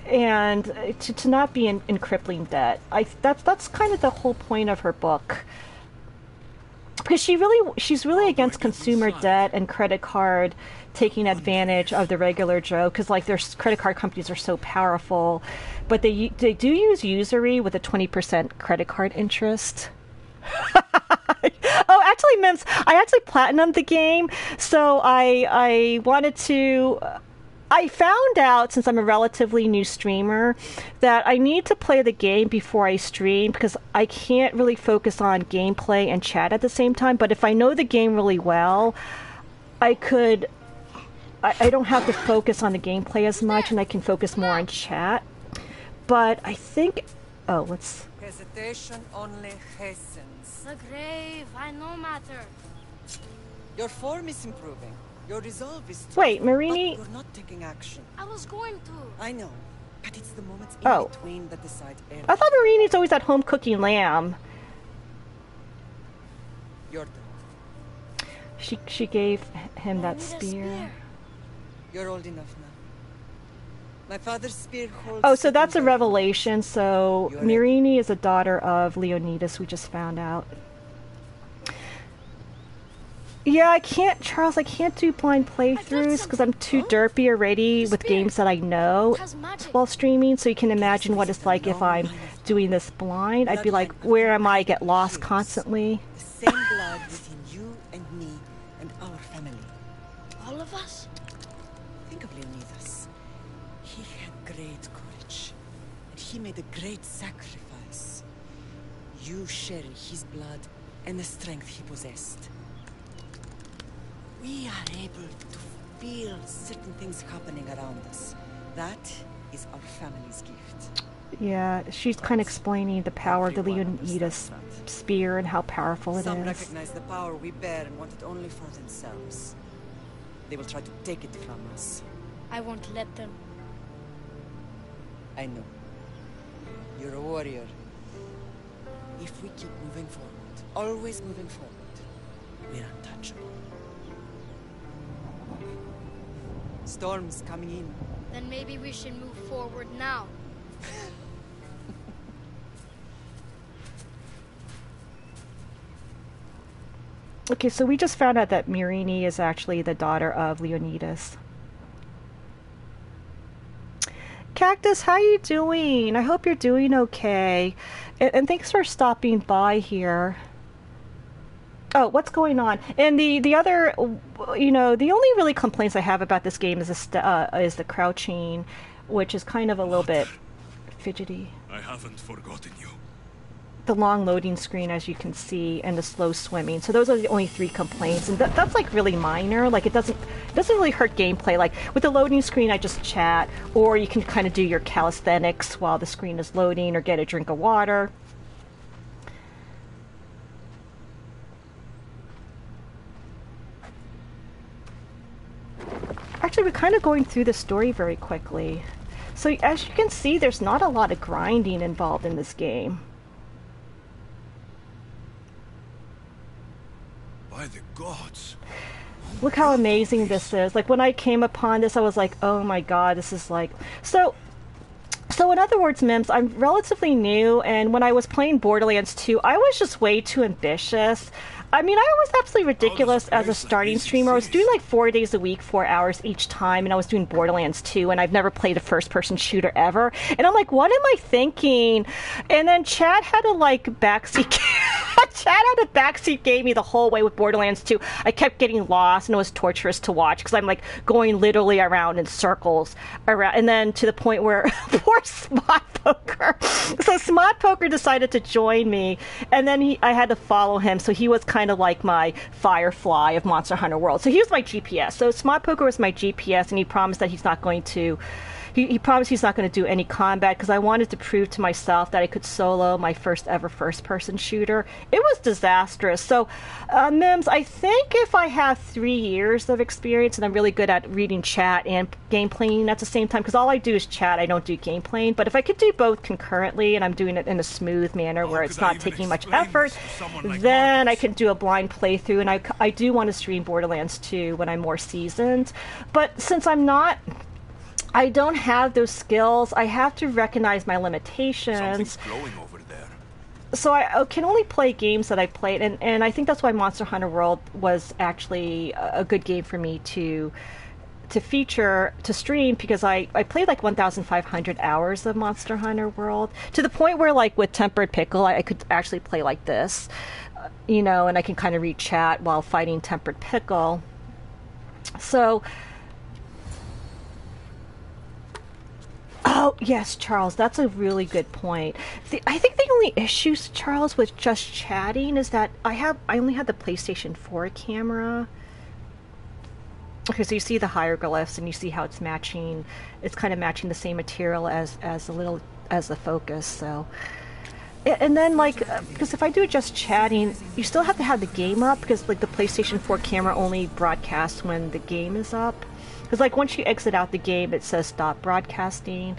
and to not be in crippling debt. That's kind of the whole point of her book. because she's really against consumer debt and credit card taking advantage of the regular Joe, because like their credit card companies are so powerful, but they do use usury with a 20% credit card interest. Oh, actually, Mims, I actually platinumed the game, so I wanted to. I found out, since I'm a relatively new streamer, that I need to play the game before I stream because I can't really focus on gameplay and chat at the same time. But if I know the game really well, I don't have to focus on the gameplay as much, and I can focus more on chat. But I think... Oh, let's... Hesitation only hastens. The grave, I no matter. Your form is improving. Your resolve is... Wait, Marini... You're not taking action. I was going to. I know. But it's the moments in between that decide everything. I thought Marini's always at home cooking lamb. Your turn. She gave him that spear. You're old enough now. My father's spear holds... Oh, so that's a revelation. So Mirini is a daughter of Leonidas, we just found out. Yeah, I can't, Charles, I can't do blind playthroughs because I'm too derpy already with games that I know while streaming, so you can imagine what it's like if I'm doing this blind. I'd be like, where am I? Get lost constantly. The same blood within you and me and our family. All of us? Think of Leonidas. He had great courage, and he made a great sacrifice. You share his blood and the strength he possessed. We are able to feel certain things happening around us. That is our family's gift. Yeah, she's kind of explaining the power of the Leonidas spear and how powerful it Some is. recognize the power we bear and want it only for themselves. They will try to take it from us. I won't let them. I know. You're a warrior. If we keep moving forward, always moving forward, we're untouchable. Storm's coming in. Then maybe we should move forward now. Okay, so we just found out that Mirini is actually the daughter of Leonidas. Cactus, how you doing? I hope you're doing okay. And thanks for stopping by here. Oh, what's going on? And the other, you know, the only really complaints I have about this game is the crouching, which is kind of a little bit fidgety. I haven't forgotten you. The long loading screen, as you can see, and the slow swimming. So those are the only 3 complaints, and that's like really minor. Like it doesn't really hurt gameplay. Like with the loading screen, I just chat, or you can kind of do your calisthenics while the screen is loading, or get a drink of water. Actually, we're kind of going through the story very quickly. So as you can see, there's not a lot of grinding involved in this game. By the gods. Look how amazing this is. Like when I came upon this, I was like, oh my god, this is like... So in other words, Mims, I'm relatively new, and when I was playing Borderlands 2, I was just way too ambitious. I mean, I was absolutely ridiculous as a starting streamer. I was doing like 4 days a week, 4 hours each time, and I was doing Borderlands 2, and I've never played a first-person shooter ever. And I'm like, what am I thinking? And then Chad had a like backseat. Chad had a backseat game me the whole way with Borderlands 2. I kept getting lost, and it was torturous to watch because I'm like going literally around in circles around, and then to the point where poor Smart Poker. So Smart Poker decided to join me, and then I had to follow him. So he was kind of like my Firefly of Monster Hunter World. So he was my GPS. So Smart Poker was my GPS, and he promised that he's not going to... He promised he's not going to do any combat because I wanted to prove to myself that I could solo my first ever first-person shooter. It was disastrous. So, Mims, I think if I have 3 years of experience and I'm really good at reading chat and gameplaying at the same time, because all I do is chat, I don't do gameplaying, but if I could do both concurrently and I'm doing it in a smooth manner where it's not taking much effort, then I can do a blind playthrough, and I do want to stream Borderlands 2 when I'm more seasoned. But since I don't have those skills, I have to recognize my limitations. Something's glowing over there. so I can only play games that I played, and I think that's why Monster Hunter World was actually a good game for me to stream, because I played like 1,500 hours of Monster Hunter World, to the point where, like, with Tempered Pickle, I could actually play like this, and I can kind of read chat while fighting Tempered Pickle. So, oh yes, Charles, that's a really good point. I think the only issues, Charles, with just chatting is that I only had the PlayStation 4 camera. Okay, so you see the hieroglyphs, and you see how it's matching. It's kind of matching the same material as the focus. So, and then, like, because if I do just chatting, you still have to have the game up, because, like, the PlayStation 4 camera only broadcasts when the game is up. Because, like, once you exit out the game, it says stop broadcasting.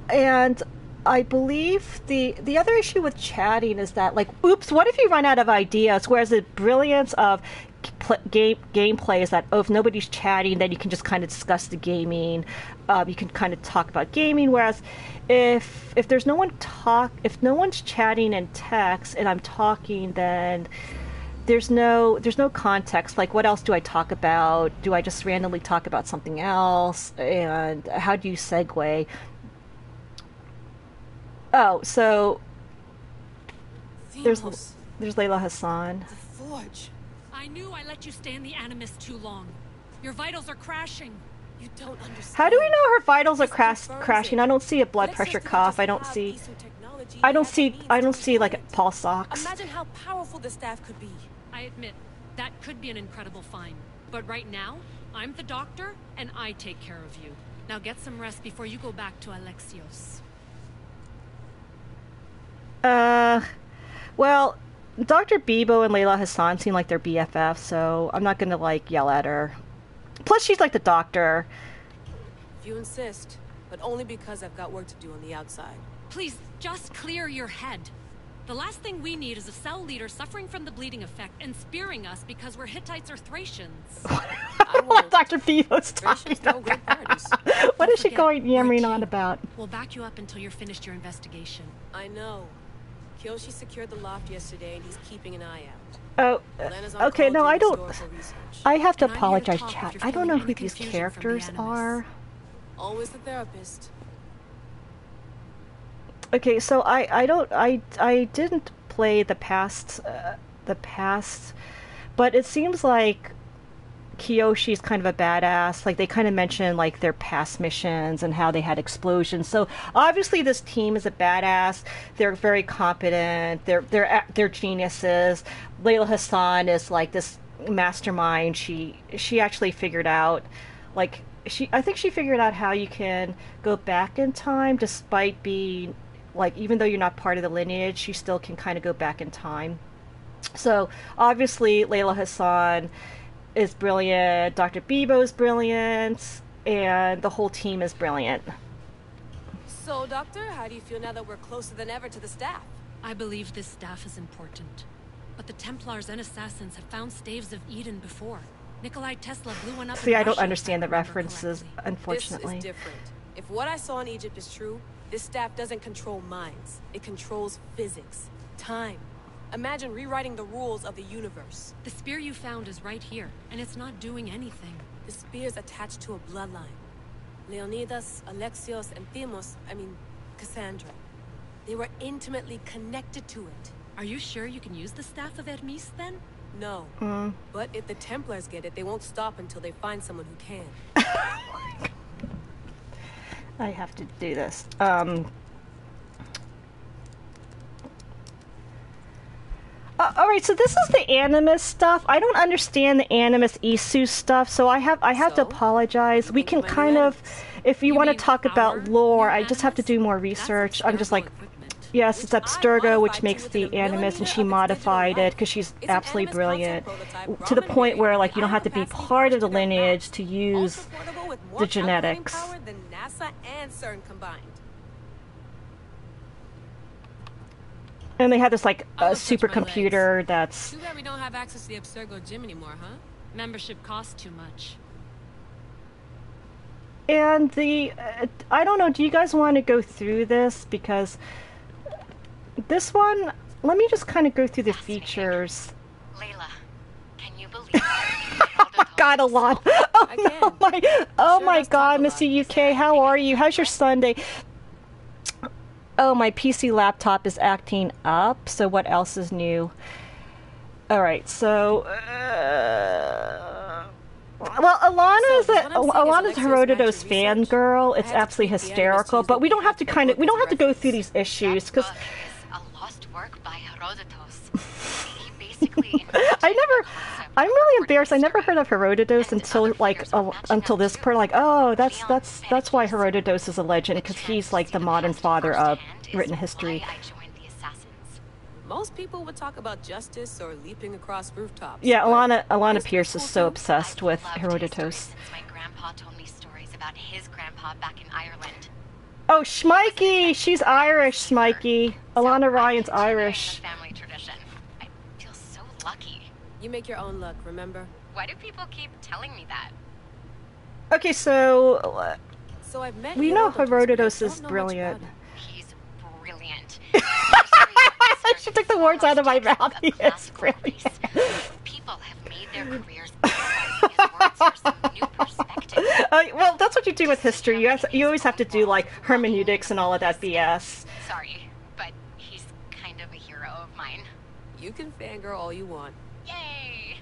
And I believe the other issue with chatting is that, like, oops, what if you run out of ideas? Whereas the brilliance of gameplay is that, if nobody's chatting, then you can just kind of discuss the gaming. You can kind of talk about gaming. Whereas if there's no one's chatting in text and I'm talking, then there's no context. Like, what else do I talk about? Do I just randomly talk about something else? And how do you segue? Oh, so there's Layla Hassan. The Forge. I knew I let you stay in the Animus too long. Your vitals are crashing. You don't understand. How do we know her vitals are crashing? I don't see a blood pressure cuff. I don't see like a pulse ox. Imagine how powerful the staff could be. I admit, that could be an incredible find. But right now, I'm the doctor, and I take care of you. Now get some rest before you go back to Alexios. Well, Dr. Bebo and Layla Hassan seem like they're BFFs, so I'm not gonna, like, yell at her. Plus, she's like the doctor. If you insist, but only because I've got work to do on the outside. Please, just clear your head. The last thing we need is a cell leader suffering from the bleeding effect and spearing us because we're Hittites or Thracians. What Dr. Bebo's talking about? What is she yammering on about? We'll back you up until you're finished your investigation. I know. Kyoshi secured the loft yesterday, and he's keeping an eye out. Oh, okay, no, I don't... I have to apologize, chat. I don't know who these characters are. Always the therapist. Okay, so I didn't play the past, but it seems like Kiyoshi's kind of a badass. Like, they kind of mention, like, their past missions and how they had explosions. So obviously this team is a badass. They're very competent. They're geniuses. Layla Hassan is like this mastermind. She actually figured out, like, I think she figured out how you can go back in time despite being, like, even though you're not part of the lineage, she still can kind of go back in time. So obviously Layla Hassan is brilliant, Dr. Bebo is brilliant, and the whole team is brilliant. So, Doctor, how do you feel now that we're closer than ever to the staff? I believe this staff is important. But the Templars and Assassins have found staves of Eden before. Nikolai Tesla blew one up. See, I don't understand the references, unfortunately. This is different. If what I saw in Egypt is true, this staff doesn't control minds. It controls physics, time. Imagine rewriting the rules of the universe. The spear you found is right here, and it's not doing anything. The spear's attached to a bloodline. Leonidas, Alexios, and Cassandra. They were intimately connected to it. Are you sure you can use the Staff of Hermes, then? No. But if the Templars get it, they won't stop until they find someone who can. I have to do this. Alright, so this is the Animus stuff. I don't understand the Animus Isu stuff, so I have to apologize. We can kind of, if you want to talk about lore, I just have to do more research. I'm just like, yes, it's Abstergo, which makes the Animus, and she modified it because she's absolutely brilliant. To the point where, like, you don't have to be part of the lineage to use the genetics. And they had this, like, supercomputer that's... Too bad we don't have access to the Abstergo gym anymore, huh? Membership costs too much. And the... I don't know, do you guys want to go through this? Because This one, let me just kind of go through the features. Layla, can you believe God, Alana. Oh my God, Missy UK, how are you? How's your Sunday? Oh, my PC laptop is acting up. So what else is new? All right, so well, Alana's Herodotus fangirl. It's absolutely hysterical, but we don't have to go through these issues because a lost work by Herodotus. He basically I'm really embarrassed. I never heard of Herodotus until this part. Like, oh, that's why Herodotus is a legend, because he's like the modern father of written history. Most people would talk about justice or leaping across rooftops. Yeah, Alana Pierce is so obsessed with Herodotus. Since my grandpa told me stories about his grandpa back in Ireland. Oh, Schmikey! She's Irish, Schmikey. Alana Ryan's Irish. Family tradition. I feel so lucky. You make your own luck, remember? Why do people keep telling me that? Okay, so I've met we know Herodotus is brilliant. He's brilliant. She took the words out of my mouth. He is brilliant. People have made their careers analyzing his words for some new perspective. Well, that's what you do with history. You always have to do like hermeneutics and all of that BS. Sorry, but he's kind of a hero of mine. You can fangirl all you want. Yay!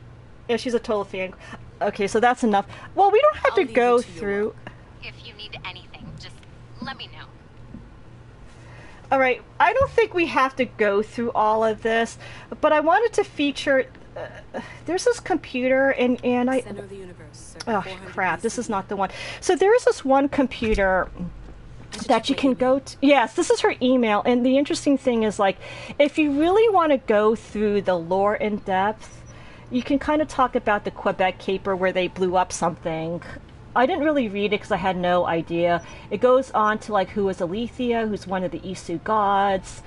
Yeah, she's a total fan. Okay, so that's enough. Well, we don't have to go through. If you need anything, just let me know. All right, I don't think we have to go through all of this, but I wanted to feature. There's this computer, and I. Center of the universe, oh crap! This is not the one. So there is this one computer that you can go to. Yes, this is her email, and the interesting thing is, like, if you really want to go through the lore in depth, you can kind of talk about the Quebec caper where they blew up something. I didn't really read it because I had no idea. It goes on to like who was Alethea, who's one of the Isu gods,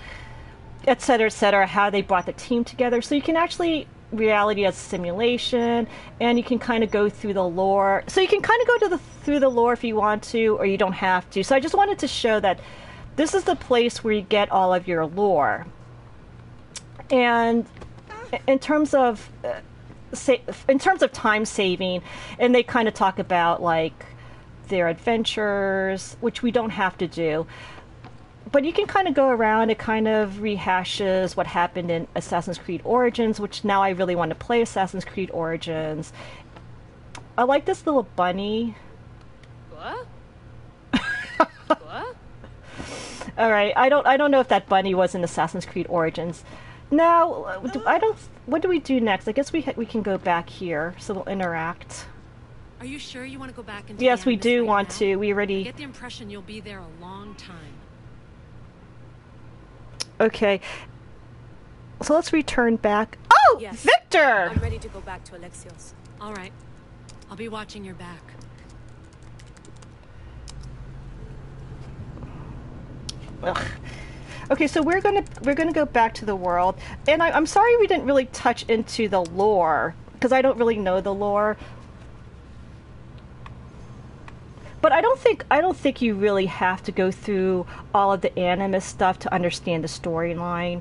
etc., how they brought the team together. So you can actually reality as a simulation, and you can kind of go through the lore. So you can kind of go through the lore if you want to, or you don't have to. So I just wanted to show that this is the place where you get all of your lore. And in terms of time saving, and they kind of talk about like their adventures, which we don't have to do, but you can kind of go around. It kind of rehashes what happened in Assassin's Creed Origins, which now I really want to play Assassin's Creed Origins. I like this little bunny. What? What? All right, I don't know if that bunny was in Assassin's Creed Origins. Now, what do we do next? I guess we can go back here, so we'll interact. Are you sure you want to go back into Yes, the we do right want now? to. We already. I get the impression you'll be there a long time. Okay. So let's return back. Oh, yes. Victor! I'm ready to go back to Alexios. All right. I'll be watching your back. Ugh. Okay, so we're gonna go back to the world, and I'm sorry we didn't really touch into the lore because I don't really know the lore. But I don't think you really have to go through all of the Animus stuff to understand the storyline.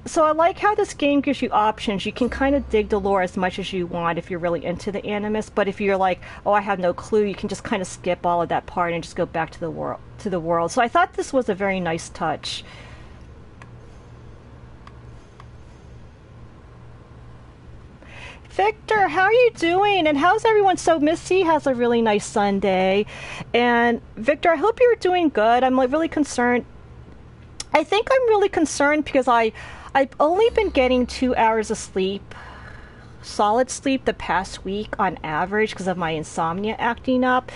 So I like how this game gives you options. You can kind of dig the lore as much as you want if you're really into the Animus, but if you're like, oh, I have no clue, you can just kind of skip all of that part and just go back to the world. So I thought this was a very nice touch. Victor, how are you doing? And how's everyone? So Missy has a really nice Sunday. And Victor, I hope you're doing good. I'm like really concerned. I think I'm really concerned because I've only been getting 2 hours of sleep, solid sleep, the past week on average because of my insomnia acting up.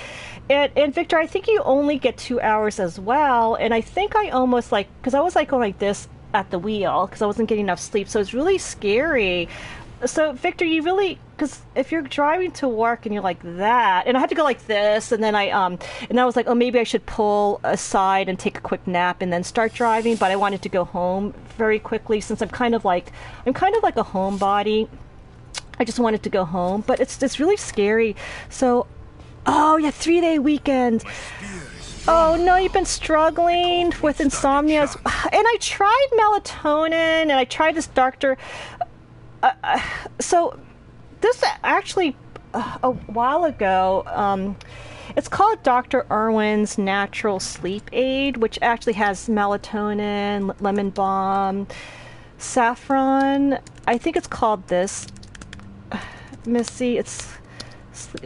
And Victor, I think you only get 2 hours as well. And I think I almost because I was going like this at the wheel because I wasn't getting enough sleep. So it's really scary. So Victor, you really, because if you're driving to work and you're like that, and I had to go like this, and then I was like, oh, maybe I should pull aside and take a quick nap and then start driving, but I wanted to go home very quickly since I'm kind of like a homebody. I just wanted to go home, but it's really scary. So, oh yeah, 3-day weekend. Oh no, you've been struggling with insomnia. And I tried melatonin, and I tried this doctor. So this actually a while ago. It's called Dr. Irwin's Natural Sleep Aid, which actually has melatonin, lemon balm, saffron. I think it's called this. Missy,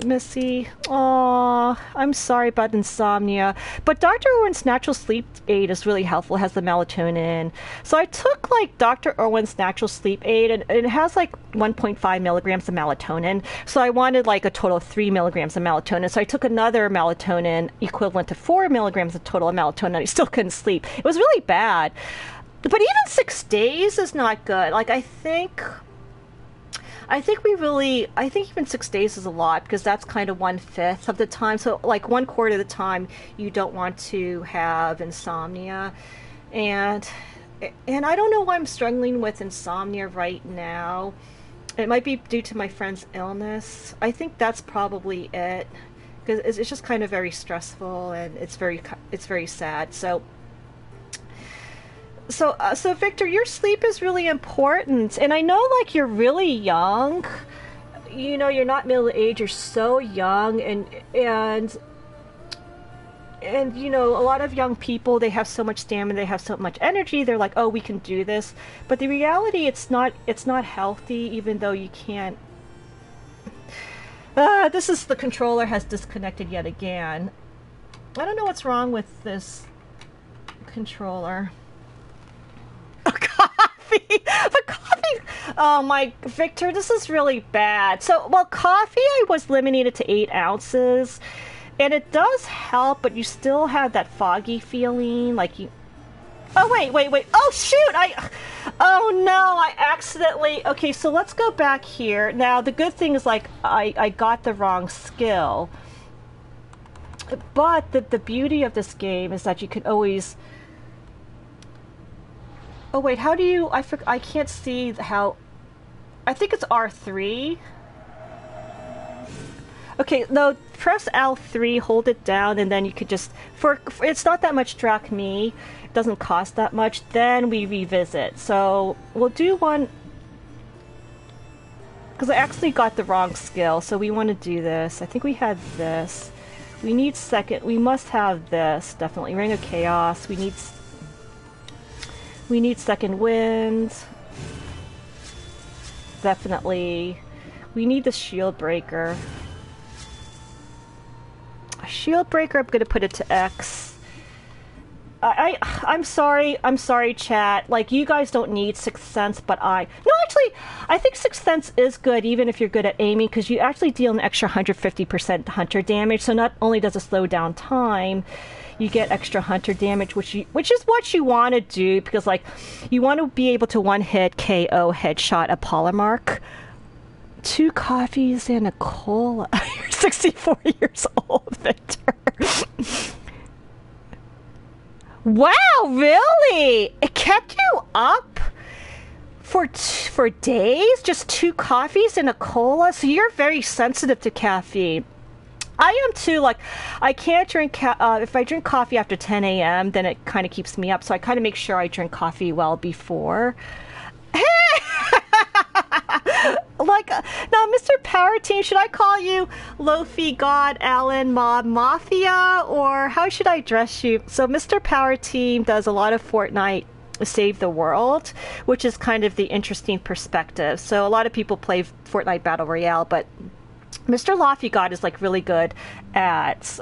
Missy. Aw, I'm sorry about insomnia. But Dr. Irwin's Natural Sleep Aid is really helpful. It has the melatonin. So I took like Dr. Irwin's Natural Sleep Aid, and it has like 1.5 milligrams of melatonin. So I wanted like a total of 3 milligrams of melatonin. So I took another melatonin equivalent to 4 milligrams of total of melatonin, and I still couldn't sleep. It was really bad. But even 6 days is not good. Like, I think even 6 days is a lot, because that's kind of 1/5 of the time. So like 1/4 of the time you don't want to have insomnia. And I don't know why I'm struggling with insomnia right now. It might be due to my friend's illness. I think that's probably it, because it's just kind of very stressful, and it's very sad. So Victor, your sleep is really important, and I know like you're really young. You know, you're not middle-aged, you're so young, and you know, a lot of young people, they have so much stamina, they have so much energy, they're like, oh, we can do this. But the reality, it's not healthy, even though you can't. The controller has disconnected yet again. I don't know what's wrong with this controller. But coffee, oh my, Victor, this is really bad. So, well, coffee, I was limiting it to 8 ounces, and it does help, but you still have that foggy feeling, like you. Oh wait! Oh shoot! Oh no! I accidentally. Okay, so let's go back here. Now the good thing is, like, I got the wrong skill, but the beauty of this game is that you can always. Oh wait, how do you? I can't see how. I think it's R3. Okay, no, press L3, hold it down, and then you could just for it's not that much drachmae. It doesn't cost that much. Then we revisit. So we'll do one because I actually got the wrong skill. So we want to do this. I think we had this. We need second. We must have this definitely. Ring of Chaos. We need second wind. Definitely. We need the shield breaker. A shield breaker, I'm gonna put it to X. I'm sorry, chat. Like, you guys don't need Sixth Sense, but I think Sixth Sense is good, even if you're good at aiming, because you actually deal an extra 150% hunter damage. So not only does it slow down time, you get extra hunter damage, which is what you want to do, because like you want to be able to one-hit KO headshot a polymark. 2 coffees and a cola. You're 64 years old, Victor. Wow, really? It kept you up for days? Just 2 coffees and a cola? So you're very sensitive to caffeine. I am too. Like, I can't drink if I drink coffee after 10 a.m., then it kind of keeps me up. So I kind of make sure I drink coffee well before. Like, now, Mr. Power Team, should I call you Lofi God Allen Mob Mafia, or how should I address you? So Mr. Power Team does a lot of Fortnite Save the World, which is kind of the interesting perspective. So a lot of people play Fortnite Battle Royale, but Mr. Lofty God is like really good at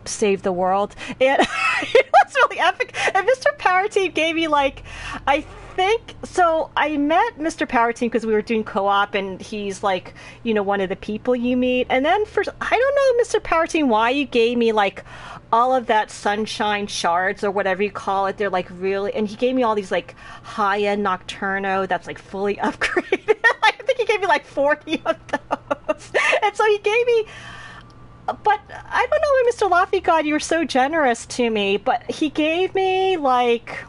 Save the World, and it was really epic. And Mr. Power Team gave me like, I think so. I met Mr. Power Team because we were doing co-op, and he's like, you know, one of the people you meet. And then I don't know, Mr. Power Team, why you gave me like all of that sunshine shards or whatever you call it. They're like really, and he gave me all these like high-end Nocturno that's like fully upgraded. I think he gave me like 40 of those. And so he gave me, but I don't know, Mr. Lofty God, you were so generous to me, but he gave me like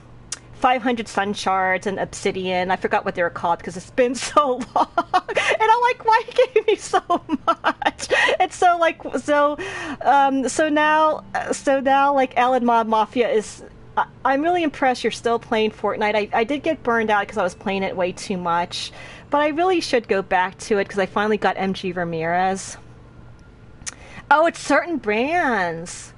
500 sun shards and obsidian. I forgot what they were called because it's been so long. And I'm like, why you gave me so much? And so like, so now like Alan Mob Mafia is, I'm really impressed you're still playing Fortnite. I did get burned out because I was playing it way too much, but I really should go back to it because I finally got MG Ramirez. Oh, it's certain brands.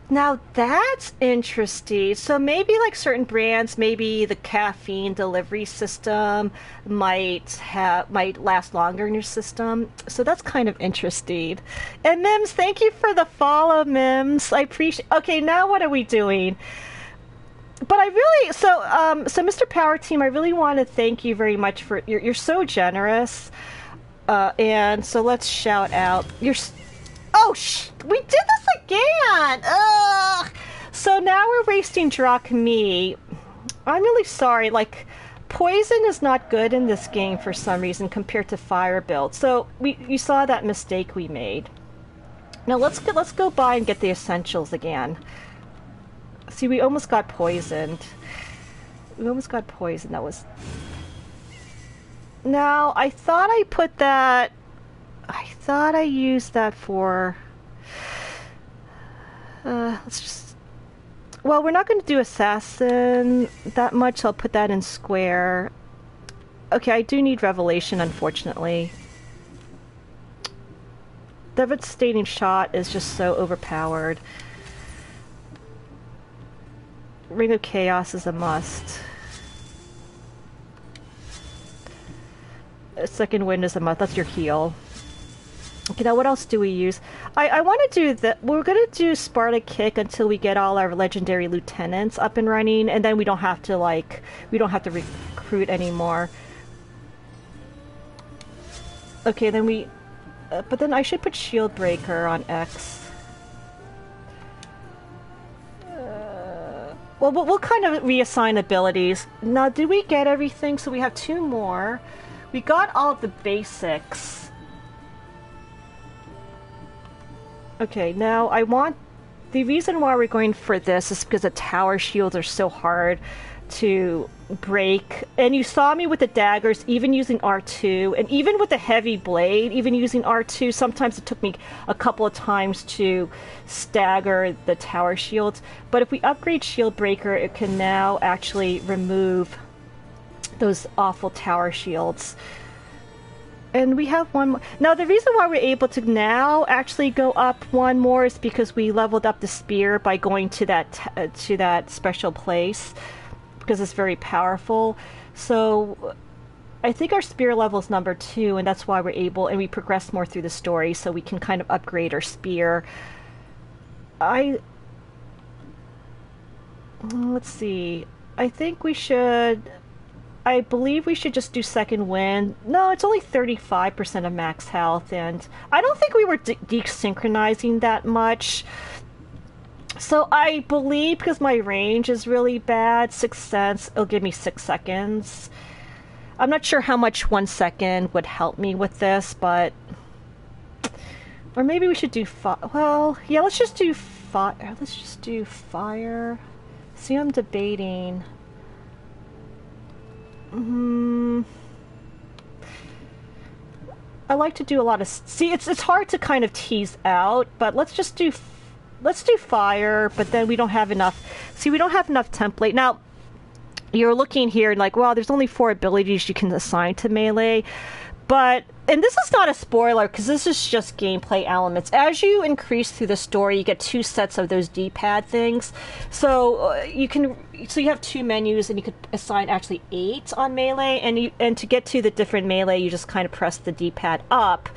Now that's interesting. So maybe like certain brands, maybe the caffeine delivery system might last longer in your system. So that's kind of interesting. And Mims, thank you for the follow, Mims. I appreciate. Okay, now what are we doing? But I really so Mr. Power Team, I really want to thank you very much for you're so generous. And so let's shout out Oh, we did this again! Ugh! So now we're wasting Drachmi. I'm really sorry. Like, poison is not good in this game for some reason compared to fire build. So you saw that mistake we made. Now let's go by and get the essentials again. See, we almost got poisoned. We almost got poisoned. That was. Now I thought I put that. I thought I used that for... let's just... Well, we're not going to do Assassin that much. I'll put that in Square. Okay, I do need Revelation, unfortunately. Devastating Shot is just so overpowered. Ring of Chaos is a must. Second Wind is a must. That's your heal. Okay, now what else do we use? I want to do that. We're going to do Sparta Kick until we get all our legendary lieutenants up and running, and then we don't have to recruit anymore. Okay, then we... but then I should put Shield Breaker on X. Well, we'll kind of reassign abilities. Now, did we get everything? So we have 2 more. We got all of the basics. Okay, now I want... The reason why we're going for this is because the tower shields are so hard to break. And you saw me with the daggers, even using R2, and even with the heavy blade, even using R2, sometimes it took me a couple of times to stagger the tower shields. But if we upgrade Shield Breaker, it can now actually remove those awful tower shields. And we have 1 more. Now, the reason why we're able to now actually go up 1 more is because we leveled up the spear by going to that special place, because it's very powerful. So I think our spear level is number 2, and that's why we're able, and we progress more through the story, so we can kind of upgrade our spear. Let's see. I think we should... I believe we should just do Second Wind. No, it's only 35% of max health, and I don't think we were desynchronizing that much. So I believe, because my range is really bad, 6 cents, it'll give me 6 seconds. I'm not sure how much 1 second would help me with this, but... Or maybe we should do well, yeah, let's just do fire. Let's just do fire. See, I'm debating... I like to do a lot of... See, it's hard to kind of tease out, but let's do fire, but then we don't have enough... See, we don't have enough template. Now, you're looking here and like, wow, there's only 4 abilities you can assign to melee, but... And this is not a spoiler, because this is just gameplay elements. As you increase through the story, you get 2 sets of those D-pad things. So you have 2 menus, and you could assign actually 8 on melee. And to get to the different melee, you just kind of press the D-pad up.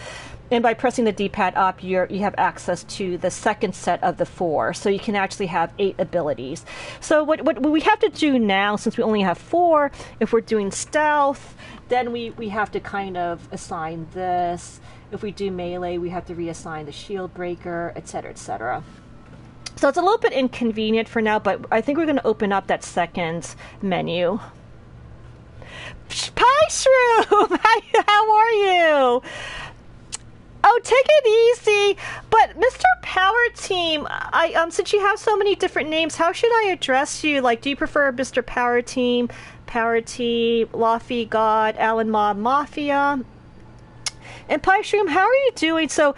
And by pressing the D-pad up, you have access to the second set of the 4. So you can actually have 8 abilities. So what we have to do now, since we only have 4, if we're doing stealth, then we have to kind of assign this. If we do melee, we have to reassign the Shield Breaker, etc., etc. So it's a little bit inconvenient for now, but I think we're going to open up that second menu. Pie Shroom! How are you? Oh, take it easy. But Mr. Power Team, since you have so many different names, how should I address you? Like, do you prefer Mr. Power Team, Laffy God, Alan Mob Mafia? And Pieshroom, how are you doing? So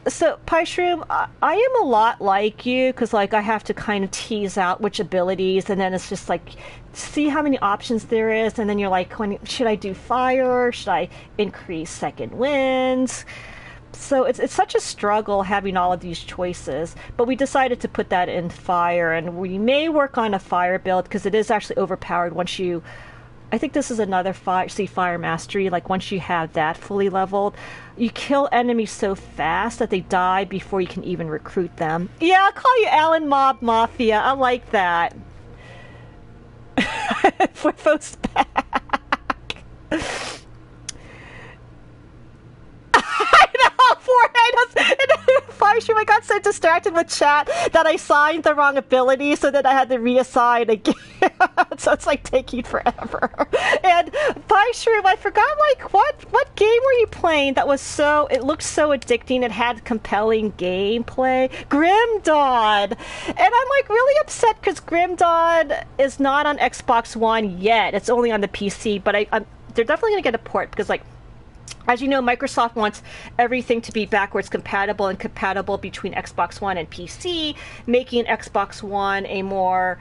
Pieshroom, I am a lot like you, because like I have to kind of tease out which abilities, and then it's just like see how many options there is, and then you're like, should I do fire? Should I increase second winds? So it's such a struggle having all of these choices, but we decided to put that in fire, and we may work on a fire build because it is actually overpowered once you. I think this is another fire mastery. Like once you have that fully leveled, you kill enemies so fast that they die before you can even recruit them. Yeah, I'll call you Alan Mob Mafia. I like that. Forfo's back. I know, Fortnite. I got so distracted with chat that I signed the wrong ability, so then I had to reassign again. So it's like taking forever. And Pieshroom, I forgot like what game were you playing that was it looked so addicting, it had compelling gameplay? Grim Dawn. And I'm like really upset because Grim Dawn is not on Xbox One yet. It's only on the PC, but they're definitely gonna get a port because like, as you know, Microsoft wants everything to be backwards compatible and compatible between Xbox One and PC, making Xbox One a more...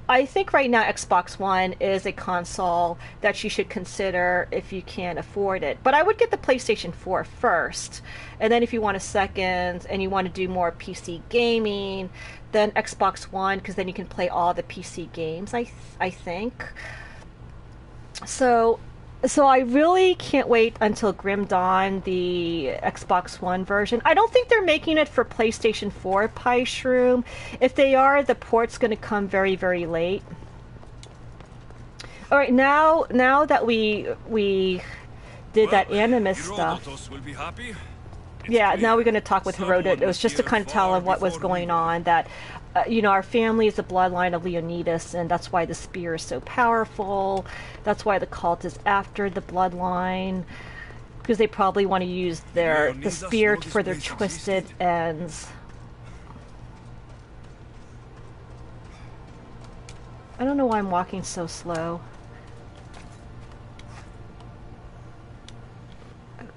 I think right now Xbox One is a console that you should consider if you can afford it. But I would get the PlayStation 4 first. And then if you want a second and you want to do more PC gaming, then Xbox One, because then you can play all the PC games, I think. So I really can't wait until Grim Dawn, the Xbox One version. I don't think they're making it for PlayStation 4, Pieshroom. If they are, the port's going to come very, very late. All right, now that we did that Animus stuff. Will be happy. Yeah, now we're going to talk with Herodotus. It was just to kind of tell him what was going on, that our family is a bloodline of Leonidas, and that's why the spear is so powerful. That's why the cult is after the bloodline, because they probably want to use the spear for their twisted ends. I don't know why I'm walking so slow.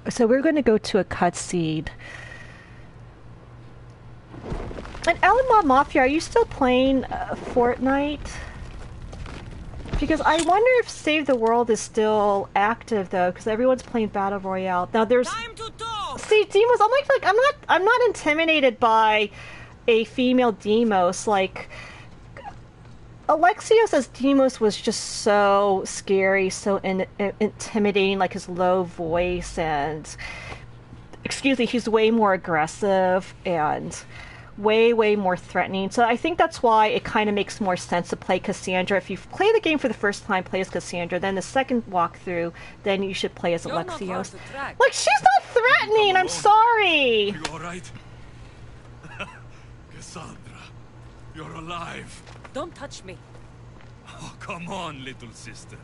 So we're going to go to a cutscene. And Alan Mafia, are you still playing Fortnite? Because I wonder if Save the World is still active though, because everyone's playing Battle Royale. Now there's... See, Demos, I'm not intimidated by a female Demos. Like, Alexios as Demos was just so scary, so intimidating, like his low voice, and... Excuse me, he's way more aggressive, and... way more threatening. So I think that's why it kind of makes more sense to play Cassandra. If you play the game for the first time, play as Cassandra. Then the second walkthrough, then you should play as Alexios. Like, she's not threatening! I'm sorry! You alright? Cassandra, you're alive. Don't touch me. Oh, come on, little sister.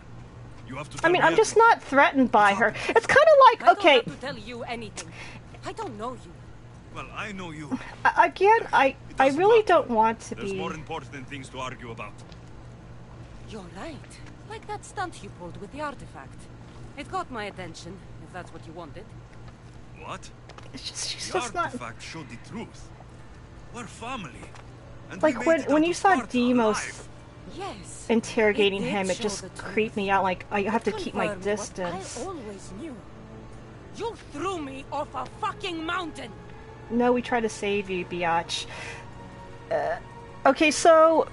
You have to I mean, I'm just not threatened by her. It's kind of like, okay... I don't have to tell you anything. I don't know you. Well, I know you. Again, I really don't want to be... There's more important things to argue about. You're right. Like that stunt you pulled with the artifact. It got my attention, if that's what you wanted. What? She's the just artifact showed the truth. We're family. And like when you saw Demos yes, interrogating him, it just creeped me out. Like, I have to keep my distance. I always knew. You threw me off a fucking mountain! No, we try to save you, biatch. Okay, so...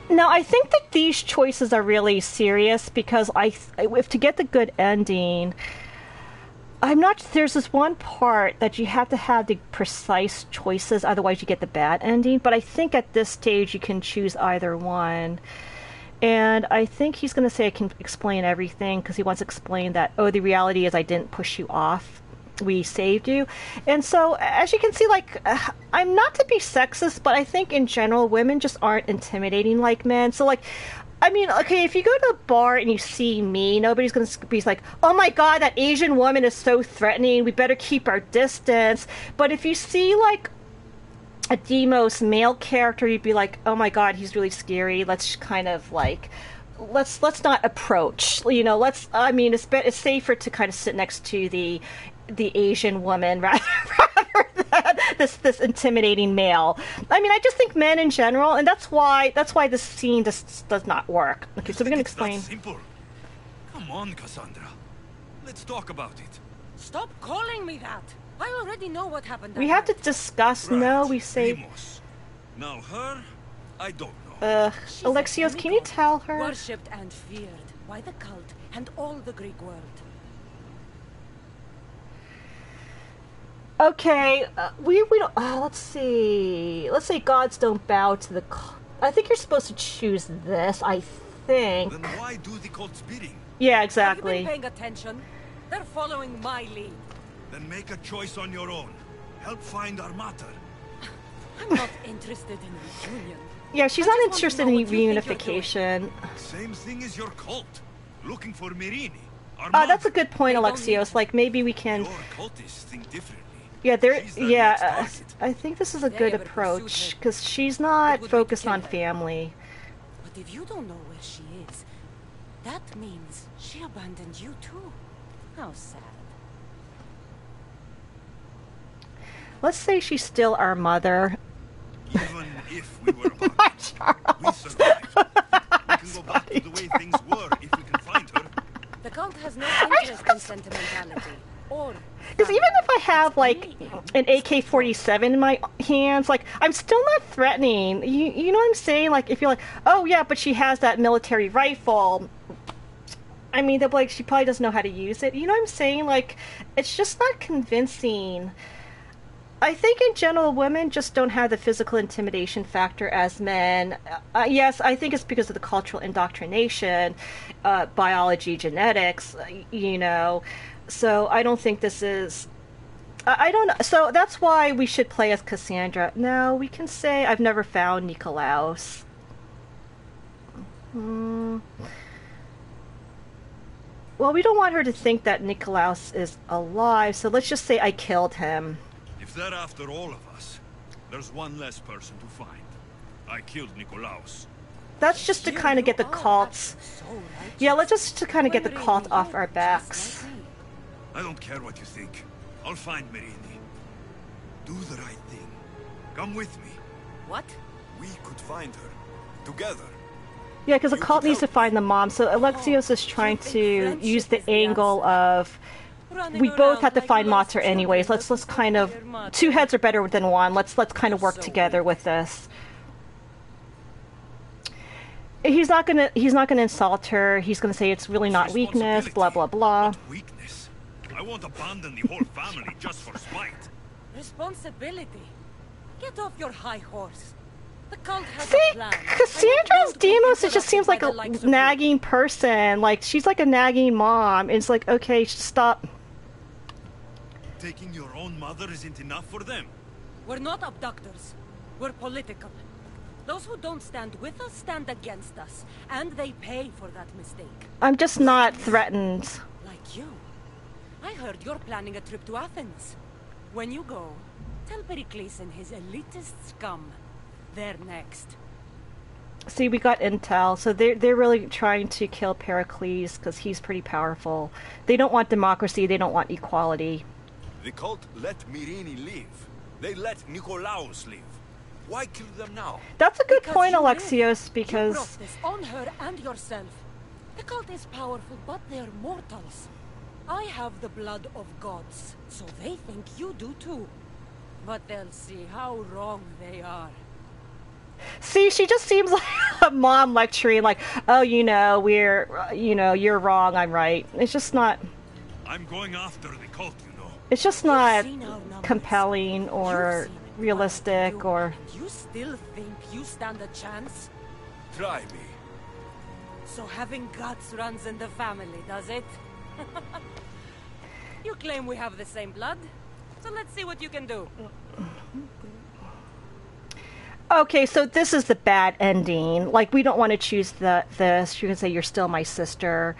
Now, I think that these choices are really serious, because if to get the good ending... There's this one part that you have to have the precise choices, otherwise you get the bad ending, but I think at this stage you can choose either one. And I think he's going to say I can explain everything, because he wants to explain that, oh, the reality is I didn't push you off. We saved you. And so, as you can see, like, I'm not to be sexist, but I think in general, women just aren't intimidating like men. So, like, I mean, okay, if you go to a bar and you see me, nobody's going to be like, oh my god, that Asian woman is so threatening, we better keep our distance. But if you see, like, a Demos male character, you'd be like, oh my god, he's really scary, let's kind of, like, let's not approach, you know, I mean, it's safer to kind of sit next to the Asian woman rather than this intimidating male. I mean, I just think men in general, and that's why this scene just does not work. Okay, so we're gonna explain. It's that simple. Come on, Cassandra. Let's talk about it. Stop calling me that. I already know what happened. We have to discuss. Right. No, we say. Demos. Now her, I don't know. Alexios, can you tell her? Worshipped and feared by the cult and all the Greek world. Okay, we don't. Let's see. Let's say gods don't bow to the. I think you're supposed to choose this. I think. Then why do the cult's bidding? Yeah, exactly. Have you been paying attention? They're following my lead. Then make a choice on your own. Help find our mater. I'm not interested in reunion. Yeah, she's not interested in reunification. Same thing as your cult. Looking for Myrrine. That's a good point, Alexios. Like, maybe we can. Your cultists think differently. Yeah, I think this is a good approach, because she's not focused on family. But if you don't know where she is, that means she abandoned you too. How sad. Let's say she's still our mother. Even if we were abandoned, we survived. We can go back to the way things were if we can find her. The cult has no interest in sentimentality. Because even if I have, like, an AK-47 in my hands, like, I'm still not threatening. You know what I'm saying? Like, if you're like, oh yeah, but she has that military rifle. I mean, they'll be like, she probably doesn't know how to use it. You know what I'm saying? Like, it's just not convincing. I think in general, women just don't have the physical intimidation factor as men. Yes, I think it's because of the cultural indoctrination, biology, genetics, you know. So I don't think this is... I don't know. So that's why we should play as Cassandra. Now, we can say I've never found Nikolaos. Well, we don't want her to think that Nikolaos is alive, so let's just say I killed him. If they're after all of us, there's one less person to find. I killed Nikolaos. That's just to kind of get the cults... Yeah, let's just to kind of get the cult off our backs. I don't care what you think. I'll find Myrrine. Do the right thing. Come with me. What? We could find her. Together. Yeah, because the cult needs to find the mom, so Alexios is trying to use the angle of... We both have to find Mater anyways. Let's kind of... Two heads are better than one. Let's kind of work together with this. He's not gonna insult her. He's gonna say it's really not weakness, blah blah blah. Weakness? I won't abandon the whole family just for spite. Responsibility. Get off your high horse. The cult has a plan. Cassandra's Demos, it just seems like a nagging person. Like, she's like a nagging mom. It's like, okay, stop. Taking your own mother isn't enough for them. We're not abductors. We're political. Those who don't stand with us stand against us. And they pay for that mistake. I'm just not threatened. Like you. I heard you're planning a trip to Athens. When you go, tell Pericles and his elitist scum they're next. See, we got intel, so they're really trying to kill Pericles because he's pretty powerful. They don't want democracy, they don't want equality. The cult let Myrrine live. They let Nikolaos live. Why kill them now? That's a good point, Alexios, because... You brought this on her and yourself. The cult is powerful, but they're mortals. I have the blood of gods, so they think you do too. But they'll see how wrong they are. See, she just seems like a mom lecturing, like, oh, you're wrong, I'm right. It's just not... I'm going after the cult, you know. It's just not compelling or realistic or... You still think you stand a chance? Try me. So having guts runs in the family, does it? You claim we have the same blood, so let's see what you can do. Okay, so this is the bad ending. Like, we don't want to choose this. You can say, you're still my sister.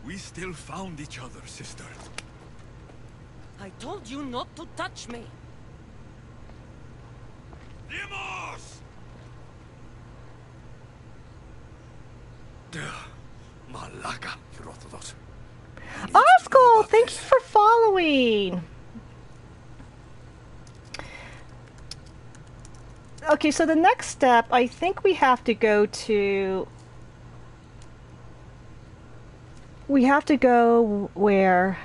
We still found each other, sister. I told you not to touch me. Dimos! Malaka, Herodotus. Osgold, thank you for following. Okay, so the next step, I think we have to go to... We have to go where...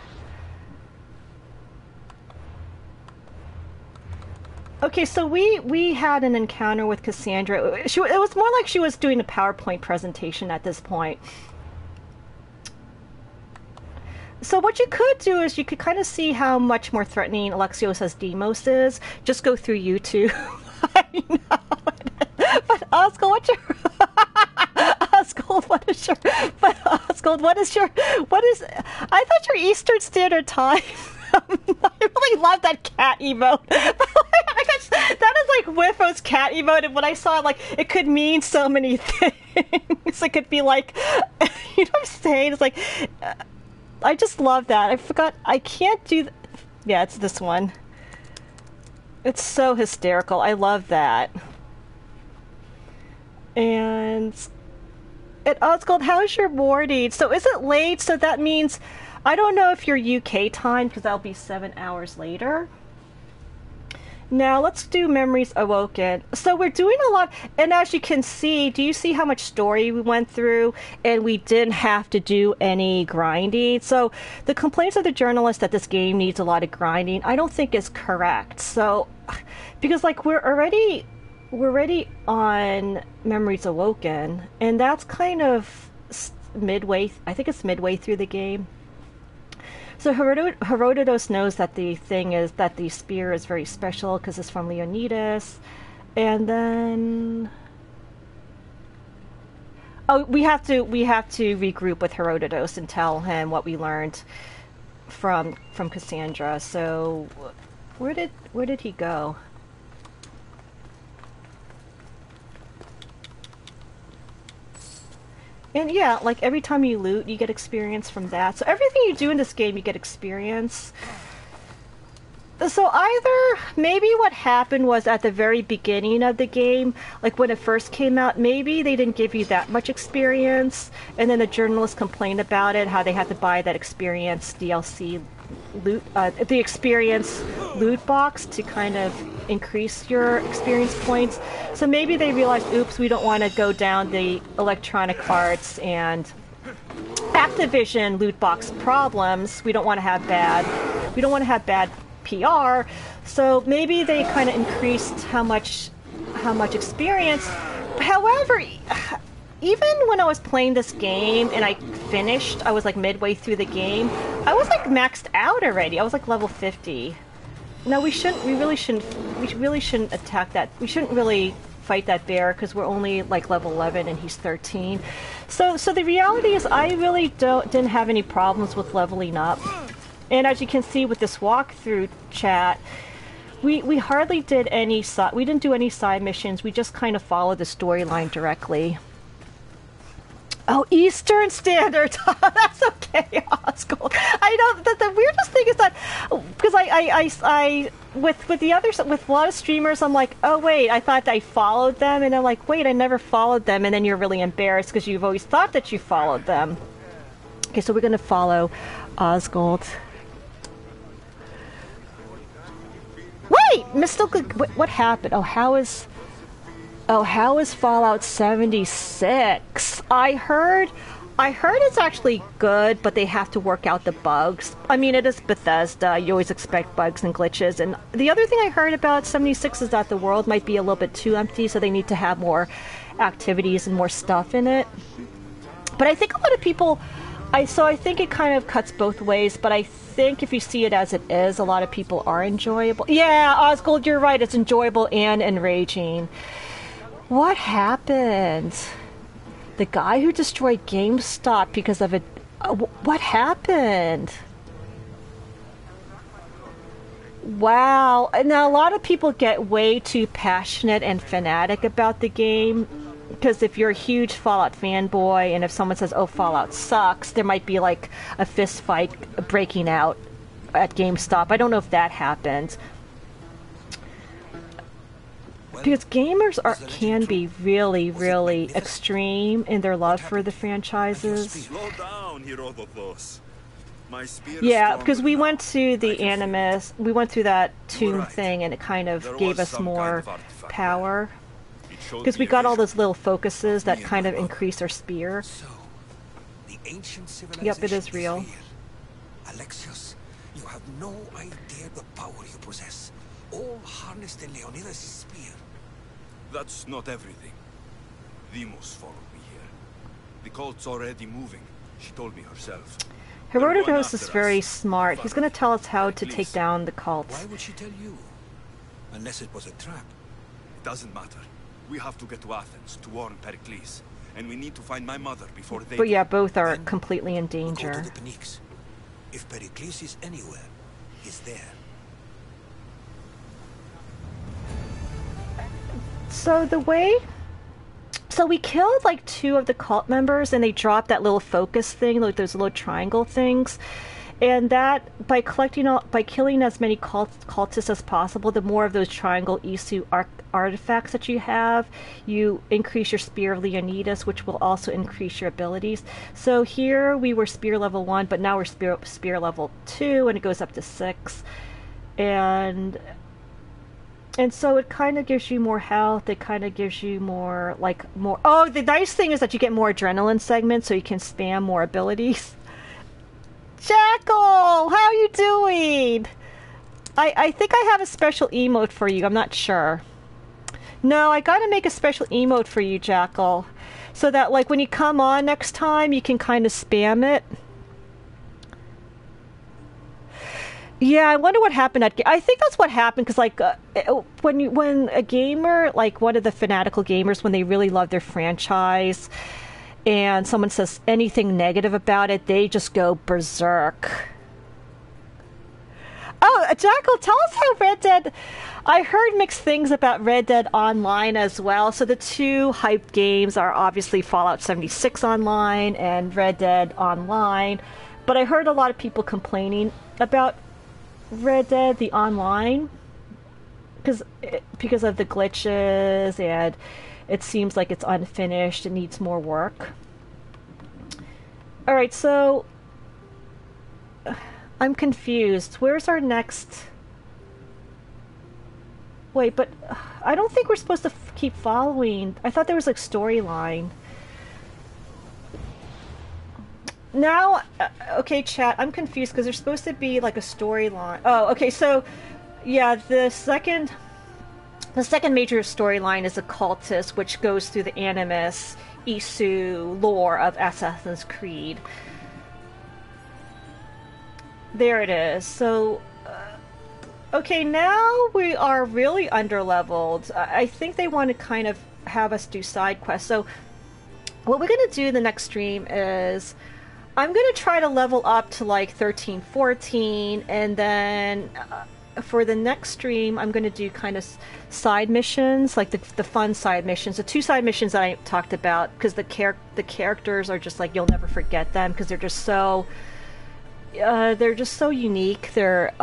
Okay, so we had an encounter with Cassandra. It was more like she was doing a PowerPoint presentation at this point. So what you could do is you could kind of see how much more threatening Alexios Demos is. Just go through YouTube. I know. But Osgold, what's your... Osgold, what is your... But Osgold, what is... I thought your Eastern Standard Time... I really love that cat emote. That is like Whiffo's cat emote, and when I saw it, like, it could mean so many things. It could be like, you know what I'm saying? It's like, I just love that. I forgot, I can't do, yeah, it's this one. It's so hysterical. I love that. And Osgold, how's your morning? So is it late? So that means, I don't know if you're UK time, because that'll be 7 hours later. Now, let's do Memories Awoken. So we're doing a lot, and as you can see, do you see how much story we went through? And we didn't have to do any grinding. So the complaints of the journalist that this game needs a lot of grinding, I don't think is correct. So, because like we're already on Memories Awoken, and that's kind of midway, I think it's midway through the game. So Herodotus knows that the thing is that the spear is very special because it's from Leonidas, and then we have to regroup with Herodotus and tell him what we learned from Cassandra. So where did he go? And yeah, like every time you loot, you get experience from that. So everything you do in this game, you get experience. So either, maybe what happened was at the very beginning of the game, like when it first came out, maybe they didn't give you that much experience, and then the journalists complained about it, how they had to buy that experience DLC loot, the experience loot box to kind of increase your experience points. So maybe they realized, oops, we don't want to go down the Electronic Arts and Activision loot box problems. We don't want to have bad PR. So maybe they kind of increased how much experience. However, even when I was playing this game and I finished, I was like midway through the game, I was like maxed out already. I was like level 50. No, we really shouldn't attack that. We shouldn't really fight that bear because we're only like level 11 and he's 13. So the reality is I really didn't have any problems with leveling up. And as you can see with this walkthrough chat, we hardly did any we didn't do any side missions. We just kind of followed the storyline directly. Oh, Eastern Standard Time. That's okay, Osgold. I know that the weirdest thing is that because I with a lot of streamers, I'm like, oh wait, I thought I followed them, and I'm like, wait, I never followed them, and then you're really embarrassed because you've always thought that you followed them. Okay, so we're gonna follow Osgold. Wait, what happened? How is Fallout 76? I heard it's actually good, but they have to work out the bugs. I mean, it is Bethesda. You always expect bugs and glitches. And the other thing I heard about 76 is that the world might be a little bit too empty, so they need to have more activities and more stuff in it. But I think a lot of people... I think it kind of cuts both ways, but I think if you see it as it is, a lot of people are enjoyable. Yeah, Osgold, you're right. It's enjoyable and enraging. What happened? The guy who destroyed GameStop because of it... what happened? Wow. Now, a lot of people get way too passionate and fanatic about the game. Because if you're a huge Fallout fanboy, and if someone says, oh, Fallout sucks, there might be like a fist fight breaking out at GameStop. I don't know if that happened. Because gamers can be really, really extreme in their love for the franchises. Slow down, Herodotus. My spear Yeah, because we went to the Animus, we went through that tomb thing, and it kind of gave us more power. Because we got all those little focuses that kind of increase our spear. Yep, it is real. Alexios, you have no idea the power you possess. All harnessed in Leonidas' spear. That's not everything. Demos followed me here. The cult's already moving. She told me herself. Herodotus is very smart. He's going to tell us how to take down the cult. Why would she tell you? Unless it was a trap. It doesn't matter. We have to get to Athens to warn Pericles. And we need to find my mother before they... But yeah, both are completely in Go danger. to the Pnyx. If Pericles is anywhere, he's there. So the way... So we killed like 2 of the cult members, and they dropped that little focus thing, like those little triangle things. And that, by killing as many cultists as possible, the more of those triangle Isu artifacts that you have, you increase your Spear of Leonidas, which will also increase your abilities. So here we were Spear level 1, but now we're Spear level 2, and it goes up to 6. And so it kind of gives you more health, it kind of gives you more... Oh, the nice thing is that you get more adrenaline segments, so you can spam more abilities. Jackal, how are you doing? I think I have a special emote for you. I'm not sure. No, I gotta make a special emote for you, Jackal. So that, like, when you come on next time, you can kind of spam it. Yeah, I wonder what happened I think that's what happened, because, like, when a gamer, like, one of the fanatical gamers, when they really love their franchise... and someone says anything negative about it, they just go berserk. Oh, Jackal, tell us how Red Dead... I heard mixed things about Red Dead Online as well. So the 2 hyped games are obviously Fallout 76 Online and Red Dead Online. But I heard a lot of people complaining about Red Dead, the Online, because of the glitches, and... it seems like it's unfinished. It needs more work. Alright, so... I'm confused. Where's our next... Wait, but... I don't think we're supposed to keep following. I thought there was, like, storyline. Now... okay, chat, I'm confused, because there's supposed to be, like, a storyline. Oh, okay, so... yeah, the second major storyline is a cultist, which goes through the Animus, Isu lore of Assassin's Creed. There it is. So, okay, now we are really underleveled. I think they want to kind of have us do side quests. So, what we're going to do in the next stream is... I'm going to try to level up to like 13, 14, and then... for the next stream, I'm going to do kind of side missions, like the fun side missions. The 2 side missions that I talked about, because the characters are just like, you'll never forget them, because they're just so unique. They're,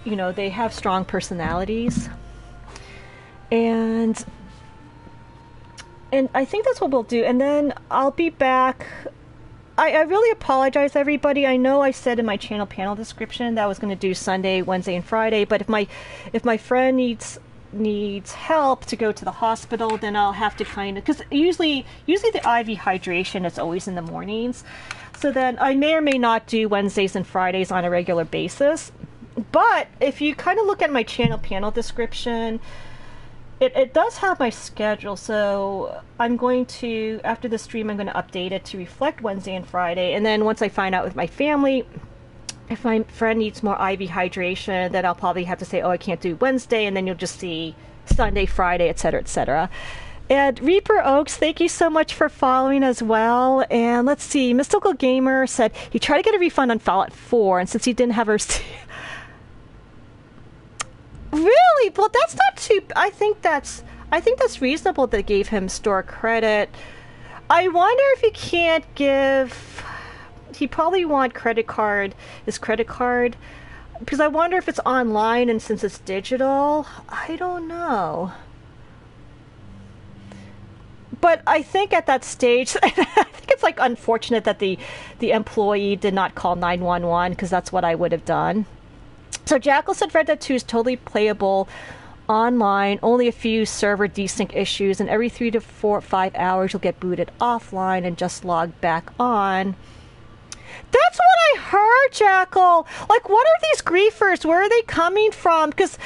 they have strong personalities. And I think that's what we'll do. And then I'll be back... I really apologize, everybody. I know I said in my channel panel description that I was going to do Sunday, Wednesday, and Friday, but if my friend needs help to go to the hospital, then I'll have to kind of... because usually the IV hydration is always in the mornings, so then I may or may not do Wednesdays and Fridays on a regular basis. But if you kind of look at my channel panel description... It does have my schedule, so I'm going to, after the stream, I'm going to update it to reflect Wednesday and Friday, and then once I find out with my family, if my friend needs more IV hydration, then I'll probably have to say, oh, I can't do Wednesday, and then you'll just see Sunday, Friday, etc., etc. And Reaper Oaks, thank you so much for following as well. And let's see, Mystical Gamer said he tried to get a refund on Fallout 4, and since he didn't have her... Really? Well, that's not too... I think that's reasonable that they gave him store credit. I wonder if he can't give... He probably want his credit card, because I wonder if it's online, and since it's digital, I don't know. But I think at that stage, I think it's like unfortunate that the employee did not call 911, because that's what I would have done. So Jackal said Red Dead 2 is totally playable online, only a few server desync issues, and every 3 to 5 hours you'll get booted offline and just log back on. That's what I heard, Jackal. Like, what are these griefers? Where are they coming from? Because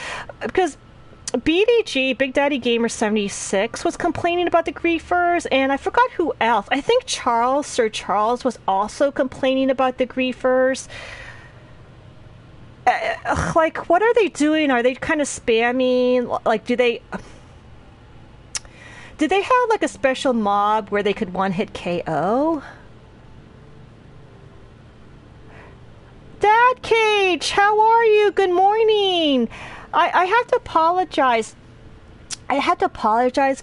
BDG, Big Daddy Gamer 76, was complaining about the griefers, and I forgot who else. I think Sir Charles was also complaining about the griefers. Like, what are they doing? Are they kind of spamming? Like, did they have like a special mob where they could one-hit KO? Dad Cage, how are you? Good morning. I have to apologize.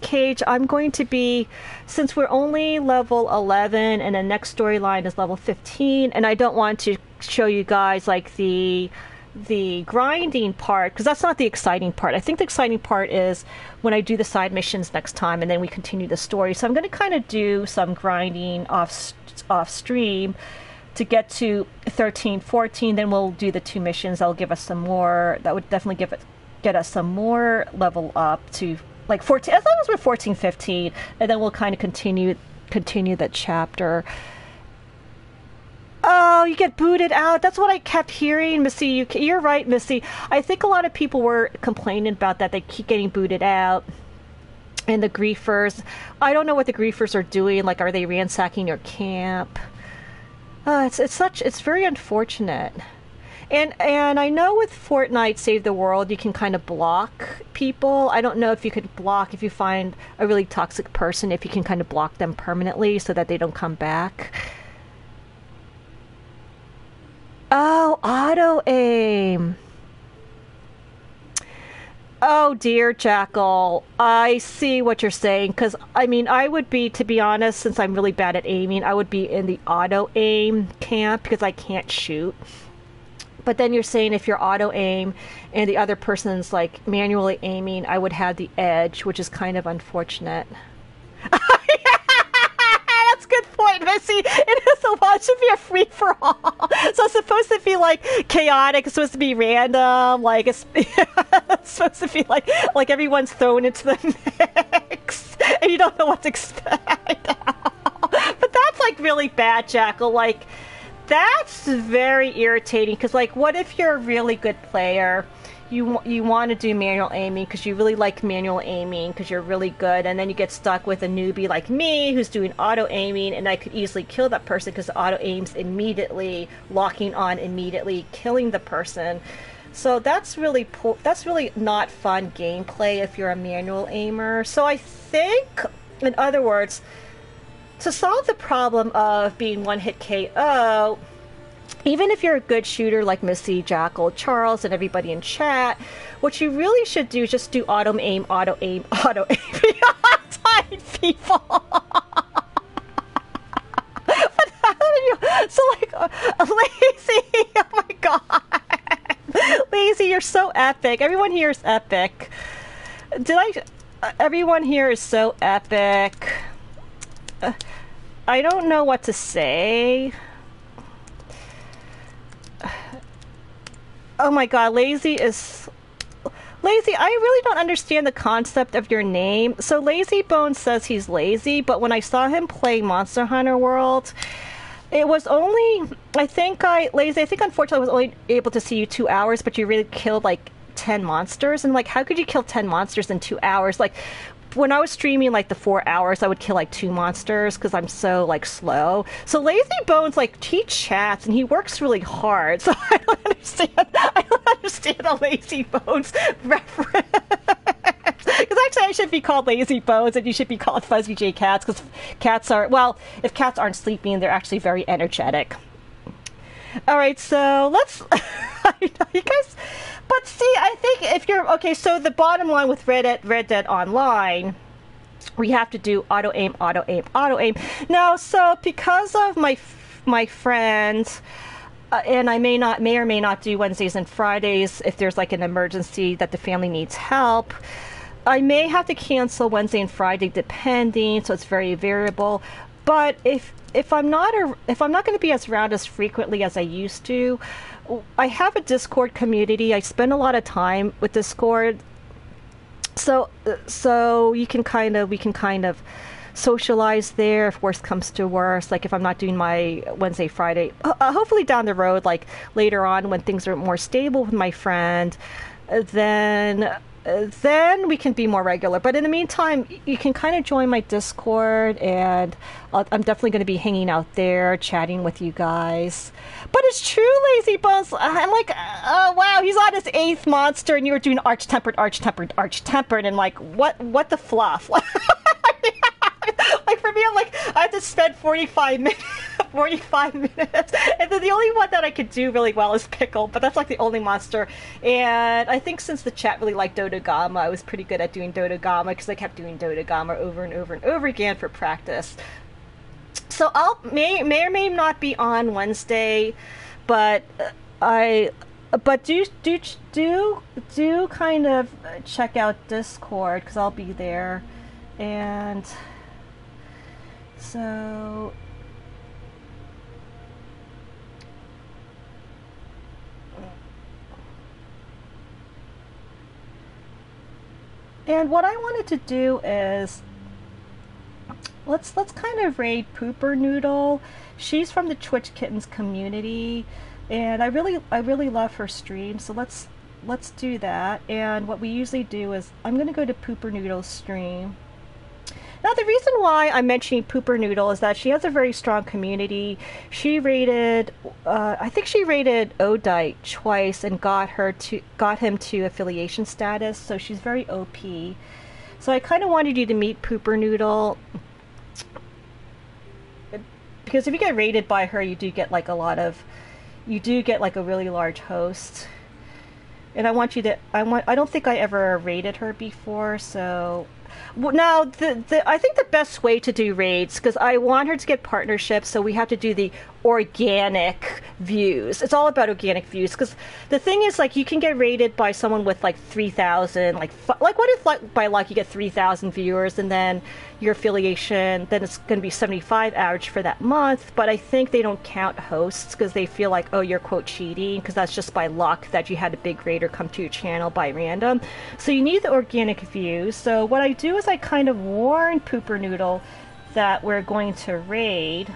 Cage. I'm going to be, since we're only level 11 and the next storyline is level 15, and I don't want to show you guys like the grinding part, because that's not the exciting part. I think the exciting part is when I do the side missions next time, and then we continue the story. So I'm going to kind of do some grinding off stream to get to 13, 14. Then we'll do the 2 missions. That'll give us some more. That would definitely get us some more level up to like 14, as long as we're 14, 15, and then we'll kind of continue that chapter. Oh, you get booted out. That's what I kept hearing, Missy. You're right, Missy. I think a lot of people were complaining about that. They keep getting booted out. And the griefers. I don't know what the griefers are doing. Like, are they ransacking your camp? It's very unfortunate. And I know with Fortnite Save the World, you can kind of block people. I don't know if you could block, if you find a really toxic person, if you can kind of block them permanently so that they don't come back. Oh, auto-aim. Oh, dear, Jackal. I see what you're saying, because, I mean, I would be, to be honest, since I'm really bad at aiming, I would be in the auto-aim camp, because I can't shoot. But then you're saying if you're auto-aim and the other person's, like, manually aiming, I would have the edge, which is kind of unfortunate. That's a good point, Missy. It is supposed to be a free-for-all. So it's supposed to be, like, chaotic. It's supposed to be random. Like, it's supposed to be, like everyone's thrown into the mix. And you don't know what to expect. But that's, like, really bad, Jackal. Like, that's very irritating. Because, like, what if you're a really good player? You want to do manual aiming because you really like manual aiming because you're really good, and then you get stuck with a newbie like me who's doing auto aiming, and I could easily kill that person because auto aims immediately, locking on immediately, killing the person. So that's really not fun gameplay if you're a manual aimer. So I think, in other words, to solve the problem of being one-hit KO, even if you're a good shooter like Missy, Jackal, Charles, and everybody in chat, what you really should do is just do auto aim, auto aim, auto aim. Time, people. But how do you? So like, Lazy. Oh my god, Lazy, you're so epic. Everyone here is epic. Everyone here is so epic. I don't know what to say. Oh my god, Lazy, I really don't understand the concept of your name. So Lazy Bones says he's lazy, but when I saw him play Monster Hunter World, it was only, I think unfortunately I was only able to see you 2 hours, but you really killed like 10 monsters. And like, how could you kill 10 monsters in 2 hours? Like, when I was streaming like the 4 hours, I would kill like 2 monsters because I'm so like slow. So Lazy Bones, like, he chats and he works really hard. So I don't understand a Lazy Bones reference. Because actually I should be called Lazy Bones and you should be called FuzzyJCats, because cats are, well, if cats aren't sleeping, they're actually very energetic. Alright, so let's I know, you guys. But see, I think if you're okay, so the bottom line with Red Dead Online, we have to do auto aim, auto aim, auto aim. Now, so because of my friends, and I may or may not do Wednesdays and Fridays if there's like an emergency that the family needs help. I may have to cancel Wednesday and Friday depending, so it's very variable. But if I'm not going to be around as frequently as I used to, I have a Discord community. I spend a lot of time with Discord, so we can kind of socialize there if worst comes to worst. Like if I'm not doing my Wednesday, Friday, hopefully down the road, like later on when things are more stable with my friend, then we can be more regular. But in the meantime, you can kind of join my Discord, and I'm definitely going to be hanging out there, chatting with you guys. But it's true, Lazy Bones. I'm like, oh wow, he's on his 8th monster, and you were doing arch-tempered, and like, what the fluff? Like for me, I'm like, I have to spend 45 minutes, and then the only one that I could do really well is Pickle, but that's like the only monster. And I think since the chat really liked Dodogama, I was pretty good at doing Dodogama because I kept doing Dodogama over and over and over again for practice. So I'll may or may not be on Wednesday, but do kind of check out Discord because I'll be there. And so what I wanted to do is let's kind of raid Pooper Noodle. She's from the Twitch Kittens community, and I really love her stream. So let's do that. And what we usually do is I'm going to go to Pooper Noodle's stream. Now, the reason why I'm mentioning Pooper Noodle is that she has a very strong community. She rated, I think she rated Odite twice and got him to affiliation status. So she's very OP. So I kind of wanted you to meet Pooper Noodle, because if you get rated by her, you do get like a really large host. And I want you to, I don't think I ever raided her before, so. Well, now, I think the best way to do raids, because I want her to get partnerships, so we have to do the organic views. It's all about organic views, because the thing is, like, you can get rated by someone with, like, 3,000, like what if, like, by luck you get 3,000 viewers, and then your affiliation, then it's going to be 75 average for that month, but I think they don't count hosts, because they feel like, oh, you're, quote, cheating, because that's just by luck that you had a big raider come to your channel by random. So you need the organic views. So what I do is I kind of warn Pooper Noodle that we're going to raid.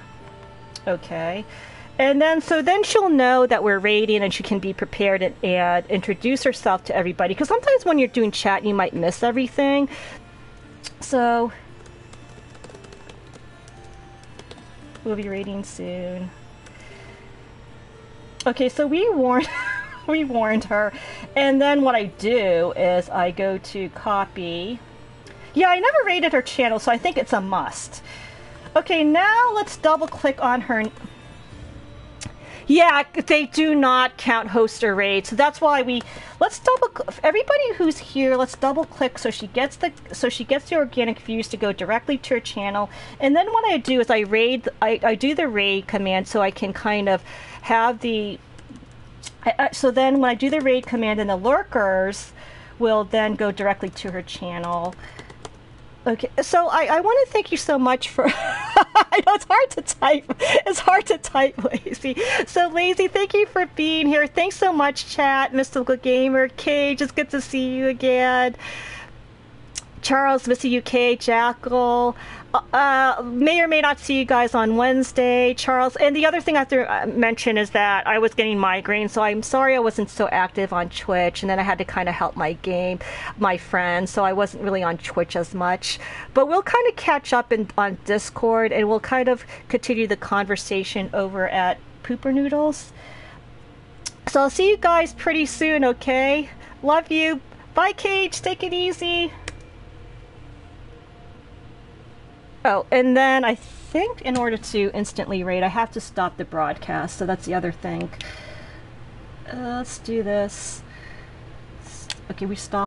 Okay. And then, so then she'll know that we're raiding, and she can be prepared and introduce herself to everybody. Because sometimes when you're doing chat, you might miss everything. So we'll be raiding soon. Okay, so we warned her. And then what I do is I go to copy. Yeah, I never raided her channel, so I think it's a must. Okay, now let's double click on her. Yeah, they do not count host or raid, so that's why let's everybody who's here, let's double click so she gets the organic views to go directly to her channel. And then what I do is I do the raid command, so I can kind of have so then when I do the raid command, and the lurkers will then go directly to her channel. Okay, so I want to thank you so much for. I know it's hard to type. It's hard to type, Lazy. So, Lazy, thank you for being here. Thanks so much, chat. Mystical Gamer, Cage, it's good to see you again. Charles, Missy UK, Jackal. May or may not see you guys on Wednesday, Charles. And the other thing I have to mention is that I was getting migraines, so I'm sorry I wasn't so active on Twitch, and then I had to kind of help my friends, so I wasn't really on Twitch as much. But we'll kind of catch up on Discord, and we'll kind of continue the conversation over at Pooper Noodles. So I'll see you guys pretty soon, okay? Love you. Bye, Cage. Take it easy. Oh, and then I think in order to instantly raid, I have to stop the broadcast, so that's the other thing. Let's do this. Okay, we stop.